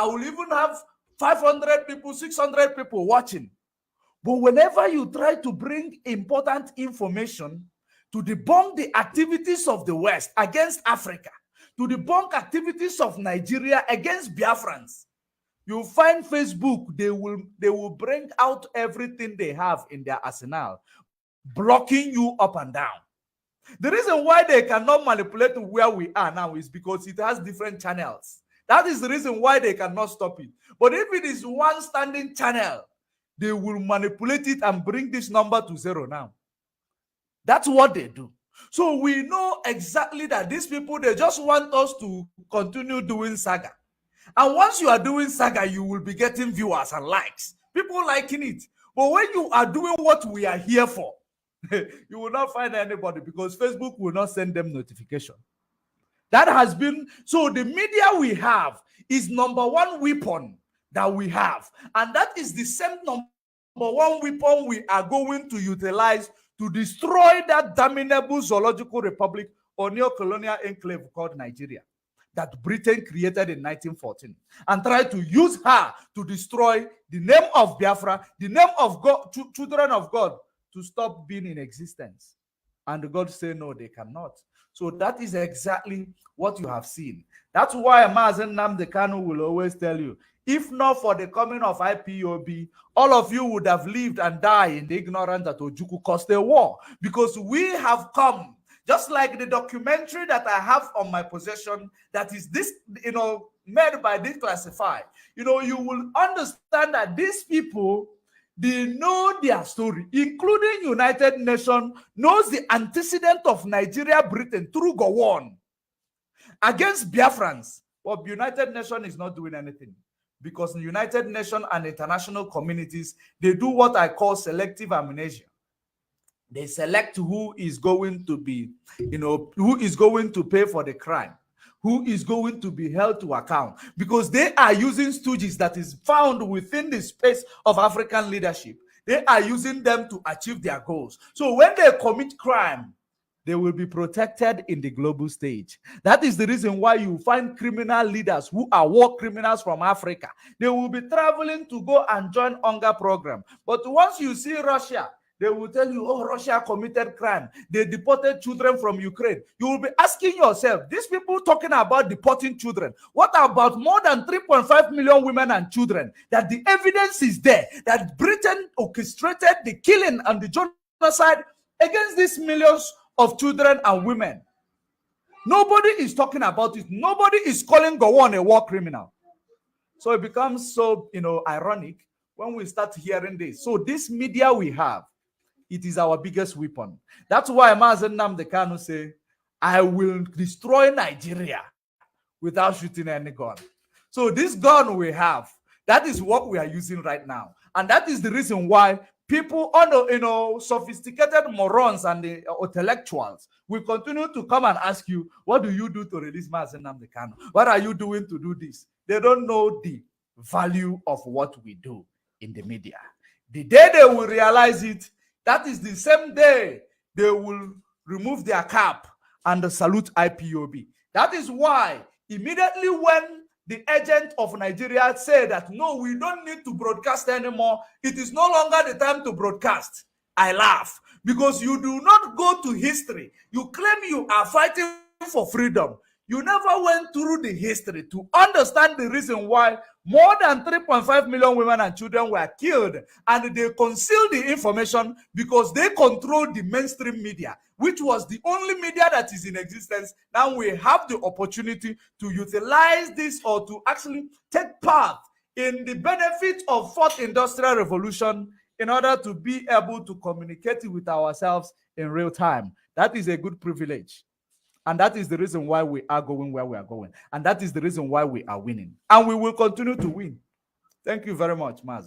will even have 500 people, 600 people watching. But whenever you try to bring important information to debunk the activities of the West against Africa, to debunk activities of Nigeria against Biafrans, you find Facebook, they will bring out everything they have in their arsenal, blocking you up and down. The reason why they cannot manipulate where we are now is because it has different channels. That is the reason why they cannot stop it. But if it is one standing channel, they will manipulate it and bring this number to 0 now. That's what they do. So we know exactly that these people, they just want us to continue doing saga. And once you are doing saga, you will be getting viewers and likes. People liking it. But when you are doing what we are here for, you will not find anybody because Facebook will not send them notification. That has been, so the media we have is number one weapon that we have. And that is the same number one weapon we are going to utilize to destroy that damnable zoological republic or neo-colonial enclave called Nigeria that Britain created in 1914 and try to use her to destroy the name of Biafra, the name of God, children of God, to stop being in existence. And God said, no, they cannot. So that is exactly what you have seen. That's why Mazen Nnamdi Kanu will always tell you, if not for the coming of IPOB, all of you would have lived and died in the ignorance that Ojukwu caused a war. Because we have come, just like the documentary that I have on my possession, that is this, made by Declassified. You will understand that these people, they know their story, including United Nations knows the antecedent of Nigeria, Britain through Gowon against Biafrans. But United Nations is not doing anything because the United Nations and international communities, they do what I call selective amnesia. They select who is going to be, who is going to pay for the crime, who is going to be held to account, because they are using stooges that is found within the space of African leadership. They are using them to achieve their goals. So when they commit crime, they will be protected in the global stage. That is the reason why you find criminal leaders who are war criminals from Africa. They will be traveling to go and join hunger program. But once you see Russia, they will tell you, oh, Russia committed crime. They deported children from Ukraine. You will be asking yourself, these people talking about deporting children, what about more than 3.5 million women and children? That the evidence is there, that Britain orchestrated the killing and the genocide against these millions of children and women. Nobody is talking about it. Nobody is calling Gowon a war criminal. So it becomes so, ironic when we start hearing this. So this media we have, it is our biggest weapon. That's why Mazen Nnamdi Kanu say, I will destroy Nigeria without shooting any gun. So this gun we have, that is what we are using right now. And that is the reason why people, sophisticated morons and the intellectuals will continue to come and ask you, what do you do to release Mazen Nnamdi Kanu? What are you doing to do this? They don't know the value of what we do in the media. The day they will realize it, that is the same day they will remove their cap and salute IPOB. That is why immediately when the agent of Nigeria said that, no, we don't need to broadcast anymore, it is no longer the time to broadcast, I laugh. Because you do not go to history. You claim you are fighting for freedom. You never went through the history to understand the reason why more than 3.5 million women and children were killed, and they concealed the information because they control the mainstream media, which was the only media that is in existence. Now we have the opportunity to utilize this or to actually take part in the benefit of fourth industrial revolution in order to be able to communicate with ourselves in real time. That is a good privilege. And that is the reason why we are going where we are going. And that is the reason why we are winning. And we will continue to win. Thank you very much, Maz.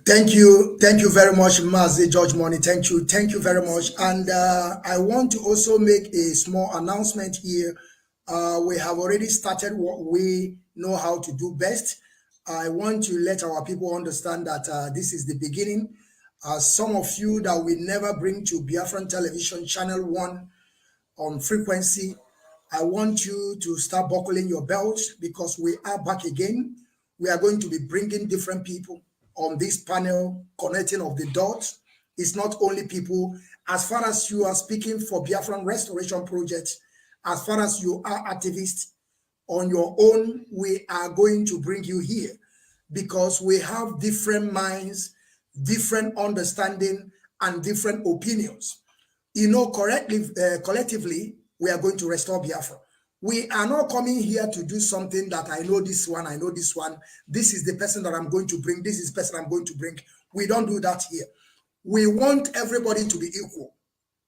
Thank you very much, Mazi George Money. Thank you very much. And I want to also make a small announcement here. We have already started what we know how to do best. I want to let our people understand that this is the beginning. Some of you that we never bring to Biafran Television Channel 1 on frequency, I want you to start buckling your belts because we are back again. We are going to be bringing different people on this panel, connecting of the dots. It's not only people. As far as you are speaking for Biafran Restoration Project, as far as you are activists on your own, we are going to bring you here because we have different minds, different understanding, and different opinions. Collectively, we are going to restore Biafra. We are not coming here to do something that I know this one, I know this one. This is the person that I'm going to bring. This is the person I'm going to bring. We don't do that here. We want everybody to be equal.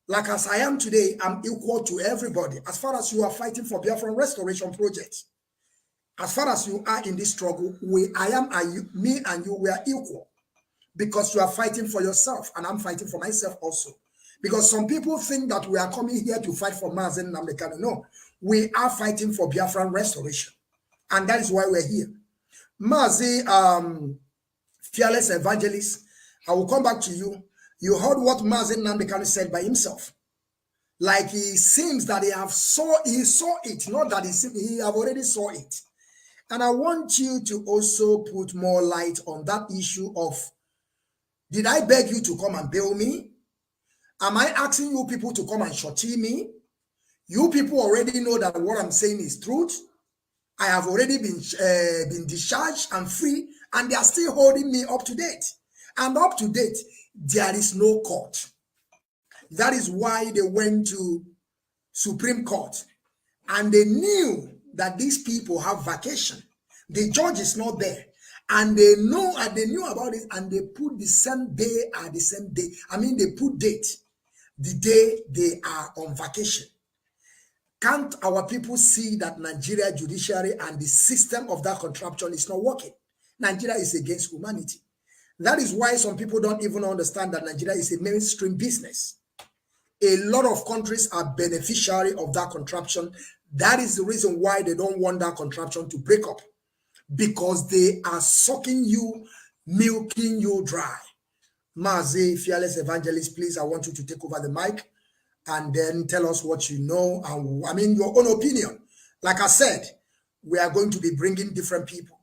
Like as I am today, I'm equal to everybody. As far as you are fighting for Biafran Restoration Project, as far as you are in this struggle, me and you, we are equal. Because you are fighting for yourself, and I'm fighting for myself also. Because some people think that we are coming here to fight for Mazen Namdekano. No, we are fighting for Biafran restoration. And that is why we're here. Mazi, fearless evangelist, I will come back to you. You heard what Mazen Namdekano said by himself. Like he seems that he saw it, not that he have already saw it. And I want you to also put more light on that issue of, did I beg you to come and bail me? Am I asking you people to come and shorty me? You people already know that what I'm saying is truth. I have already been discharged and free, and they are still holding me up to date. And up to date, there is no court. That is why they went to Supreme Court, and they knew that these people have vacation. The judge is not there. And they knew about it, and they put the same day at the same day. I mean, they put date, the day they are on vacation. Can't our people see that Nigeria judiciary and the system of that contraption is not working? Nigeria is against humanity. That is why some people don't even understand that Nigeria is a mainstream business. A lot of countries are beneficiary of that contraption. That is the reason why they don't want that contraption to break up. Because they are sucking you, milking you dry. Mazi, fearless evangelist, please, I want you to take over the mic and then tell us what you know. And I mean, your own opinion. Like I said, we are going to be bringing different people.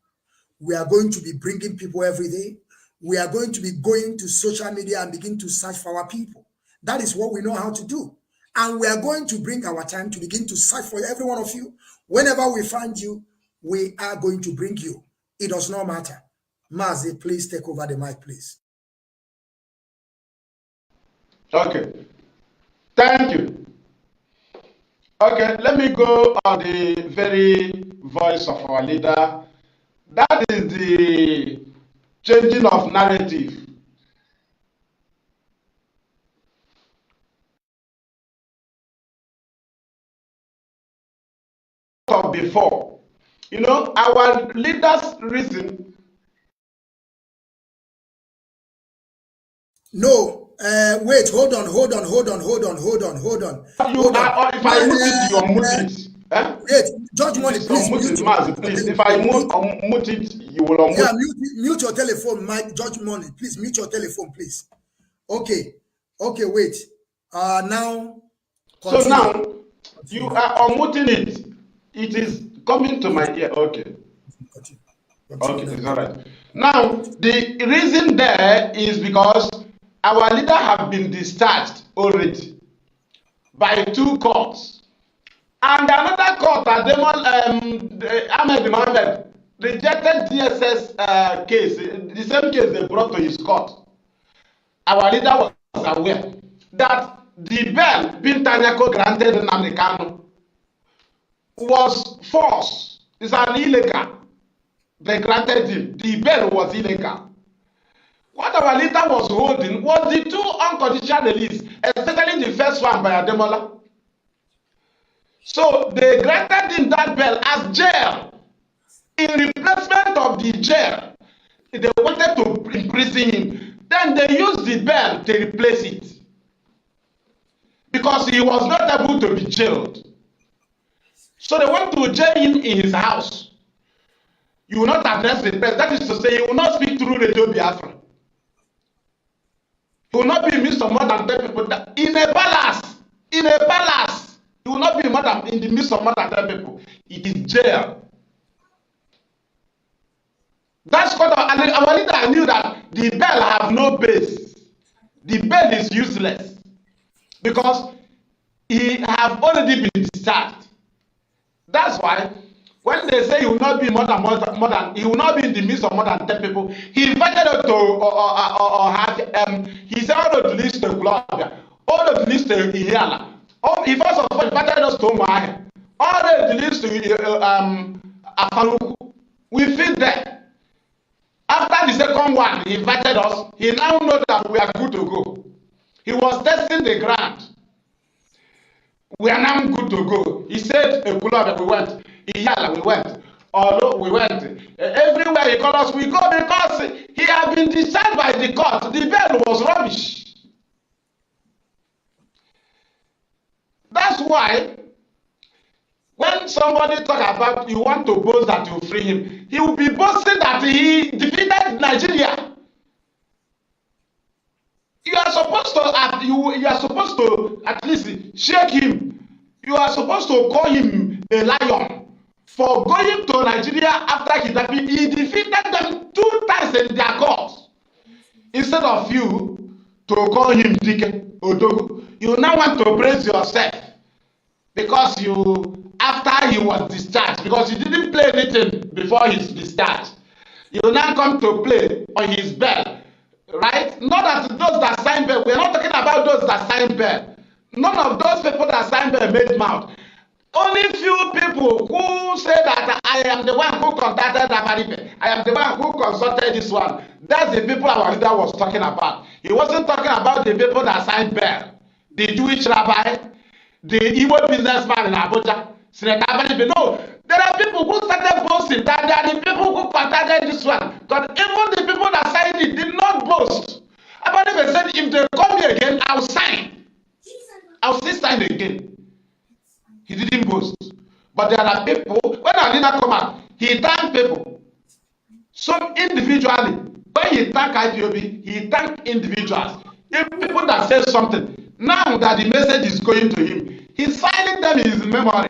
We are going to be bringing people every day. We are going to be going to social media and begin to search for our people. That is what we know how to do. And we are going to bring our time to begin to search for every one of you. Whenever we find you, we are going to bring you. It does not matter. Mazi, please take over the mic, please. Okay. Thank you. Okay, let me go on the very voice of our leader. That is the changing of narrative. Before, you know, our leaders' reason. No, wait, hold on. You are, if I mute it, you unmute it. Eh? Wait, Judge Money, please mute it. Please, if I unmute it, you will unmute. Yeah, mute your telephone, Mike. Judge Money, please mute your telephone, please. Okay, wait. Now. Continue. So now you are unmuting it. It is coming to my ear. Okay. Okay, it's all right. Now, the reason there is because our leader have been discharged already by 2 courts. And another court, Ahmed Mohammed, rejected DSS case, the same case they brought to his court. Our leader was aware that the bail Bintanyako granted in Americano was false. It's an illegal. They granted him. The bail was illegal. What our leader was holding was the 2 unconditional release, especially the first one by Ademola. So they granted him that bail as jail. In replacement of the jail, they wanted to imprison him. Then they used the bail to replace it. Because he was not able to be jailed. So they want to jail him in his house. You will not address the press. That is to say, you will not speak through Radio Biafra. You will not be in the midst of more than 10 people. In a palace. You will not be in the midst of more than 10 people. It is jail. That's what our leader knew, that the bail have no base. The bail is useless. Because he have already been discharged. That's why when they say he will not be he will not be in the midst of more than 10 people, he invited us to he said all the list to Colombia, all the list to Ihiala. He first of all invited us to Umuahia. All the leads to Afaruku, we feed them. After the second one, he invited us. He now knows that we are good to go. He was testing the ground. We are now good to go. He said, Ekulada, we went. Iyala, we went. Although we went. Everywhere he called us, we go because he had been discharged by the court. The bail was rubbish. That's why when somebody talk about you want to boast that you free him, he will be boasting that he defeated Nigeria. You are supposed to you are supposed to at least shake him. You are supposed to call him a lion for going to Nigeria after kidnapping. He defeated them 2 times in their court. Instead of you to call him Dike Odogo, you now want to praise yourself because you after he was discharged, because he didn't play anything before his discharge. You now come to play on his bail. Right? Not that those that signed bail. We're not talking about those that signed bail. None of those people that signed bail made mouth. Only few people who say that I am the one who contacted Abaribe. I am the one who consulted this one. That's the people our leader was talking about. He wasn't talking about the people that signed bail. The Jewish rabbi, the Igbo businessman in Abuja, Senator Abaribe. No, there are people who started boasting that they are the people who contacted this one. But even the people that signed it did not boast. Abaribe said, if they come here again, I'll sign. I'll still sign again. He didn't boast. But there are people, when our leader come out, he thanked people. Some individually. When he thanked IPOB, he thanked individuals. If people that say something, now that the message is going to him, he's signing them in his memory.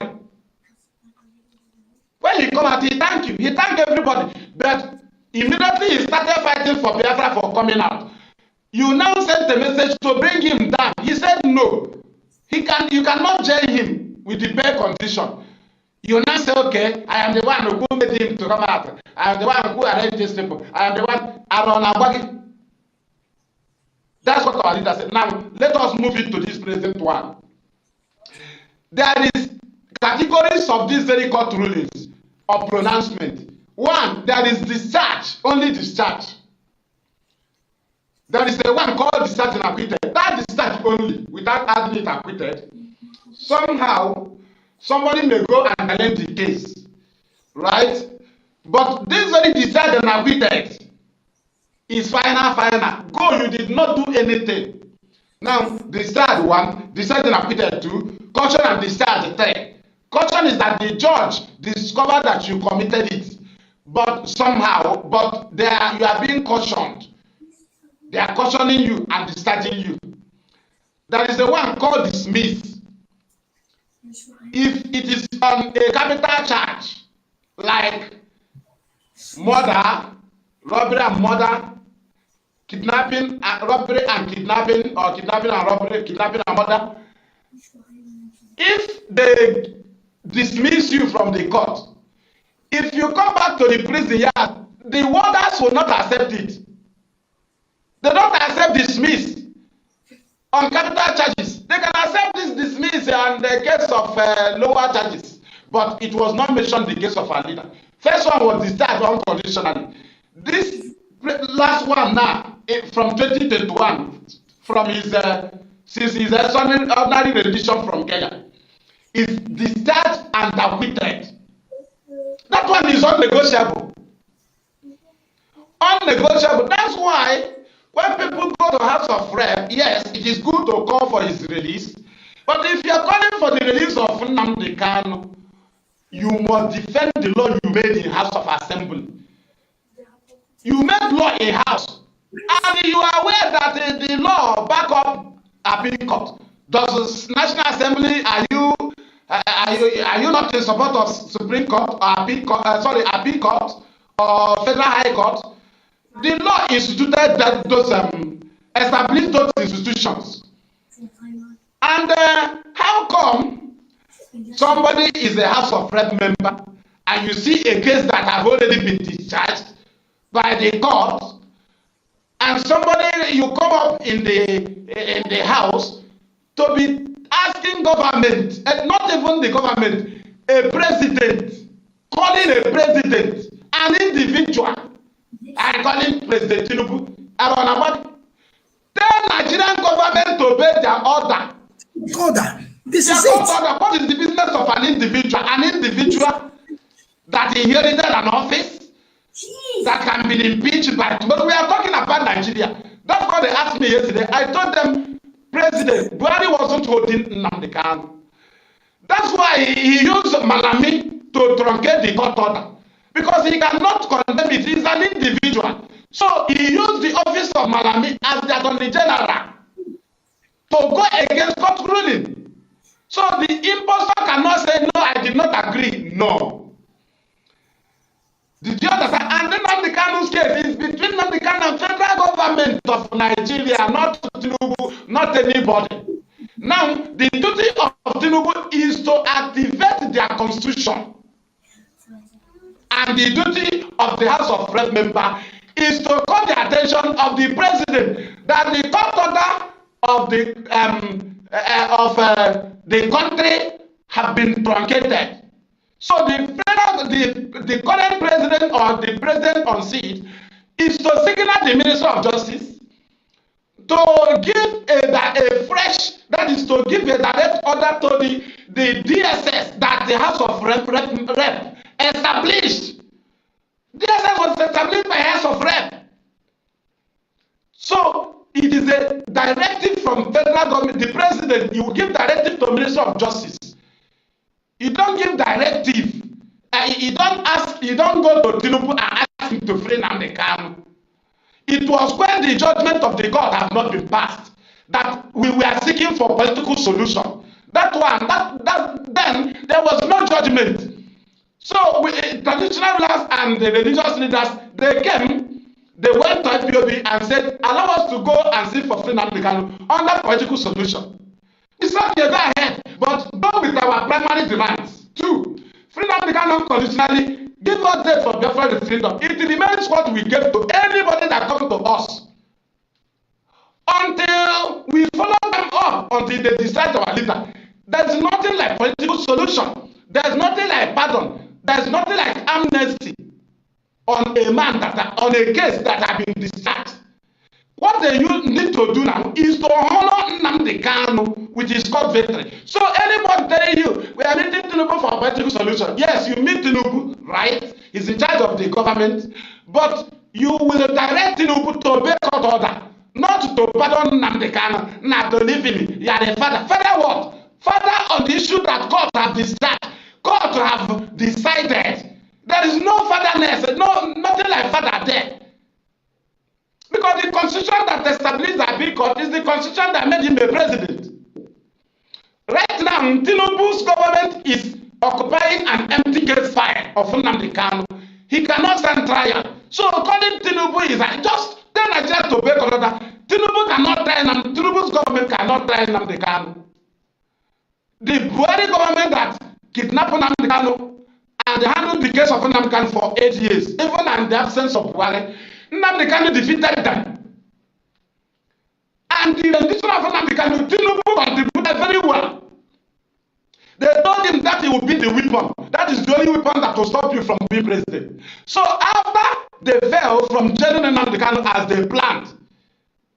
When he come out, he thank you. He thank everybody. But immediately he started fighting for Biafra for coming out. You now sent a message to bring him down. He said no. You cannot jail him with the bail condition. You now say, okay, I am the one who made him to come out. I am the one who arranged these people. I am the one, Aaron Abagi. That's what our leader said. Now, let us move into this present one. There is categories of these very court rulings of pronouncement. One, there is discharge, only discharge. There is the one called discharge and acquitted. That discharge only, without adding it acquitted. Somehow, somebody may go and challenge the case, right? But this very discharge and acquitted is final. Go, you did not do anything. Now, discharge 1, discharge and acquitted 2, caution and discharge 3. Caution is that the judge discovered that you committed it, but somehow, you are being cautioned. They are cautioning you and discharging you. There is the one called dismiss. If it is on a capital charge, like murder, robbery and murder, kidnapping and robbery and kidnapping, or kidnapping and robbery, kidnapping and murder, if they dismiss you from the court, if you come back to the prison yard, the warders will not accept it. They don't accept dismiss on capital charges. They can accept this dismiss on the case of lower charges, but it was not mentioned in the case of our leader. First one was discharged unconditionally. This last one now, from 2021, from his since his ordinary rendition from Kenya, is discharged and acquitted. That one is unnegotiable. Unnegotiable. That's why when people go to House of Rep, yes, it is good to call for his release. But if you are calling for the release of Nnamdi Kanu, you must defend the law you made in House of Assembly. You made law in House, and you are aware that the law back up appeal court. Does National Assembly are you not in support of Supreme Court or appeal court or Federal High Court? The law instituted that those established those institutions. And how come somebody is a House of Rep member and you see a case that have already been discharged by the court, and somebody you come up in the House to be asking government, and not even the government, a president, calling a president, an individual, and calling President Tinubu, tell Nigerian government to obey their order. Order. This Their is it. order. What is the business of an individual? An individual that inherited an office that can be impeached by. But we are talking about Nigeria. That's what they asked me yesterday. I told them, President Buhari wasn't holding Nnamdi Kanu. That's why he used Malami to truncate the court order. Because he cannot condemn it. He's an individual. So he used the office of Malami as the Attorney General to go against court ruling. So the impostor cannot say, no, I did not agree. No. Did you understand? And then Nnamdi Kanu's case is between Nnamdi Kanu and federal government of Nigeria, not Tinubu, not anybody. Now, the duty of Tinubu is to activate their constitution. And the duty of the House of Rep member is to call the attention of the president that the court order of the country have been truncated. So the current president or the president on seat is to signal the Minister of Justice to give a fresh, that is to give a direct order to the DSS that the House of Rep established. DSS was established by House of Rep. So it is a directive from federal government. The president, you give directive to Minister of Justice. You don't give directive. You don't go to Tinubu and ask him to free Nnamdi Kanu. It was when the judgment of the court have not been passed that we were seeking for political solution. Then there was no judgment. So traditional rulers and the religious leaders, they went to IPOB and said, allow us to go and seek for free Nnamdi Kanu under political solution. We said, okay, go ahead, but go with our primary demands. 2, free Nnamdi Kanu conditionally. Give us date for Biafra referendum. It remains what we give to anybody that comes to us. Until we follow them up, until they decide our leader. There's nothing like political solution. There's nothing like pardon. There's nothing like amnesty on a man on a case that has been discharged. What they need to do now is to honor Nnamdi Kanu with his court victory. So anybody telling you, we are meeting Tinubu for a political solution. Yes, you meet Tinubu, right? He's in charge of the government. But you will direct Tinubu to obey court order, not to pardon Nnamdi Kanu, not to leave him. You are a father. Father what? Father on the issue that court have discharged. Court have decided. There is no fatherness, nothing like father there. Because the constitution that established the Appeal Court is the constitution that made him a president. Right now, Tinubu's government is occupying an empty case file of Nnamdi Kanu. He cannot stand trial. So according to Tinubu, is just tell Nigeria to obey order. Tinubu cannot try Nnamdi. Tinubu's government cannot try Nnamdi Kanu. The Buhari government that kidnapped Nnamdi Kanu and they handled the case of Nnamdi Kanu for 8 years, even in the absence of Buhari, Nnamdi Kanu defeated them. And the rendition of Nnamdi Kanu, Tinubu contributed very well. They told him that he would be the weapon. That is the only weapon that will stop you from being president. So after they fell from jailing Nnamdi Kanu as they planned,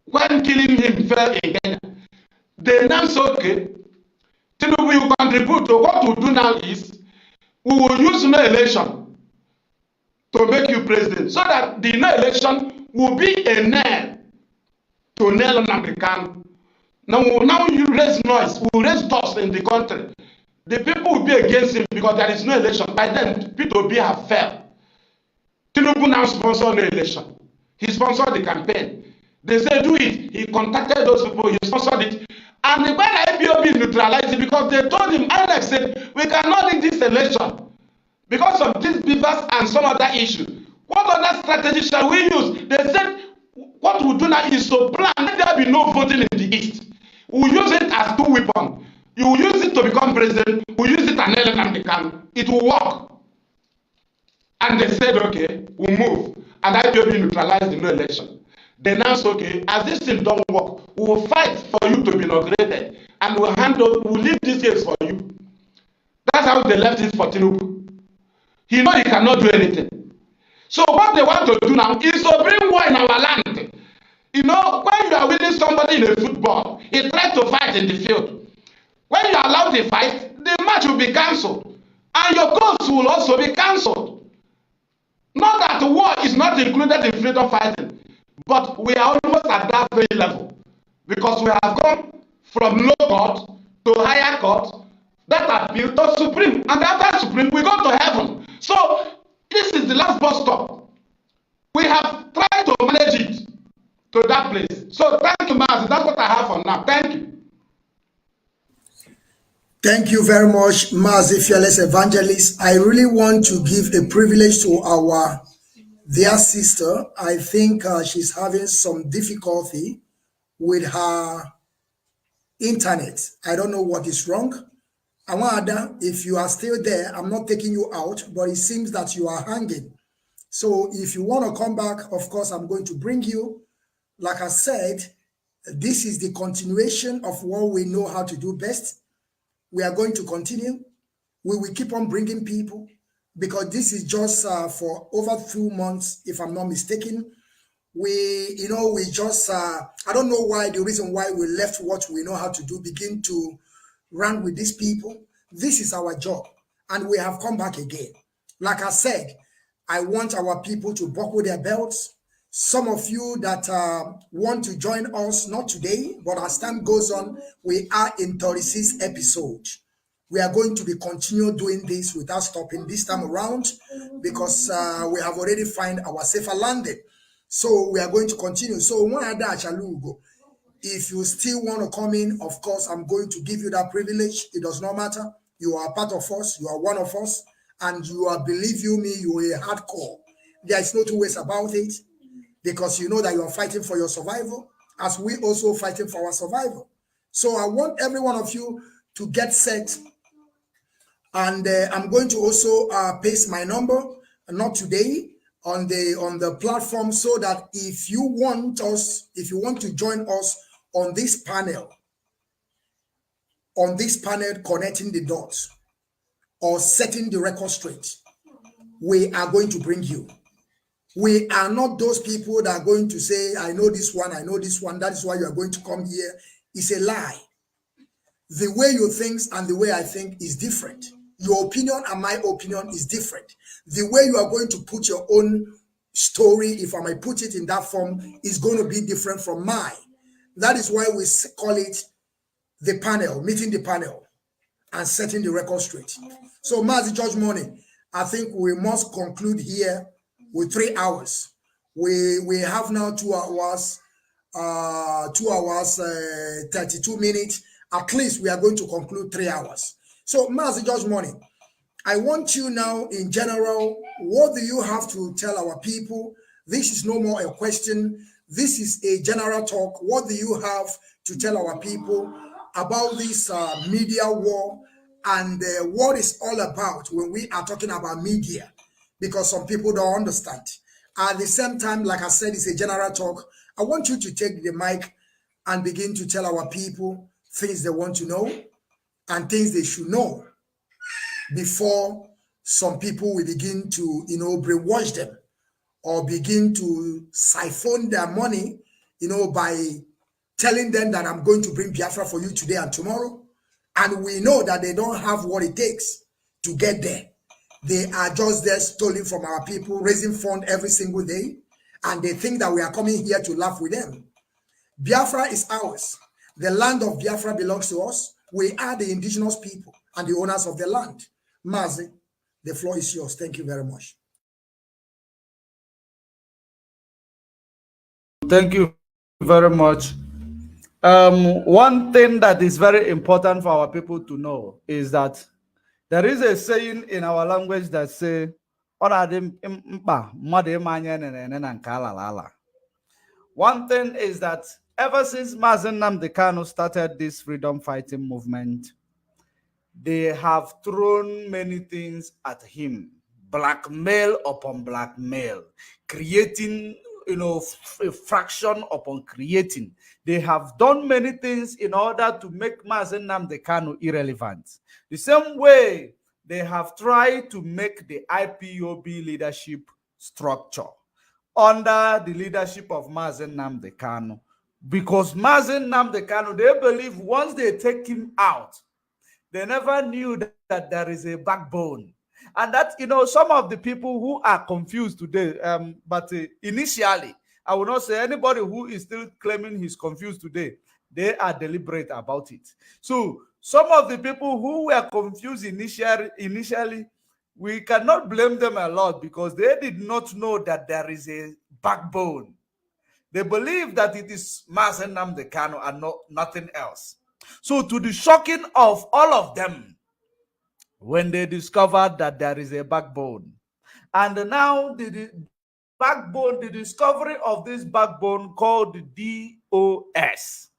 when killing him fell in Kenya, they now said, okay, Tinubu will contribute. So what we'll do now is, we will use no election to make you president, so that the no election will be a nail to nail Nnamdi Kanu. Now you raise noise, we will raise dust in the country. The people will be against him because there is no election. By then, P2B have failed. Tinubu now sponsored the election. He sponsored the campaign. They said, do it. He contacted those people, he sponsored it. And when IPOB neutralized it, because they told him, Alex said, we cannot do this election because of these beavers and some other issue. What other strategy shall we use? They said, what we'll do now is to plan, let there be no voting in the East. We'll use it as 2 weapons. You will use it to become president, we'll use it and Nnamdi Kanu. It will work. And they said, okay, we'll move. And IPOB neutralized the no election. They now said, okay, as this thing don't work, we will fight for you to be inaugurated. And we'll leave this case for you. That's how they left it for Tinubu. He know he cannot do anything. So what they want to do now is to bring war in our land. You know, when you are winning somebody in a football, he tries to fight in the field. When you allow the fight, the match will be cancelled. And your goals will also be cancelled. Not that war is not included in freedom fighting, but we are almost at that very level. Because we have gone from low court to higher court, that appeal to Supreme. And after Supreme, we go to heaven. So this is the last bus stop. We have tried to manage it to that place. So thank you, Master. That's what I have for now. Thank you. Thank you very much, Mazi Fearless Evangelist. I really want to give a privilege to our dear sister. I think she's having some difficulty with her internet. I don't know what is wrong. Awada, if you are still there, I'm not taking you out, but it seems that you are hanging. So if you want to come back, of course, I'm going to bring you. Like I said, this is the continuation of what we know how to do best. We are going to continue. We will keep on bringing people because this is just for over 2 months, if I'm not mistaken. We just, I don't know why, the reason why we left what we know how to do, begin to run with these people. This is our job, and we have come back again. Like I said, I want our people to buckle their belts. Some of you that want to join us, not today, but as time goes on, we are in 36 episodes. We are going to be continue doing this without stopping this time around because we have already find our safer landing. So we are going to continue. So if you still want to come in, of course, I'm going to give you that privilege. It does not matter. You are a part of us. You are one of us. And you are, believe you me, you are a hardcore. There is no two ways about it because you know that you are fighting for your survival as we also fighting for our survival. So I want every one of you to get set. And I'm going to also paste my number, not today, on the platform so that if you want to join us on this panel connecting the dots or setting the record straight, we are going to bring you. We are not those people that are going to say, I know this one, that is why you are going to come here. It's a lie. The way you think and the way I think is different. Your opinion and my opinion is different. The way you are going to put your own story, if I might put it in that form, is going to be different from mine. That is why we call it the panel, meeting the panel and setting the record straight. So, Mazi George Money, I think we must conclude here with 3 hours. We have now 2 hours, 32 minutes. At least we are going to conclude 3 hours. So, Mazi George Money, I want you now, in general, what do you have to tell our people? This is no more a question. This is a general talk. What do you have to tell our people about this media war and what it's all about when we are talking about media? Because some people don't understand. At the same time, like I said, it's a general talk. I want you to take the mic and begin to tell our people things they want to know and things they should know before some people will begin to, brainwash them or begin to siphon their money, by telling them that I'm going to bring Biafra for you today and tomorrow. And we know that they don't have what it takes to get there. They are just there stealing from our people, raising funds every single day. And they think that we are coming here to laugh with them. Biafra is ours. The land of Biafra belongs to us. We are the indigenous people and the owners of the land. Mazi, the floor is yours. Thank you very much. Thank you very much. One thing that is very important for our people to know is that there is a saying in our language that say, one thing is that ever since Mazen Nnamdi Kanu started this freedom fighting movement, they have thrown many things at him. Blackmail upon blackmail, creating a fraction upon creating. They have done many things in order to make Mazi Nnamdi Kanu irrelevant. The same way they have tried to make the IPOB leadership structure under the leadership of Mazi Nnamdi Kanu. Because Mazi Nnamdi Kanu, they believe once they take him out, they never knew that there is a backbone. And that, some of the people who are confused today, but initially, I will not say anybody who is still claiming he's confused today, they are deliberate about it. So some of the people who were confused initially, we cannot blame them a lot because they did not know that there is a backbone. They believe that it is Mazi Nnamdi Kanu and nothing else. So to the shocking of all of them, when they discovered that there is a backbone, and now the backbone, the discovery of this backbone called the DOS,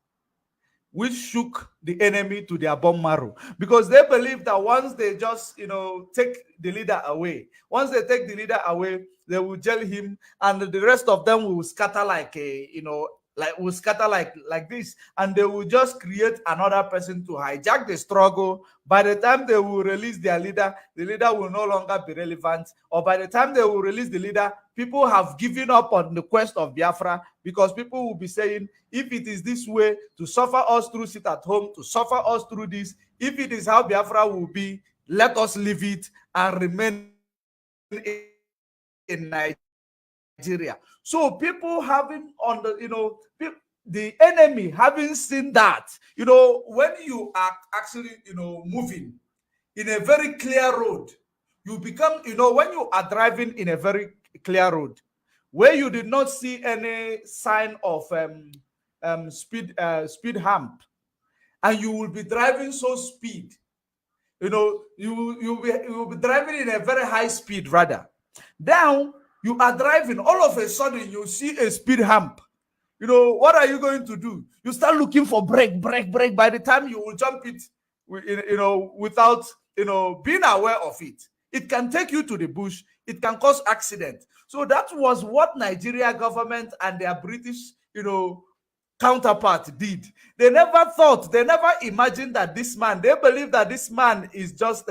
which shook the enemy to their bone marrow, because they believe that once they just take the leader away, they will jail him, and the rest of them will scatter like this, and they will just create another person to hijack the struggle. By the time they will release their leader, the leader will no longer be relevant, or by the time they will release the leader, people have given up on the quest of Biafra, because people will be saying, if it is this way to suffer us through sit at home, to suffer us through this, if it is how Biafra will be, let us leave it and remain in Nigeria. So people having on the enemy having seen that, when you are actually moving in a very clear road, you become, when you are driving in a very clear road where you did not see any sign of speed hump, and you will be driving so speed, you will be driving in a very high speed rather. Now you are driving, all of a sudden you see a speed hump. What are you going to do? You start looking for brake. By the time you will jump it, without being aware of it, it can take you to the bush. It can cause accident. So that was what Nigeria government and their British counterpart did. They never imagined that this man, they believe that this man is just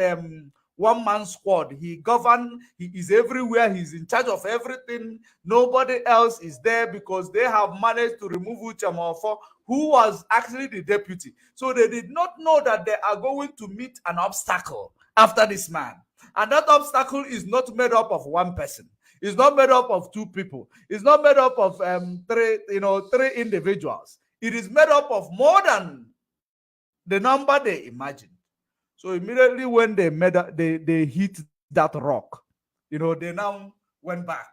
one man squad. He govern, he is everywhere, he's in charge of everything. Nobody else is there, because they have managed to remove Uchamofo, who was actually the deputy. So they did not know that they are going to meet an obstacle after this man. And that obstacle is not made up of one person. It's not made up of two people. It's not made up of three individuals. It is made up of more than the number they imagined. So immediately when they hit that rock, they now went back.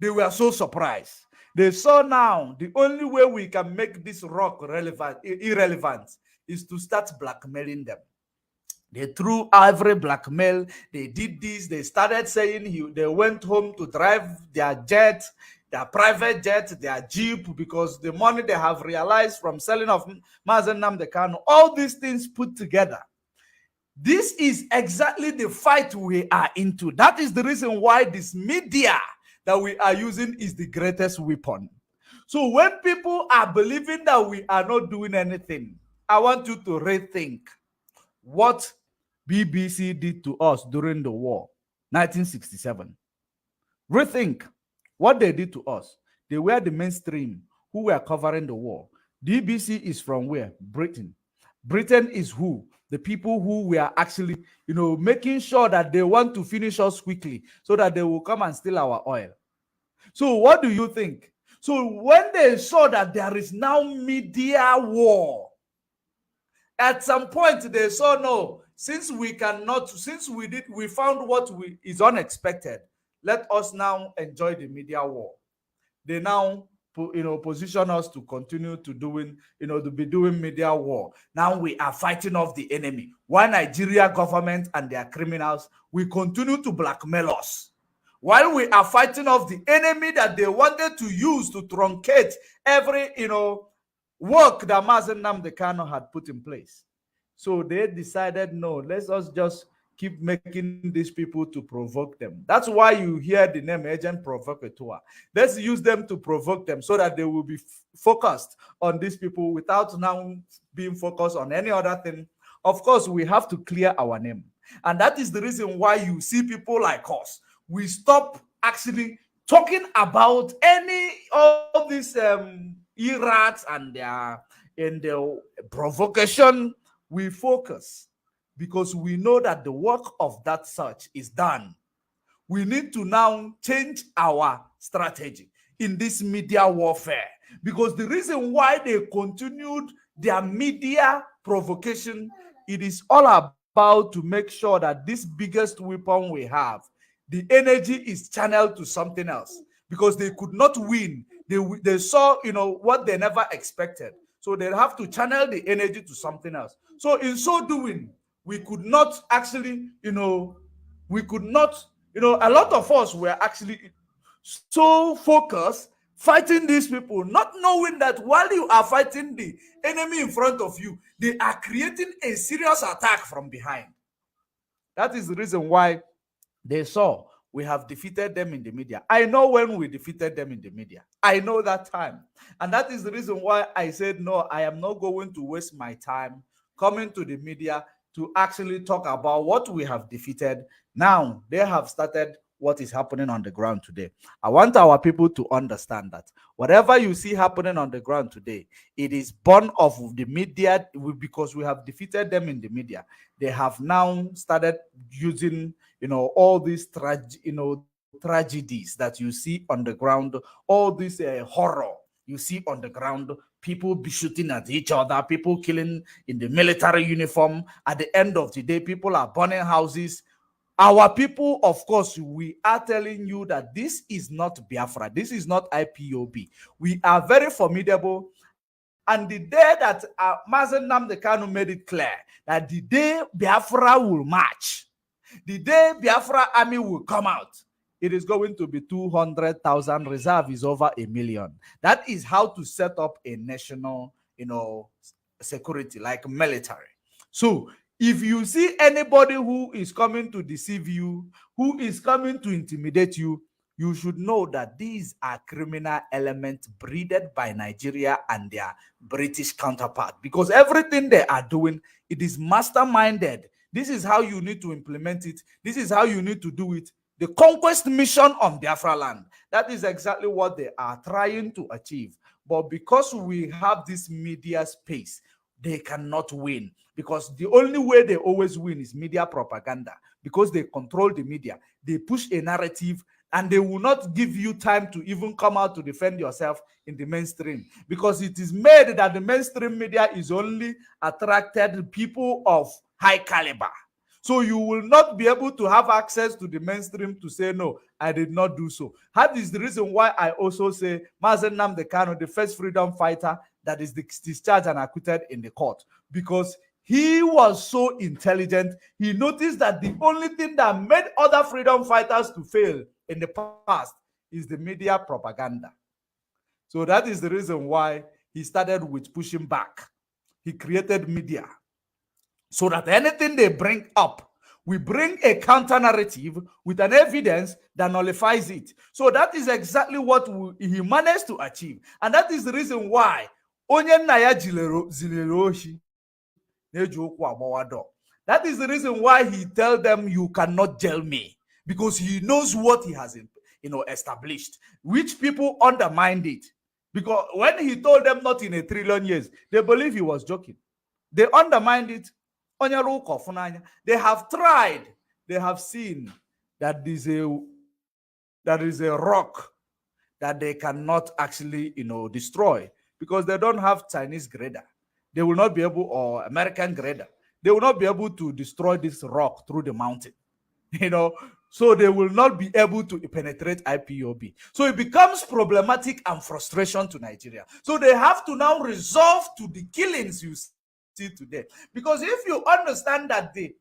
They were so surprised. They saw now the only way we can make this rock irrelevant is to start blackmailing them. They threw every blackmail. They did this. They started saying they went home to drive their jet, their private jet, their jeep, because the money they have realized from selling of Mazi Nnamdi Kanu, all these things put together. This is exactly the fight we are into. That is the reason why this media that we are using is the greatest weapon. So when people are believing that we are not doing anything, I want you to rethink what BBC did to us during the war, 1967. Rethink what they did to us. They were the mainstream who were covering the war. BBC is from where? Britain. Britain is who? The people who were actually, making sure that they want to finish us quickly so that they will come and steal our oil. So what do you think? So when they saw that there is now media war, at some point they saw, no, since we found what is unexpected, let us now enjoy the media war. They now position us to continue to be doing media war. Now we are fighting off the enemy. While Nigeria government and their criminals will continue to blackmail us. While we are fighting off the enemy that they wanted to use to truncate every, work that Mazi Nnamdi Kanu had put in place. So they decided, no, let us just, keep making these people to provoke them. That's why you hear the name agent provocateur. Let's use them to provoke them so that they will be focused on these people without now being focused on any other thing. Of course, we have to clear our name. And that is the reason why you see people like us. We stop actually talking about any of these irats and their provocation. We focus because we know that the work of that search is done. We need to now change our strategy in this media warfare, because the reason why they continued their media provocation, it is all about to make sure that this biggest weapon we have, the energy is channeled to something else, because they could not win. They saw, what they never expected. So they have to channel the energy to something else. So in so doing, we could not actually, we could not, a lot of us were actually so focused fighting these people, not knowing that while you are fighting the enemy in front of you, they are creating a serious attack from behind. That is the reason why they saw we have defeated them in the media. I know when we defeated them in the media. I know that time. And that is the reason why I said, no, I am not going to waste my time coming to the media to actually talk about what we have defeated. Now, they have started what is happening on the ground today. I want our people to understand that whatever you see happening on the ground today, it is born of the media, because we have defeated them in the media. They have now started using, all these tragedies that you see on the ground, all this horror you see on the ground, people be shooting at each other, people killing in the military uniform. At the end of the day, people are burning houses. Our people, of course, we are telling you that this is not Biafra. This is not IPOB. We are very formidable. And the day that Mazen Nnamdi Kanu made it clear that the day Biafra will march, the day Biafra army will come out, it is going to be 200,000. Reserve is over 1 million. That is how to set up a national, security, like military. So if you see anybody who is coming to deceive you, who is coming to intimidate you, you should know that these are criminal elements breeded by Nigeria and their British counterpart, because everything they are doing, it is masterminded. This is how you need to implement it. This is how you need to do it. The conquest mission on Biafra land, that is exactly what they are trying to achieve. But because we have this media space, they cannot win, because the only way they always win is media propaganda, because they control the media. They push a narrative, and they will not give you time to even come out to defend yourself in the mainstream, because it is made that the mainstream media is only attracted people of high caliber. So you will not be able to have access to the mainstream to say, no, I did not do so. That is the reason why I also say Mazen Nnamdi Kanu, the first freedom fighter that is discharged and acquitted in the court, because he was so intelligent. He noticed that the only thing that made other freedom fighters to fail in the past is the media propaganda. So that is the reason why he started with pushing back. He created media so that anything they bring up, we bring a counter narrative with an evidence that nullifies it. So that is exactly what he managed to achieve. And that is the reason why that is the reason why he tells them, you cannot jail me, because he knows what he has established, which people undermined it. Because when he told them not in 1 trillion years, they believe he was joking. They undermined it. They have tried, they have seen that there is a rock that they cannot actually destroy, because they don't have Chinese grader. They will not be able, or American grader, they will not be able to destroy this rock through the mountain. So they will not be able to penetrate IPOB. So it becomes problematic and frustration to Nigeria. So they have to now resolve to the killings you see today. Because if you understand that the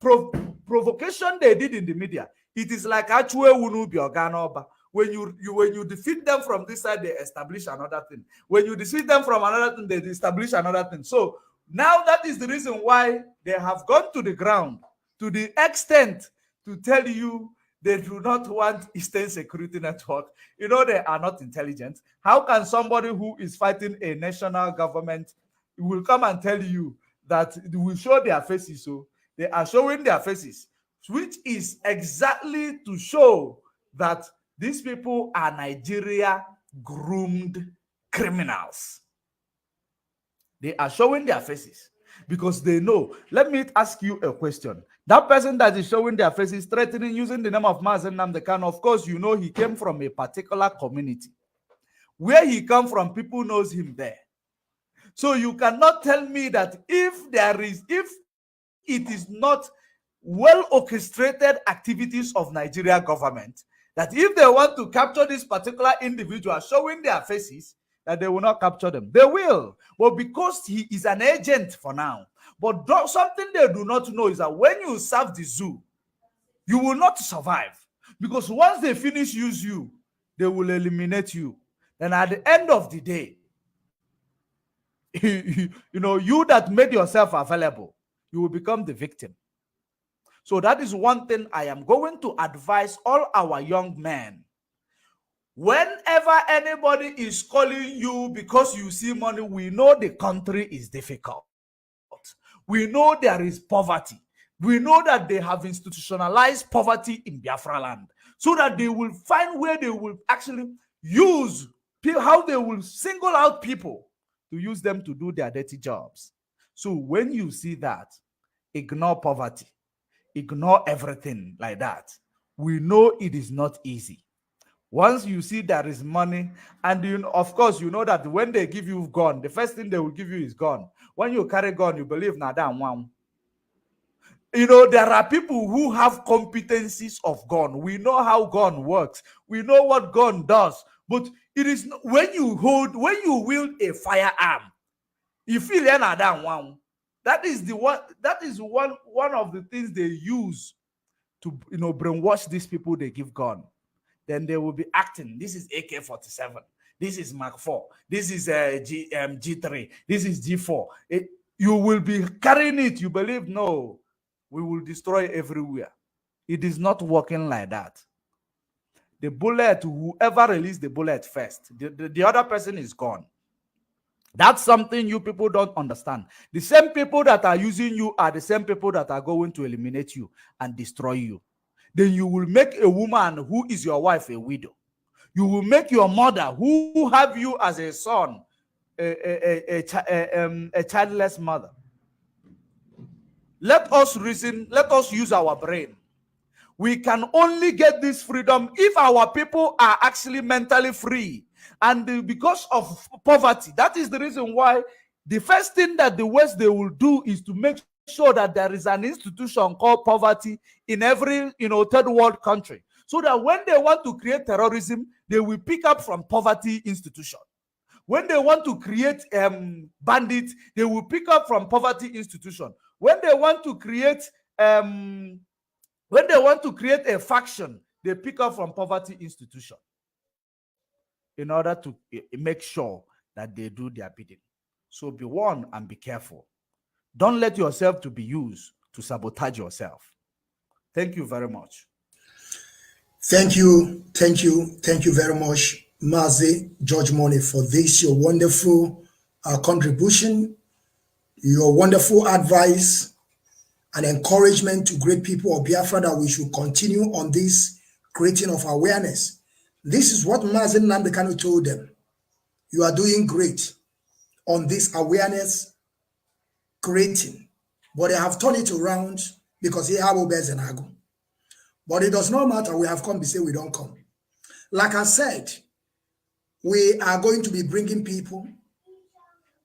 provocation they did in the media, it is like Achue Wunubi Organoba. When you defeat them from this side, they establish another thing. When you defeat them from another thing, they establish another thing. So now that is the reason why they have gone to the ground to the extent to tell you they do not want Eastern Security Network. You know, they are not intelligent. How can somebody who is fighting a national government will come and tell you that they will show their faces? So they are showing their faces, which is exactly to show that these people are Nigeria groomed criminals. They are showing their faces because they know. Let me ask you a question. That person that is showing their faces, threatening, using the name of Mazen Nnamdi Kanu, of course, you know he came from a particular community. Where he come from, people knows him there. So you cannot tell me that if it is not well orchestrated activities of Nigeria government, that if they want to capture this particular individual showing their faces, that they will not capture them. They will, but because he is an agent for now. But something they do not know is that when you serve the zoo, you will not survive, because once they finish use you, they will eliminate you. And at the end of the day, you know, you that made yourself available, you will become the victim. So that is one thing I am going to advise all our young men. Whenever anybody is calling you because you see money, we know the country is difficult. We know there is poverty. We know that they have institutionalized poverty in Biafra land, so that they will find where they will actually use how they will single out people to use them to do their dirty jobs. So when you see that, ignore poverty, ignore everything like that. We know it is not easy. Once you see there is money, and you, of course, you know that when they give you gun, the first thing they will give you is gun. When you carry gun, you believe now that one. You know, there are people who have competencies of gun. We know how gun works. We know what gun does. But it is when you wield a firearm, you feel that one. That is one of the things they use to, you know, brainwash these people they give gun. Then they will be acting. This is AK-47. This is Mark 4. This is G3. This is G4. You will be carrying it. You believe, no, we will destroy everywhere. It is not working like that. The bullet, whoever released the bullet first, the other person is gone. That's something you people don't understand. The same people that are using you are the same people that are going to eliminate you and destroy you. Then you will make a woman who is your wife a widow. You will make your mother who have you as a son a childless mother. Let us reason, let us use our brain. We can only get this freedom if our people are actually mentally free. And because of poverty, that is the reason why the first thing that the West they will do is to make sure that there is an institution called poverty in every, you know, third world country, so that when they want to create terrorism, they will pick up from poverty institution. When they want to create bandits, they will pick up from poverty institution. When they want to create a faction, they pick up from poverty institution in order to make sure that they do their bidding. So be warned and be careful. Don't let yourself to be used to sabotage yourself. Thank you very much. Thank you very much, Mazi George Money, for this, your wonderful contribution, your wonderful advice and encouragement to great people of Biafra that we should continue on this creating of awareness. This is what Mazi Nnamdi Kanu told them. You are doing great on this awareness creating, but they have turned it around because they have obez and ago. But it does not matter. We have come to say we don't come. Like I said, we are going to be bringing people.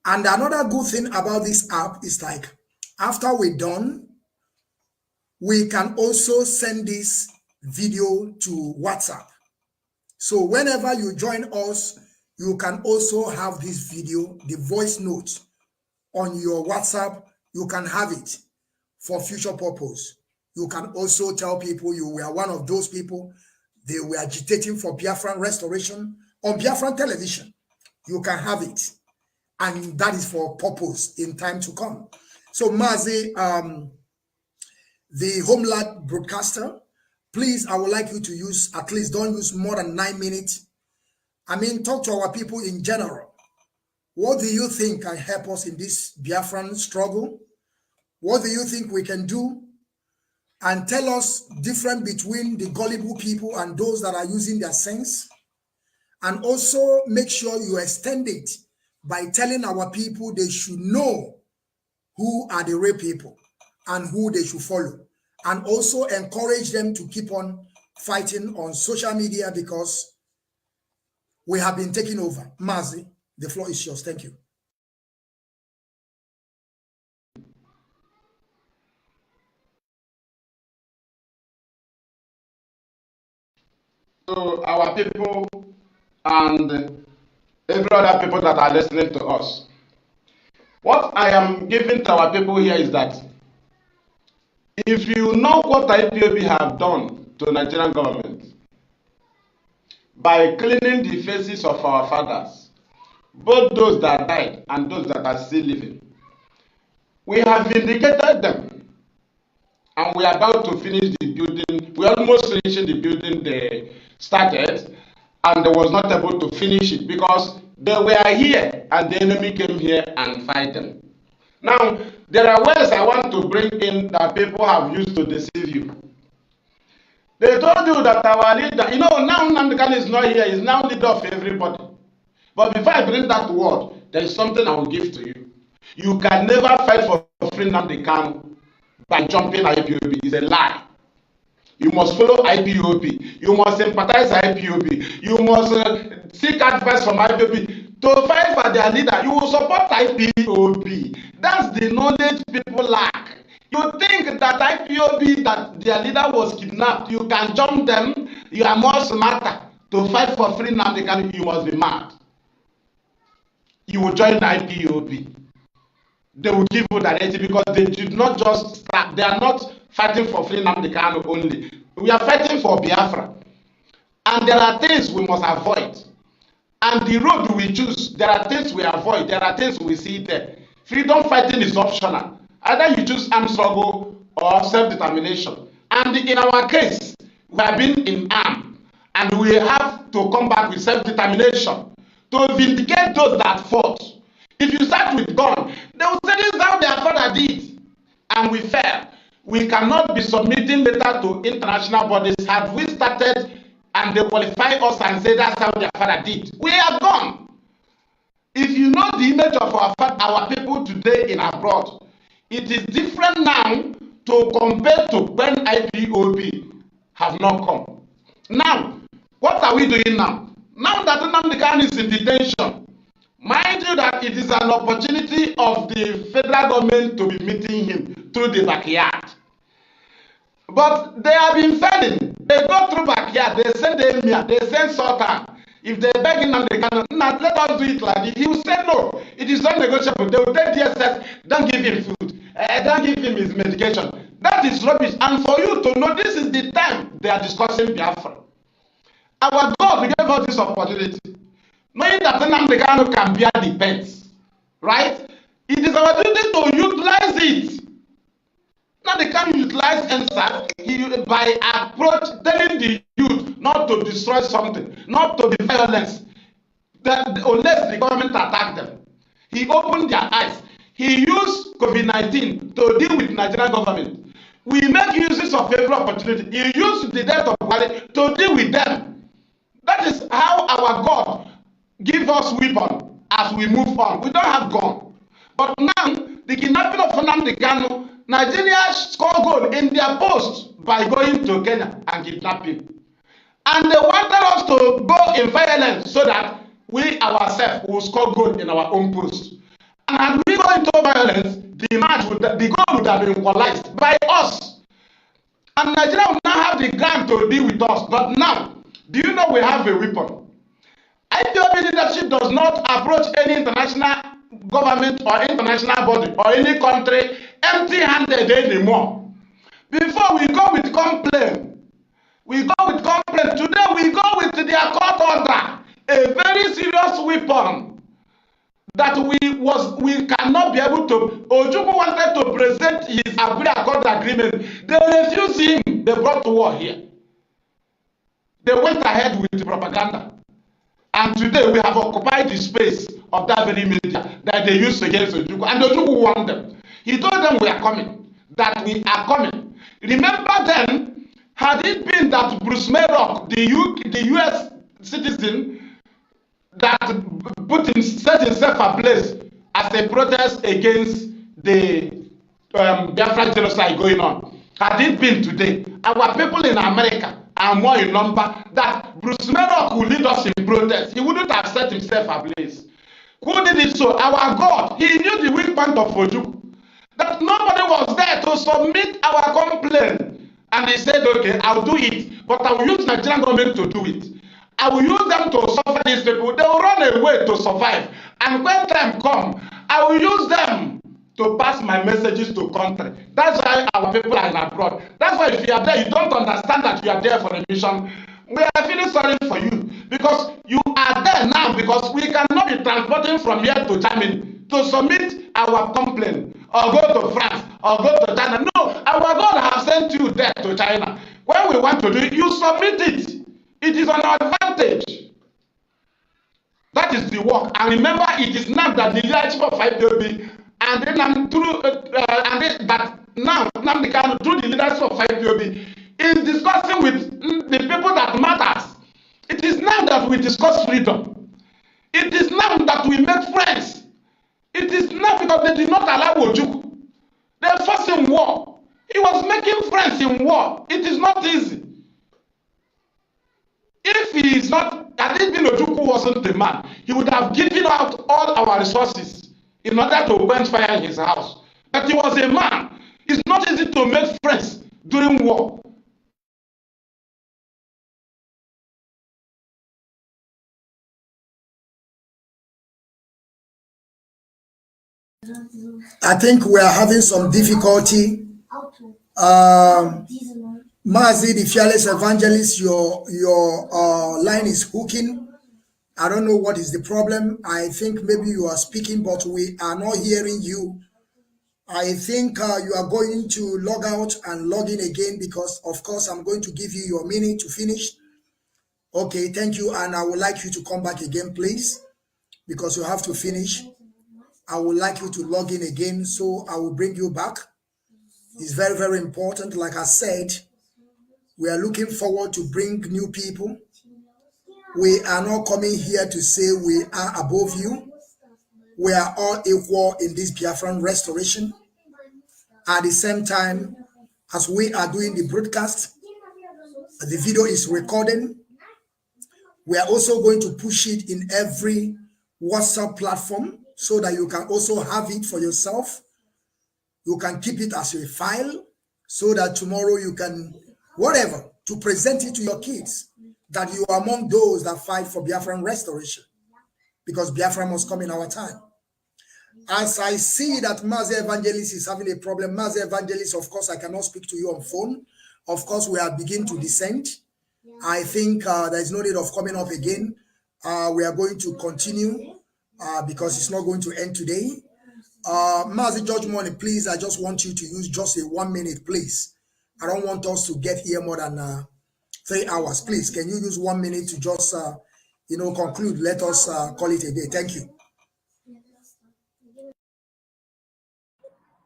And another good thing about this app is, like, after we're done, we can also send this video to WhatsApp. So whenever you join us, you can also have this video, the voice note on your WhatsApp. You can have it for future purpose. You can also tell people you were one of those people. They were agitating for Biafran restoration on Biafran television. You can have it. And that is for purpose in time to come. So Mazi, the Homeland broadcaster, please, I would like you to use, at least don't use more than 9 minutes. I mean, talk to our people in general. What do you think can help us in this Biafran struggle? What do you think we can do? And tell us difference between the gullible people and those that are using their sense. And also make sure you extend it by telling our people they should know who are the real people and who they should follow. And also encourage them to keep on fighting on social media because we have been taken over. Mazi, the floor is yours. Thank you. To our people and every other people that are listening to us. What I am giving to our people here is that if you know what IPOB have done to the Nigerian government by cleaning the faces of our fathers, both those that died and those that are still living, we have vindicated them. And we are about to finish the building. We are almost finishing the building they started, and they was not able to finish it because they were here and the enemy came here and fight them. Now, there are ways I want to bring in that people have used to deceive you. They told you that our leader, now Nnamdi is not here, he's now leader of everybody. But before I bring that word, there is something I will give to you. You can never fight for free Nnamdi Kanu by jumping IPOB. It's a lie. You must follow IPOB. You must sympathize IPOB. You must seek advice from IPOB. To fight for their leader, you will support IPOB. That's the knowledge people lack. You think that IPOB, that their leader was kidnapped, you can jump them, you are more smarter. To fight for free Nnamdi Kanu, you must be mad. You will join IPOB. They will give you directive because they did not just start. They are not fighting for free Nnamdi Kanu only. We are fighting for Biafra. And there are things we must avoid. And the road we choose, there are things we avoid. There are things we see there. Freedom fighting is optional. Either you choose armed struggle or self-determination. And in our case, we have been in arm. And we have to come back with self-determination to vindicate those that fought. If you start with gun, they will say this is how their father did. And we fail. We cannot be submitting later to international bodies. Had we started and they qualify us and say that's how their father did, we are gone. If you know the image of our people today in abroad, it is different now to compare to when IPOB have not come. Now, what are we doing now? Now that Nnamdi Kanu is in detention, mind you that it is an opportunity of the federal government to be meeting him through the backyard. But they have been failing. They go through backyard, they send the emir, they send Sultan. If they beg him and they cannot, let us do it like this. He will say no. It is not negotiable. They will take DSS, don't give him food, don't give him his medication. That is rubbish. And for you to know, this is the time they are discussing Biafra. Our God gave us this opportunity, knowing that Nnamdi Kanu can bear the pains, right? It is our duty to utilize it. Now they can utilize NSAC by approach, telling the youth not to destroy something, not to be violent, unless the government attack them. He opened their eyes. He used COVID-19 to deal with Nigerian government. We make uses of every opportunity. He used the death of Buhari to deal with them. That is how our God give us weapon as we move on. We don't have gun. But now, the kidnapping of Nnamdi Kanu, Nigeria score goal in their post by going to Kenya and kidnapping. And they wanted us to go in violence so that we ourselves will score goal in our own post. And had we go into violence, the goal would have been equalized by us. And Nigeria will now have the ground to deal with us. But now, do you know we have a weapon? IPOB leadership does not approach any international government or international body or any country empty-handed anymore. Before we go with complaint, today we go with their court order, a very serious weapon that we cannot be able to. Ojukwu wanted to present his Agri Accord agreement. They They brought war here. They went ahead with the propaganda. And today we have occupied the space of that very media that they used against Ojukwu. And Ojukwu warned them. He told them we are coming, that we are coming. Remember then, had it been that Bruce Mayrock, the US citizen, that set himself ablaze as a protest against the Biafra genocide going on, had it been today, our people in America are more in number, that Bruce Mayrock would lead us in protest. He wouldn't have set himself ablaze. Who did it so? Our God. He knew the weak point of Ojukwu. That nobody was there to submit our complaint. And he said, okay, I'll do it. But I will use Nigerian government to do it. I will use them to suffer these people. They will run away to survive. And when time comes, I will use them to pass my messages to country. That's why our people are in abroad. That's why if you are there, you don't understand that you are there for a mission. We are feeling sorry for you because you are there now because we cannot be transporting from here to Germany to submit our complaint or go to France or go to China. No, our God has sent you there to China. When we want to do it, you submit it. It is an advantage. That is the work. And remember, it is not that the leadership of IPOB and then through that now they can through the leadership of IPOB is discussing with the people that matters. It is now that we discuss freedom. It is now that we make friends. It is now because they did not allow Ojukwu. They forced him war. He was making friends in war. It is not easy. If he is not, had it been Ojukwu wasn't the man, he would have given out all our resources in order to quench fire in his house. But he was a man. It's not easy to make friends during war. I think we are having some difficulty. Mazi, the fearless evangelist, your line is hooking. I don't know what is the problem. I think maybe you are speaking, but we are not hearing you. I think you are going to log out and log in again because, of course, I'm going to give you your minute to finish. Okay, thank you. And I would like you to come back again, please, because you have to finish. I would like you to log in again, so I will bring you back. It's very, very important. Like I said, we are looking forward to bring new people. We are not coming here to say we are above you. We are all equal in this Biafran restoration. At the same time, as we are doing the broadcast, the video is recording. We are also going to push it in every WhatsApp platform so that you can also have it for yourself. You can keep it as a file so that tomorrow you can, whatever, to present it to your kids, that you are among those that fight for Biafran restoration, because Biafra must come in our time. As I see that Mazi Evangelist is having a problem, Mazi Evangelist, of course, I cannot speak to you on phone. Of course, we are beginning to descend. I think there is no need of coming up again. We are going to continue because it's not going to end today. Mazi George Money, please, I just want you to use just a 1 minute, please. I don't want us to get here more than 3 hours. Please, can you use 1 minute to just, conclude? Let us call it a day. Thank you.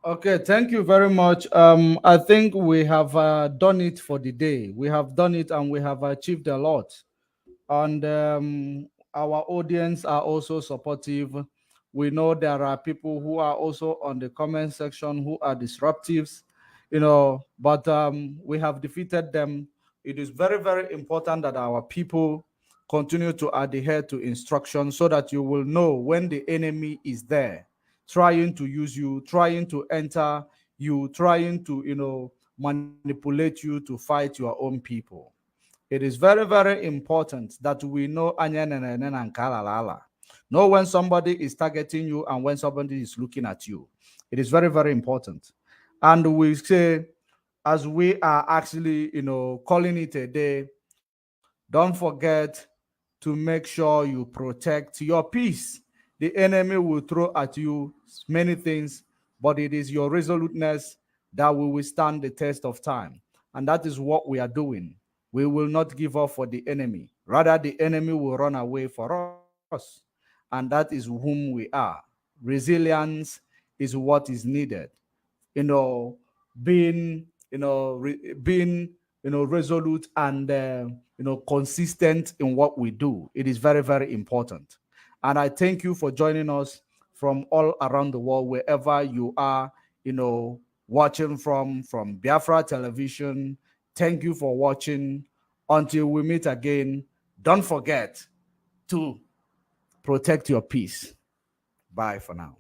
Okay, thank you very much. I think we have done it for the day. We have done it and we have achieved a lot. And our audience are also supportive. We know there are people who are also on the comment section who are disruptives, but we have defeated them. It is very, very important that our people continue to adhere to instructions so that you will know when the enemy is there, trying to use you, trying to enter you, trying to, manipulate you to fight your own people. It is very, very important that we know know when somebody is targeting you and when somebody is looking at you. It is very, very important. And we say, as we are actually, calling it a day, don't forget to make sure you protect your peace. The enemy will throw at you many things, but it is your resoluteness that will withstand the test of time. And that is what we are doing. We will not give up for the enemy. Rather, the enemy will run away for us. And that is whom we are. Resilience is what is needed. Being, being, resolute and, consistent in what we do. It is very, very important. And I thank you for joining us from all around the world, wherever you are, watching from Biafra television. Thank you for watching. Until we meet again, don't forget to protect your peace. Bye for now.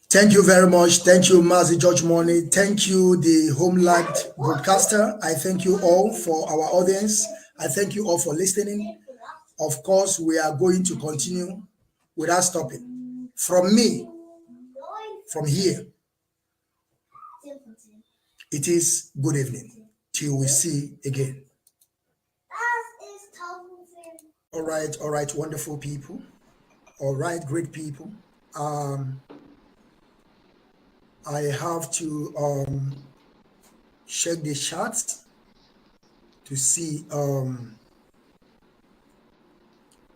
Thank you very much. Thank you, Mazi George Money. Thank you, the Homeland broadcaster. I thank you all for our audience. I thank you all for listening. Of course, we are going to continue without stopping. From me, from here, it is good evening till we see again. All right, wonderful people. All right, great people. I have to check the charts to see. All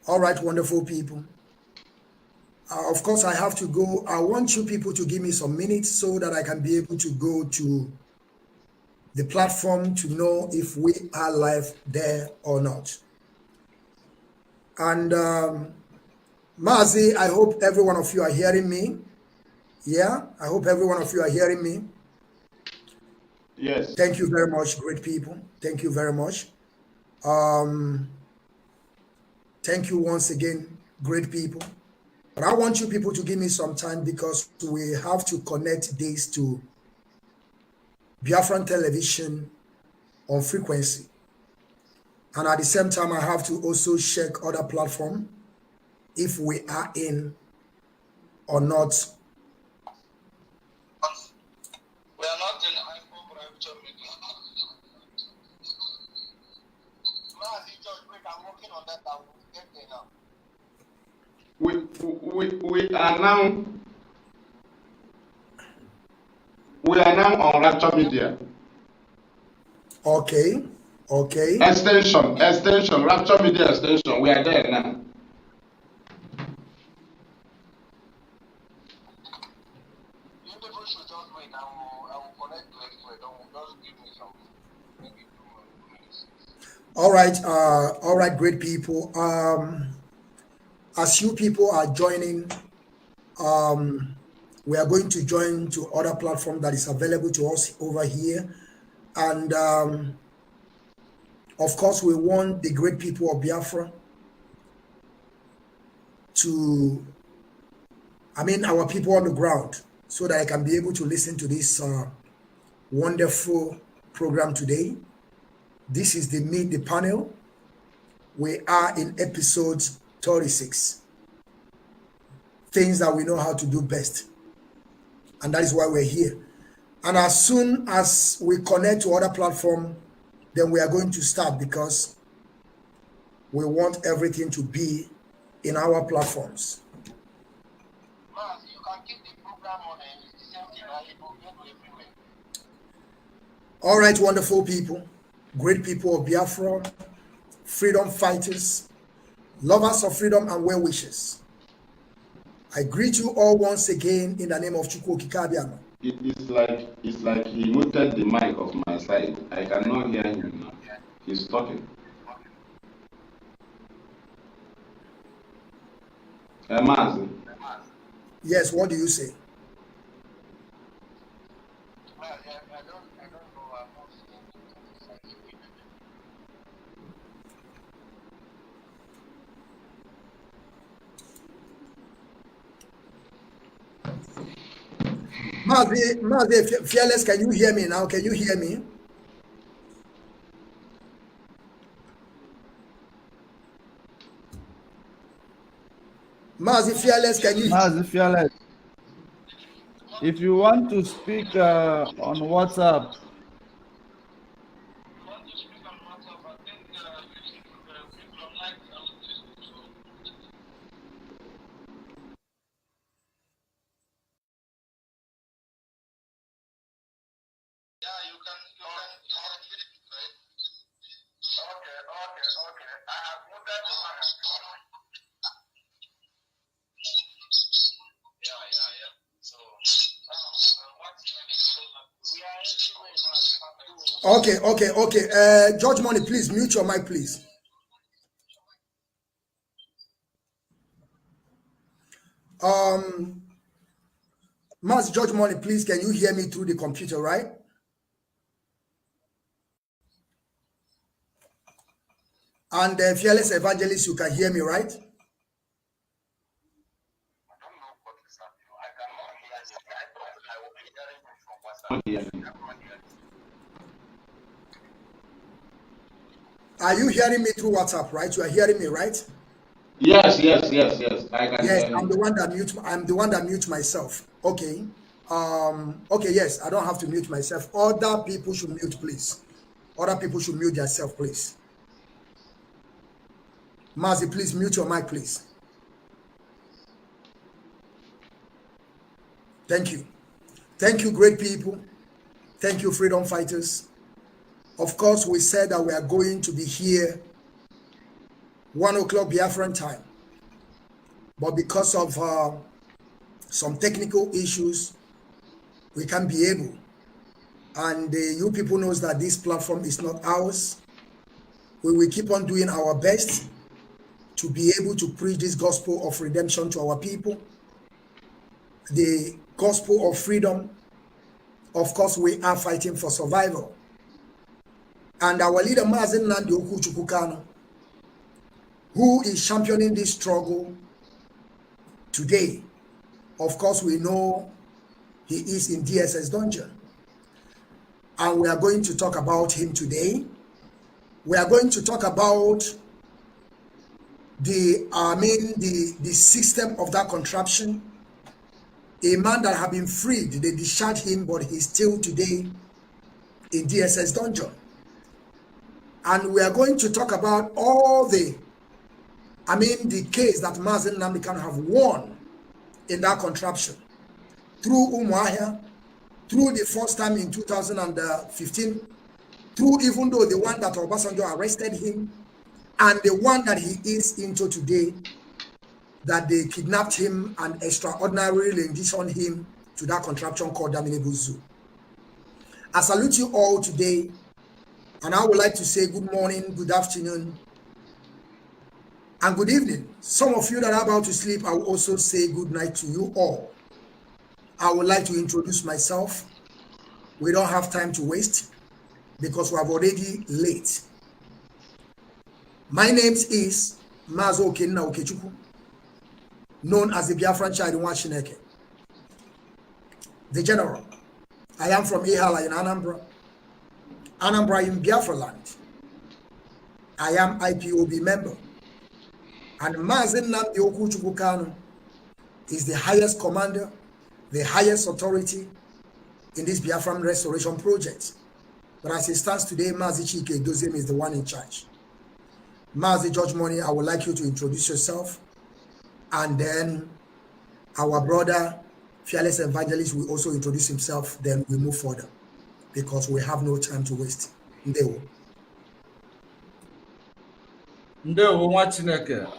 right, wonderful people. Of course, I have to go. I want you people to give me some minutes so that I can be able to go to the platform to know if we are live there or not. And Mazi, I hope every one of you are hearing me. Yeah, I hope every one of you are hearing me. Yes. Thank you very much, great people. Thank you very much. Thank you once again, great people. But I want you people to give me some time because we have to connect this to Biafran television on frequency. And at the same time, I have to also check other platform if we are in or not. We are not in iPhone rapture meeting. I'm working on that. I will get there now. We are now on Rapture Media. Okay. Extension, Rapture Media extension. We are there now. You people should just wait. I will connect to it. Just give me some, maybe 2 minutes. All right, great people. As you people are joining, we are going to join to other platform that is available to us over here. And of course, we want the great people of Biafra to, our people on the ground, so that I can be able to listen to this wonderful program today. This is the Meet the Panel. We are in episode 36. Things that we know how to do best. And that is why we're here. And as soon as we connect to other platform, then we are going to start because we want everything to be in our platforms. You can keep the program on the same thing. It will go everywhere. All right, wonderful people, great people of Biafra, freedom fighters, lovers of freedom and well wishers. I greet you all once again in the name of Chukwu Kikabiano. It's like he muted the mic of my side. I cannot hear him now. He's talking. Mazi. Yes, what do you say? I don't know. I'm not seeing it. Mazi, Fearless, can you hear me now? Can you hear me? Mazi, Fearless, can you? Mazi Fearless, if you want to speak on WhatsApp, Yeah, you can I have muted the one. Yeah. So, Okay. George Money, please mute your mic, please. Master George Money, please, can you hear me through the computer, right? And Fearless Evangelist, you can hear me, right? Are you hearing me through WhatsApp, right? You are hearing me, right? Yes. I can Yes, hear you. I'm the one that mute myself. Okay. Okay, yes, I don't have to mute myself. Other people should mute, please. Other people should mute themselves, please. Mazi, please mute your mic, please. Thank you. Thank you, great people. Thank you, freedom fighters. Of course, we said that we are going to be here 1 o'clock Biafran time. But because of some technical issues, we can't be able. And you people knows that this platform is not ours. We will keep on doing our best to be able to preach this gospel of redemption to our people. The gospel of freedom. Of course, we are fighting for survival. And our leader, Mazen Nandi Okuchukukano, who is championing this struggle today. Of course, we know he is in DSS dungeon. And we are going to talk about him today. We are going to talk about the system of that contraption. A man that have been freed, they discharged him, but he's still today in DSS dungeon. And we are going to talk about all the case that Mazen Namdekan have won in that contraption through Umuahia, through the first time in 2015, through even though the one that Obasanjo arrested him, and the one that he is into today, that they kidnapped him and extraordinarily renditioned him to that contraption called Daminibu Zoo. I salute you all today, and I would like to say good morning, good afternoon, and good evening. Some of you that are about to sleep, I will also say good night to you all. I would like to introduce myself. We don't have time to waste because we have already late. My name is Mazo Okenna Okechukwu, known as the Biafran Child in Washineke, the General. I am from Ihala in Anambra in Biafra land. I am IPOB member. And Mazen Nnamdi Okuchukwu Kanu is the highest commander, the highest authority in this Biafran restoration project. But as it stands today, Mazi Chike Doziem is the one in charge. Mazi George Money, I would like you to introduce yourself. And then our brother, Fearless Evangelist, will also introduce himself. Then we move further because we have no time to waste. Ndewo.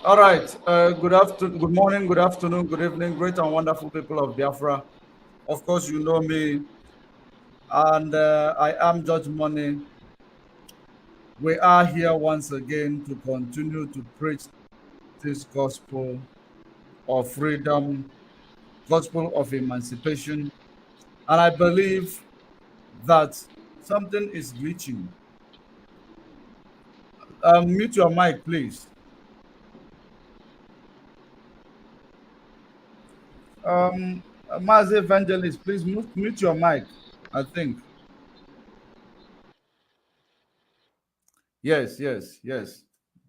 All right. Good afternoon, good morning, good afternoon, good evening, great and wonderful people of Biafra. Of course, you know me, and I am Judge Money. We are here once again to continue to preach this gospel of freedom, gospel of emancipation, and I believe that something is glitching. Mute your mic, please. Mass Evangelist, please mute your mic, I think. Yes.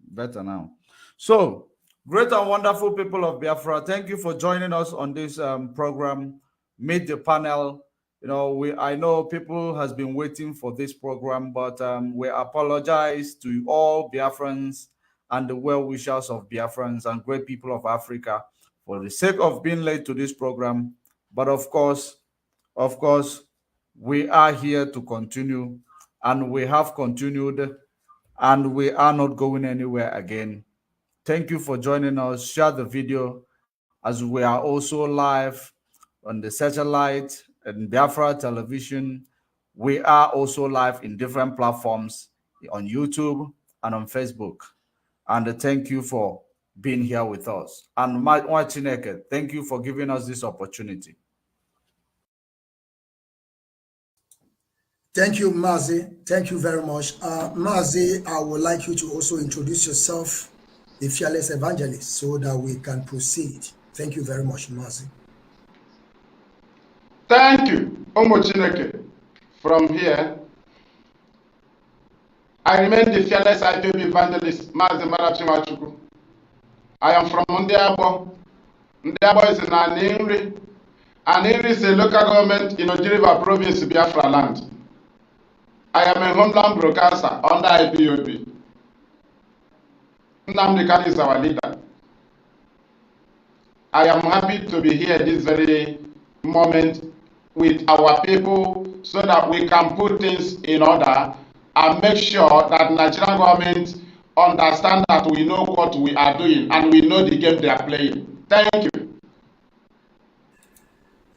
Better now. So, great and wonderful people of Biafra, thank you for joining us on this program, Meet the Panel. You know, I know people has been waiting for this program, but we apologize to all Biafrans and the well-wishers of Biafrans and great people of Africa for the sake of being late to this program. But of course, we are here to continue, and we have continued and we are not going anywhere again. Thank you for joining us. Share the video, as we are also live on the satellite and Biafra television. We are also live in different platforms on YouTube and on Facebook. And thank you for being here with us. And Chineke, thank you for giving us this opportunity. Thank you, Mazi. Thank you very much. Mazi, I would like you to also introduce yourself, the fearless evangelist, so that we can proceed. Thank you very much, Mazi. Thank you, Chineke. From here, I remain the fearless IPOB evangelist, Mazi Marachi. I am from Ndiabo. Ndiabo is in Aninri. Aninri is a local government in Ojiriva province, Biafra land. I am a homeland broadcaster under IPOB. Nnamdi Kanu is our leader. I am happy to be here this very moment with our people so that we can put things in order and make sure that Nigerian government understand that we know what we are doing and we know the game they are playing. Thank you.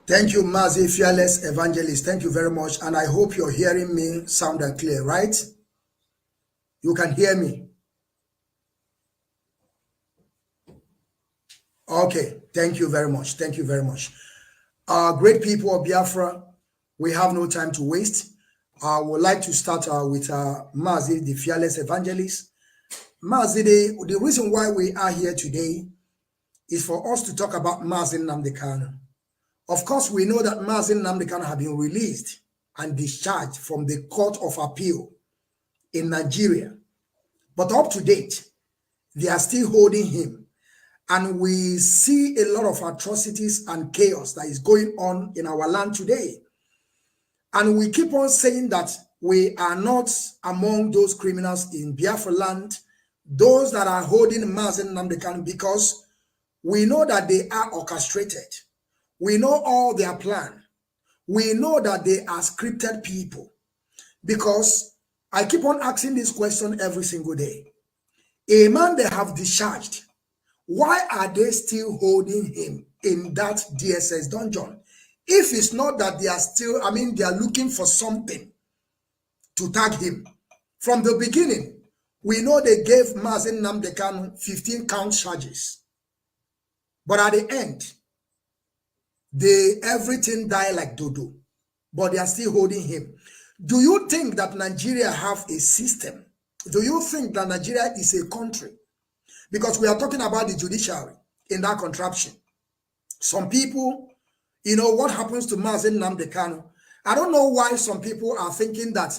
Thank you, Mazi, fearless evangelist. Thank you very much. And I hope you're hearing me sound and clear, right? You can hear me. Okay, thank you very much. Thank you very much. Great people of Biafra, we have no time to waste. I would like to start with Mazi, the fearless evangelist. Mazi, the reason why we are here today is for us to talk about Mazi Nnamdi Kanu. Of course, we know that Mazi Nnamdi Kanu have been released and discharged from the Court of Appeal in Nigeria. But up to date, they are still holding him. And we see a lot of atrocities and chaos that is going on in our land today. And we keep on saying that we are not among those criminals in Biafra land, those that are holding Mazi Nnamdi Kanu, because we know that they are orchestrated. We know all their plan. We know that they are scripted people. Because I keep on asking this question every single day. A man they have discharged, why are they still holding him in that DSS dungeon? If it's not that they are still, they are looking for something to tag him. From the beginning, we know they gave Mazi Nnamdi Kanu 15 count charges. But at the end, everything died like dodo. But they are still holding him. Do you think that Nigeria have a system? Do you think that Nigeria is a country? Because we are talking about the judiciary in that contraption. Some people, what happens to Mazi Nnamdi Kanu? I don't know why some people are thinking that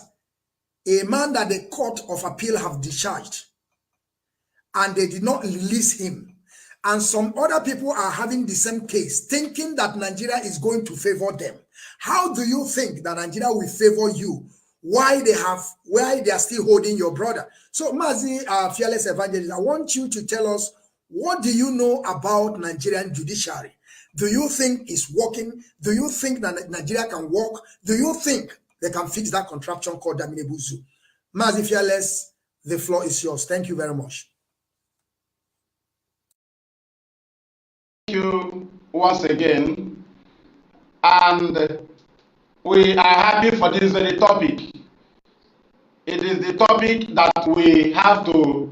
a man that the Court of Appeal have discharged and they did not release him, and some other people are having the same case, thinking that Nigeria is going to favor them. How do you think that Nigeria will favor you? Why they are still holding your brother? So, Mazi, fearless evangelist, I want you to tell us, what do you know about Nigerian judiciary? Do you think it's working? Do you think that Nigeria can work? Do you think they can fix that contraption called Daminebuzu? Mazi, fearless, the floor is yours. Thank you very much. Thank you once again. And we are happy for this very topic. It is the topic that we have to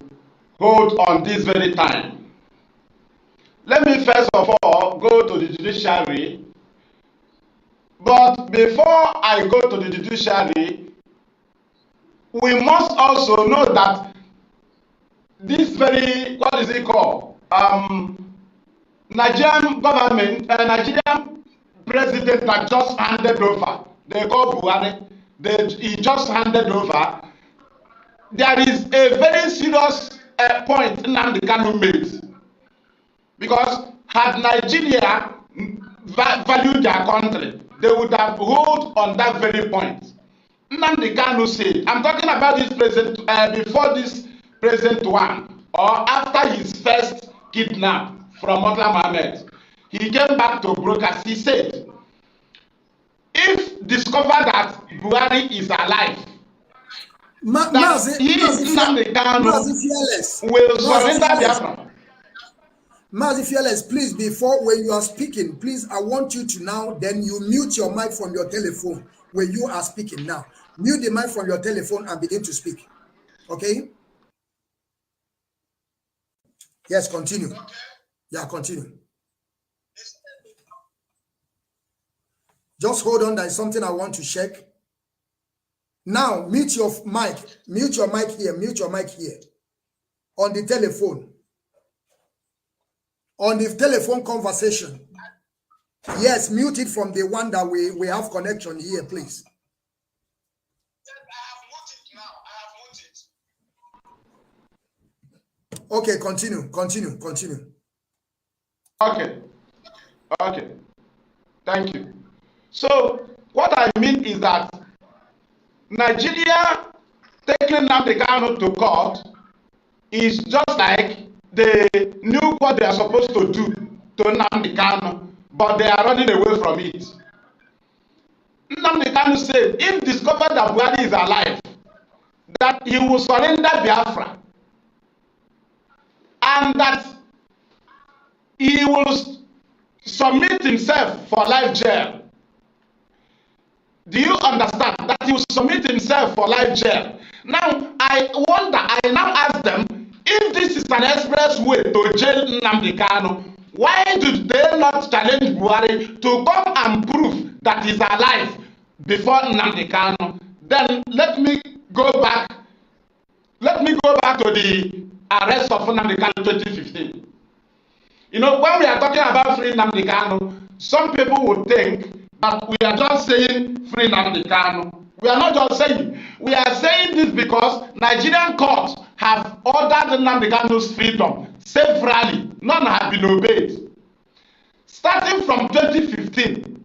hold on this very time. Let me first of all go to the judiciary. But before I go to the judiciary, we must also know that this very, what is it called? Nigerian government, Nigerian president that just handed over, they call Buhari, he just handed over. There is a very serious point Nnamdi Kanu made. Because had Nigeria valued their country, they would have hold on that very point. Nnamdi Kanu said, I'm talking about this president, before this present one, or after his first kidnap from Murtala Mohammed, he came back to broadcast. He said, if discovered that Buhari is alive, that he, Nnamdi Kanu, will surrender Biafra. Mazi Fearless, please, before when you are speaking, please, I want you to now, then you mute your mic from your telephone when you are speaking now. Mute the mic from your telephone and begin to speak. Okay? Yes, continue. Yeah, continue. Just hold on, there is something I want to check. Now, mute your mic here on the telephone. On the telephone conversation. Yes, mute it from the one that we have connection here, please. Okay, continue. Okay. Thank you. So, what I mean is that Nigeria taking Nnamdi Kanu to court is just like they knew what they are supposed to do to Nnamdi Kanu, but they are running away from it. Nnamdi Kanu said, if discovered that Buhari is alive, that he will surrender Biafra, and that he will submit himself for life jail. Do you understand that he will submit himself for life jail? Now, I now ask them, if this is an express way to jail Nnamdi Kanu, why did they not challenge Buhari to come and prove that he's alive before Nnamdi Kanu? Then let me go back to the arrest of Nnamdi Kanu 2015. You know, when we are talking about free Nnamdi Kanu, some people would think that we are just saying free Nnamdi Kanu. We are not just saying. We are saying this because Nigerian courts have ordered Nnamdi Kanu's freedom severally. None have been obeyed. Starting from 2015,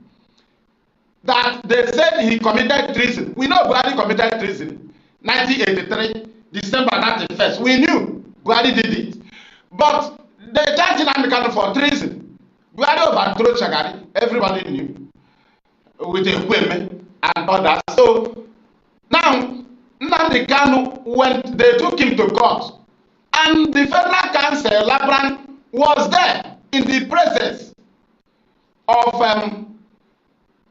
that they said he committed treason. We know Buhari committed treason. 1983, December 31st. We knew Buhari did it. But they charged Nnamdi Kanu for treason. Buhari overthrew Shagari. Everybody knew. With the women and others. So now Nnamdi Kanu, when they took him to court, and the Federal Council, Labran, was there in the presence of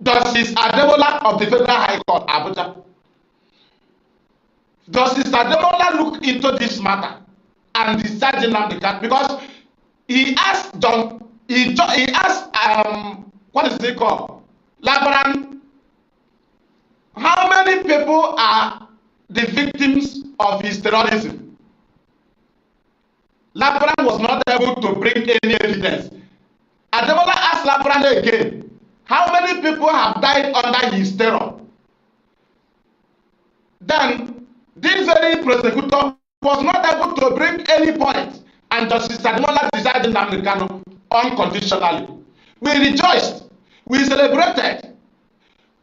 Justice Ademola of the Federal High Court, Abuja. Justice Ademola looked into this matter and discharged Nnamdi Kanu because he asked what is it called? Labran, how many people are the victims of his terrorism? Labran was not able to bring any evidence. Ademola asked Labran again, how many people have died under his terror? Then, this very prosecutor was not able to bring any point, and Justice Ademola decided Nnamdi Kanu unconditionally. We rejoiced. We celebrated.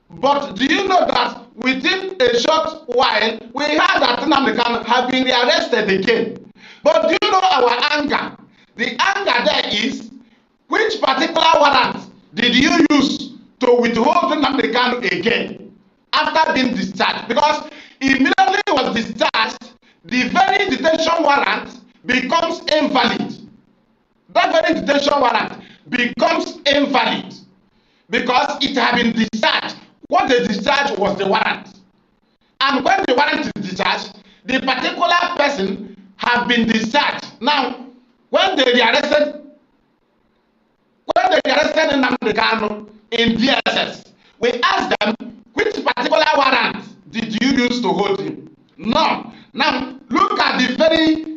But do you know that within a short while, we heard that Nnamdi Kanu have been rearrested again? But do you know our anger? The anger there is, which particular warrant did you use to withhold Nnamdi Kanu again after being discharged? Because immediately he was discharged, the very detention warrant becomes invalid. That very detention warrant becomes invalid because it had been discharged. What they discharged was the warrant. And when the warrant is discharged, the particular person have been discharged. Now, when they rearrested Nnamdi Kanu in DSS, we asked them, which particular warrant did you use to hold him? None. Now, look at the very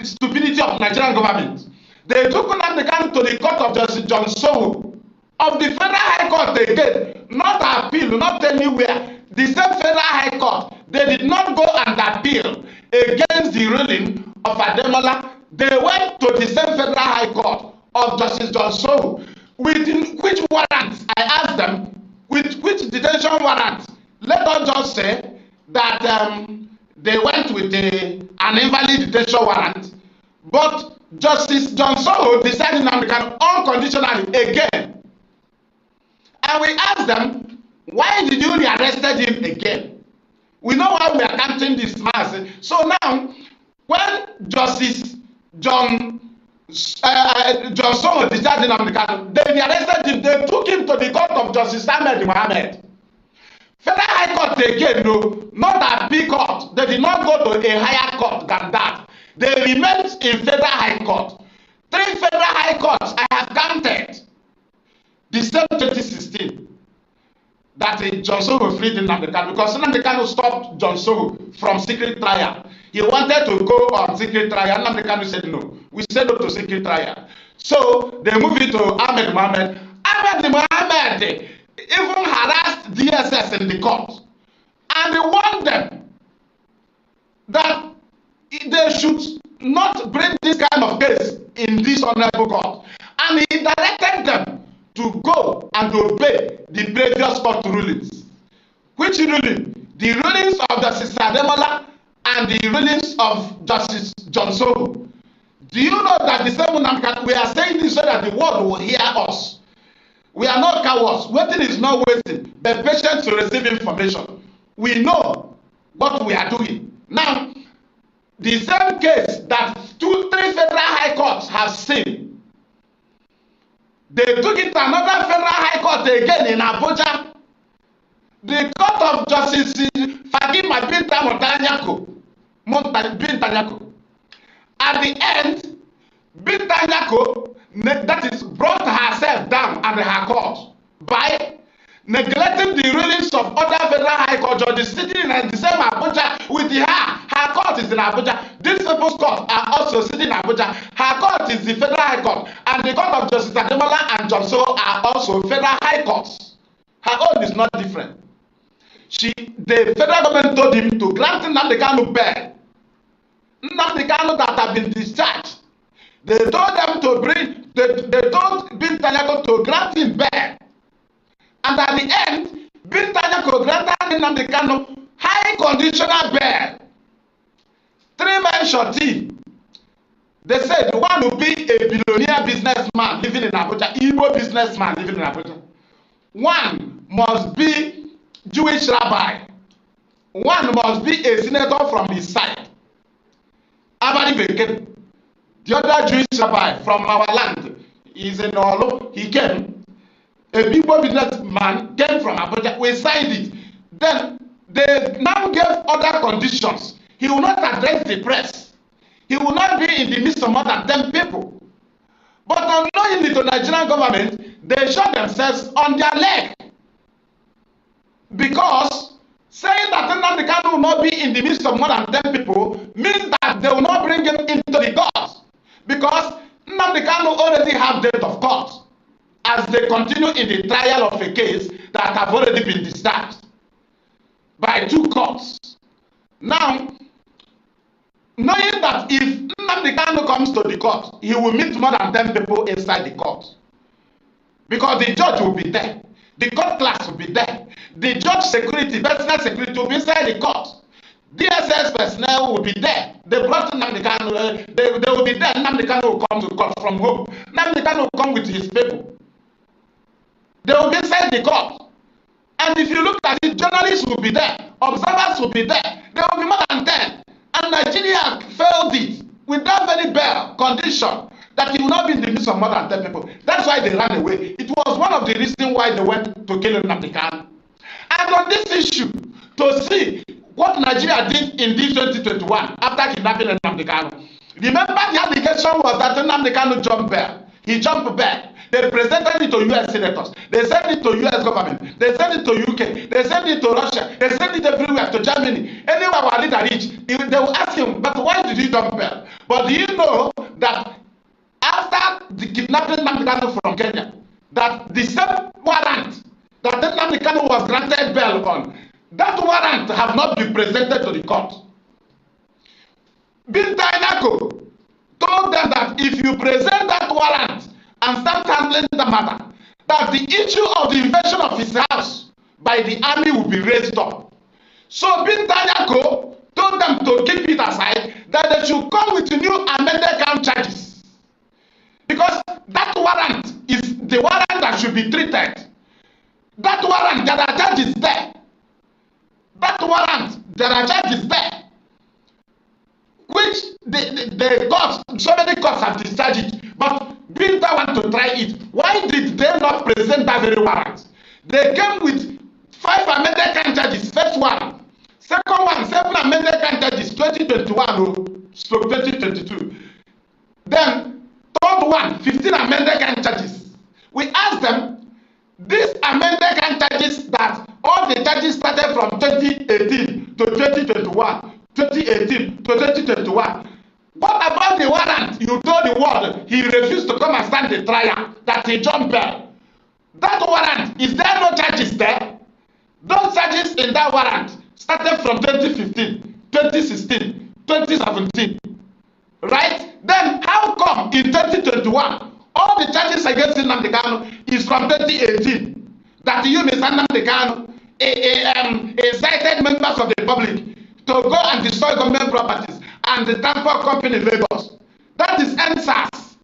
stupidity of Nigerian government. They took Nnamdi Kanu to the court of Justice John Sowo of the Federal High Court again, not appeal, not anywhere. The same Federal High Court, they did not go and appeal against the ruling of Ademola. They went to the same Federal High Court of Justice John Sowo. Within which warrant? I asked them, with which detention warrant? Let us just say that they went with an invalid detention warrant, but Justice John Sowo decided Nnamdi Kanu unconditionally again. And we asked them, why did you rearrest him again? We know why we are counting this mass. So now, when Justice John Soho discharged Nnamdi Kanu, they arrested him. They took him to the court of Justice Ahmed Mohammed. Federal High Court again, no, not a big court. They did not go to a higher court than that. They remained in Federal High Court. 3 Federal High Courts I have counted. December 2016. That John Soho freed Nnamdi Kanu because Nnamdi Kanu stopped John Soho from secret trial. He wanted to go on secret trial. Nnamdi Kanu said no. We said no to secret trial. So they moved it to Ahmed Mohammed. Ahmed Mohammed even harassed DSS in the court. And he warned them that they should not bring this kind of case in this honorable court. And he directed them to go and obey the previous court rulings. Which ruling? The rulings of Justice Ademola and the rulings of Justice John Soho. Do you know that the same Nnamdi, we are saying this so that the world will hear us. We are not cowards. Waiting is not waiting. Be patient to receive information. We know what we are doing. Now, the same case that 3 federal high courts have seen, they took it to another federal high court again in Abuja. The court of Justice Fagima Bintanyako. At the end, Bintanyako, that is, brought herself down at her court by neglecting the rulings of other federal high court judges sitting in the same Abuja with her. Her court is in Abuja. These people's courts are also sitting in Abuja. Her court is the federal high court, and the court of Justice Ademola and John Soho are also federal high courts. Her own is not different. The federal government told him to grant Nnamdi Kanu bail. Nnamdi Kanu that have been discharged. They told them to bring. They told Bintanyako to grant him bail. And at the end, Bintanyako granted Nnamdi Kanu high conditional bail. 3 men shorty. They said the one will be a billionaire businessman living in Abuja, Igbo businessman living in Abuja. One must be Jewish rabbi. One must be a senator from his side. Abadi Beke, the other Jewish rabbi from our land, is in Olo. He came. A Igbo businessman came from Abuja. We signed it. Then they now gave other conditions. He will not address the press. He will not be in the midst of more than 10 people. But unknowingly to Nigerian government, they shot themselves on their leg. Because saying that Nnamdi Kanu will not be in the midst of more than 10 people means that they will not bring him into the court. Because Nnamdi Kanu already have date of court as they continue in the trial of a case that have already been discharged by 2 courts. Now, knowing that if Nnamdi Kanu comes to the court, he will meet more than 10 people inside the court. Because the judge will be there. The court class will be there. The judge security, personal security will be inside the court. DSS personnel will be there. They brought Nnamdi Kanu. They will be there. Nnamdi Kanu will come to court from home. Nnamdi Kanu will come with his people. They will be inside the court. And if you look at it, journalists will be there. Observers will be there. There will be more than 10. And Nigeria failed it without any bail condition that he will not be in the midst of more than 10 people. That's why they ran away. It was one of the reasons why they went to kill Nnamdi Kanu. And on this issue, to see what Nigeria did in this 2021 after kidnapping Nnamdi Kanu, remember the allegation was that Nnamdi Kanu jumped bail. He jumped bail. They presented it to US senators. They sent it to US government. They sent it to UK. They sent it to Russia. They sent it everywhere, to Germany. Anywhere our leader reach, they will ask him, but why did he jump bail? But do you know that after the kidnapping Nnamdi Kanu from Kenya, that the same warrant that Nnamdi Kanu was granted bail on, that warrant have not been presented to the court. Bintanyako told them that if you present that warrant and start handling the matter, that the issue of the invasion of his house by the army will be raised up. So Bintanyako told them to keep it aside, that they should come with new amended count charges. Because that warrant is the warrant that should be treated. That warrant, there are charges there. That warrant, There are charges there, which the courts, so many courts have discharged it. But Binta want to try it. Why did they not present that very warrant? They came with 5 amended count charges. First one. Second one, 7 amended count charges, 2021 stroke 2022. Then, third one, 15 amended count charges. We asked them, these amended count charges that all the charges started from 2018 to 2021, 2018 to 2021. What about the warrant? You told the world he refused to come and stand the trial, that he jumped bail. That warrant, is there no charges there? Those charges in that warrant started from 2015, 2016, 2017. Right? Then how come in 2021 all the charges against Nnamdi Kanu is from 2018? That you, Mr. Nnamdi Kanu, incited members of the public to go and destroy government properties and the transport company in Lagos. That is NSAS.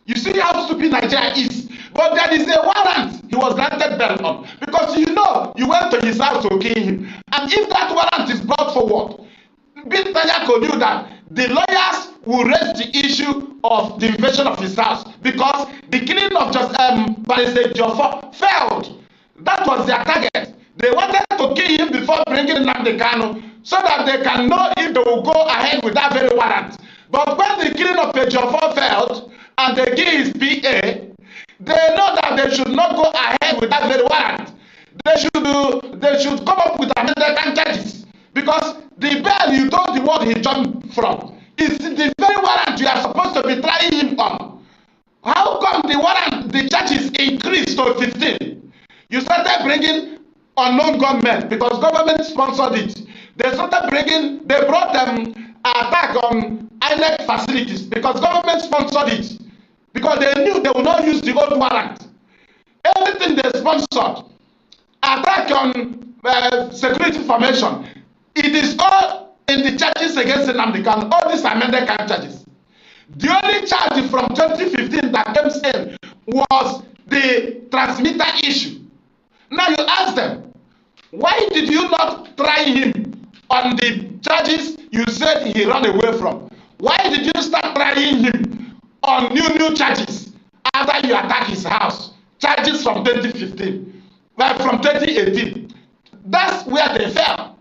You see how stupid Nigeria is. But there is a warrant he was granted bail on. Because you know, you went to his house to kill him. And if that warrant is brought forward, Bintanyako knew that the lawyers will raise the issue of the invasion of his house because the killing of just Barrister Jofo failed. That was their target. They wanted to kill him before bringing Nnamdi Kanu so that they can know if they will go ahead with that very warrant. But when the killing of Jofo failed and they kill his PA, they know that they should not go ahead with that very warrant. They should come up with amended charges because the bail you told the world he jumped from is the very warrant you are supposed to be trying him on. How come the warrant, the charges increased to 15? You started bringing unknown gunmen because government sponsored it. They brought them attack on INEC facilities because government sponsored it. Because they knew they would not use the old warrant. Everything they sponsored, attack on security formation, it is all in the charges against Nnamdi Kanu, all these amended count charges. The only charge from 2015 that came in was the transmitter issue. Now you ask them, why did you not try him on the charges you said he ran away from? Why did you start trying him on new charges after you attacked his house? Charges from 2015, from 2018. That's where they fell.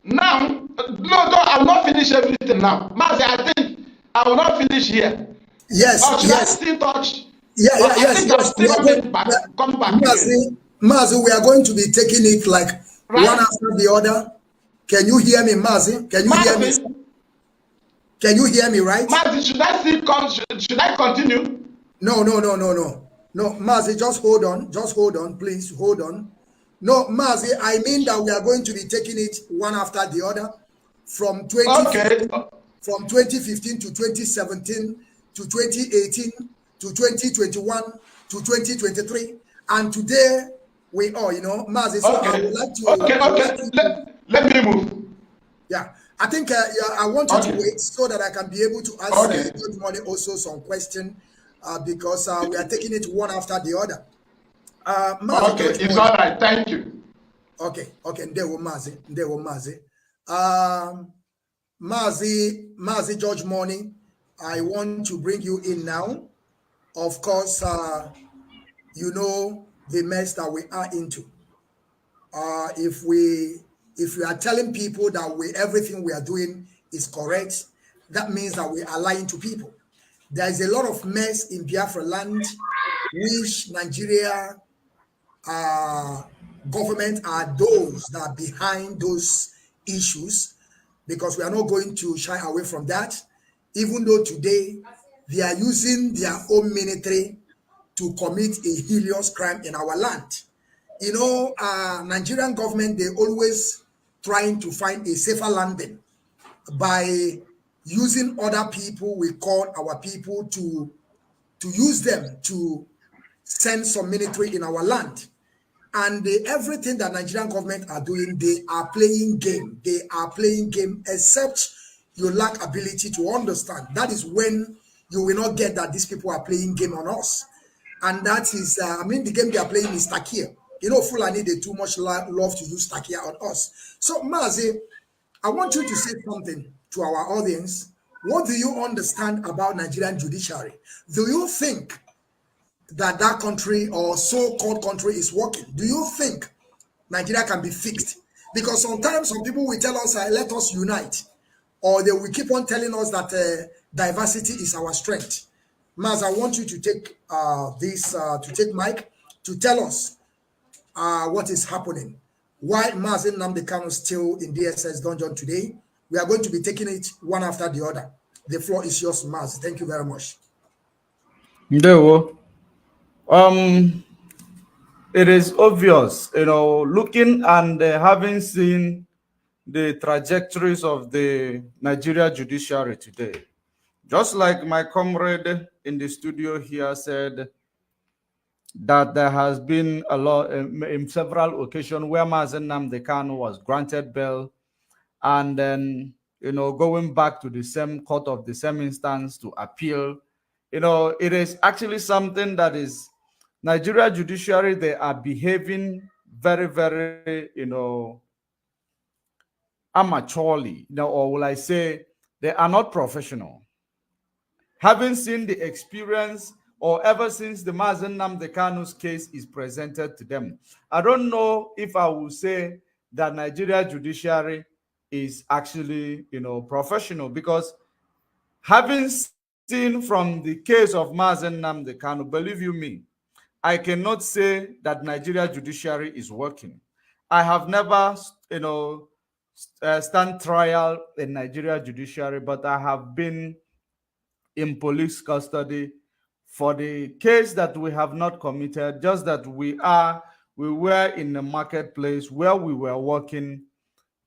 Now, no, I will not finish everything now. Mazi, I think I will not finish here. Yes, or should yes. I still touch? Yes. Come back Mazi, we are going to be taking it like one after the other. Can you hear me, Mazi? Can you hear me? Can you hear me, right? Mazi, should I still should I continue? No, Mazi, just hold on, please, hold on. No, Mazi, I mean that we are going to be taking it one after the other from 2015 to 2017 to 2018 to 2021 to 2023, and today we are, Mazi. So I would like to. Let me move. Yeah, I think I want you to wait so that I can be able to ask Good Morning also some question because we are taking it one after the other. Mazi, it's all right. Thank you. Okay. Ndewo Mazi. Mazi George Morning, I want to bring you in now. Of course, you know the mess that we are into. If we are telling people that everything we are doing is correct, that means that we are lying to people. There is a lot of mess in Biafra land, which Nigeria government are those that are behind those issues, because we are not going to shy away from that, even though today they are using their own military to commit a heinous crime in our land. Nigerian government, they always trying to find a safer landing by using other people. We call our people to use them to send some military in our land. And everything that Nigerian government are doing, they are playing game. They are playing game, except you lack ability to understand. That is when you will not get that these people are playing game on us. And that is, the game they are playing is Takia. Fulani, they too much love to use Takia on us. So, Mazi, I want you to say something to our audience. What do you understand about Nigerian judiciary? Do you think that that country or so-called country is working? Do you think Nigeria can be fixed? Because sometimes some people will tell us, let us unite, or they will keep on telling us that diversity is our strength. Maz, I want you to take to take mic to tell us what is happening. Why Mazen Nnamdi Kanu is still in DSS dungeon today? We are going to be taking it one after the other. The floor is yours, Maz. Thank you very much. Ndewo. Um, it is obvious, looking and having seen the trajectories of the Nigeria judiciary today. Just like my comrade in the studio here said, that there has been a lot in several occasions where Mazen Nnamdi Kanu was granted bail, and then going back to the same court of the same instance to appeal. It is actually something that is Nigeria judiciary. They are behaving very, very, amateurly, or will I say they are not professional. Having seen the experience, or ever since the Mazen Nnamdi Kanu's case is presented to them, I don't know if I will say that Nigeria judiciary is actually, professional, because having seen from the case of Mazen Nnamdi Kanu, believe you me, I cannot say that Nigeria judiciary is working. I have never, stand trial in Nigeria judiciary, but I have been in police custody for the case that we have not committed, just that we were in the marketplace where we were working.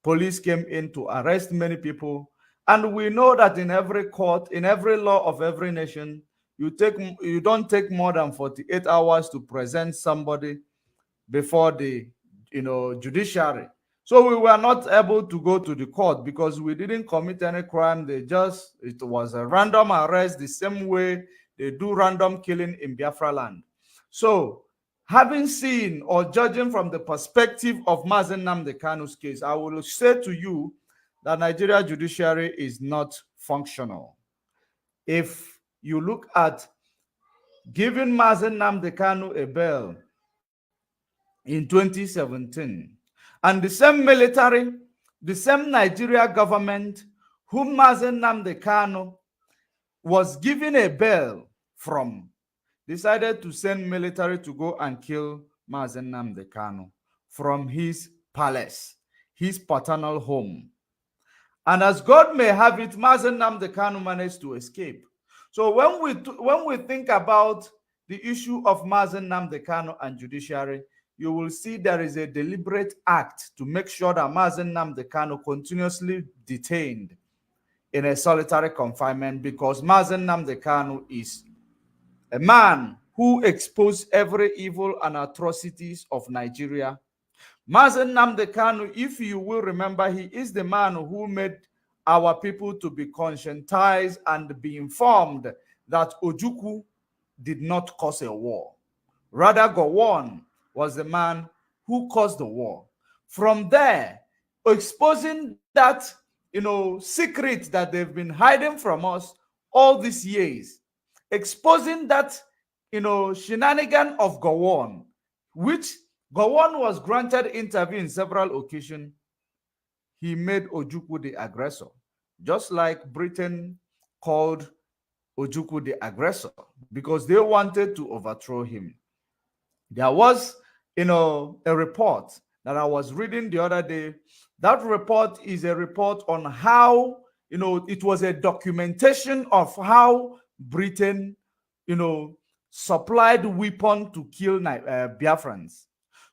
Police came in to arrest many people, and we know that in every court, in every law of every nation, you don't take more than 48 hours to present somebody before the judiciary. So we were not able to go to the court because we didn't commit any crime. It was a random arrest, the same way they do random killing in Biafra land. So having seen or judging from the perspective of Mazen Nnamdi Kanu's case, I will say to you that Nigeria judiciary is not functional. If you look at giving Mazen Nnamdi Kanu a bail in 2017, and the same military, the same Nigeria government whom Mazen Nnamdi Kanu was given a bail from, decided to send military to go and kill Mazen Nnamdi Kanu from his palace, his paternal home. And as God may have it, Mazen Nnamdi Kanu managed to escape. So when we think about the issue of Mazen Nnamdi Kanu and judiciary, you will see there is a deliberate act to make sure that Mazen Nnamdi Kanu continuously detained in a solitary confinement, because Mazen Nnamdi Kanu is a man who exposed every evil and atrocities of Nigeria. Mazen Nnamdi Kanu, if you will remember, he is the man who made our people to be conscientized and be informed that Ojukwu did not cause a war. Rather, Gowon was the man who caused the war. From there, exposing that secret that they've been hiding from us all these years, exposing that shenanigan of Gowon, which Gowon was granted interview in several occasions. He made Ojukwu the aggressor, just like Britain called Ojukwu the aggressor, because they wanted to overthrow him. There was, a report that I was reading the other day. That report is a report on how, it was a documentation of how Britain, supplied weapon to kill Biafrans.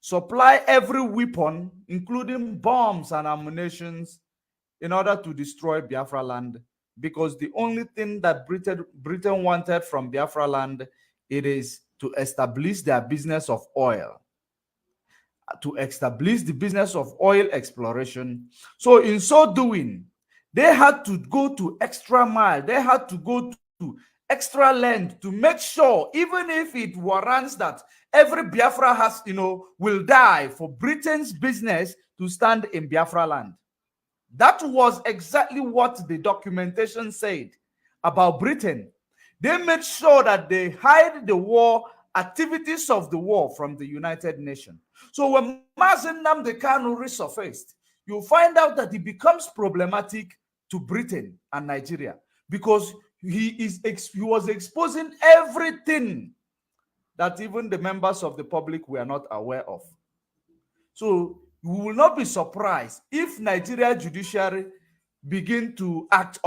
Supply every weapon, including bombs and ammunitions, in order to destroy Biafra land, because the only thing that Britain wanted from Biafra land, it is to establish their business of oil, to establish the business of oil exploration. So in so doing, they had to go to extra mile. They had to go to extra length to make sure, even if it warrants that every Biafra has, will die for Britain's business to stand in Biafra land. That was exactly what the documentation said about Britain. They made sure that they hide the war activities of the war from the United Nations. So when Mazen Nnamdi Kanu resurfaced, you find out that it becomes problematic to Britain and Nigeria because he was exposing everything that even the members of the public were not aware of. So we will not be surprised if Nigeria judiciary begin to act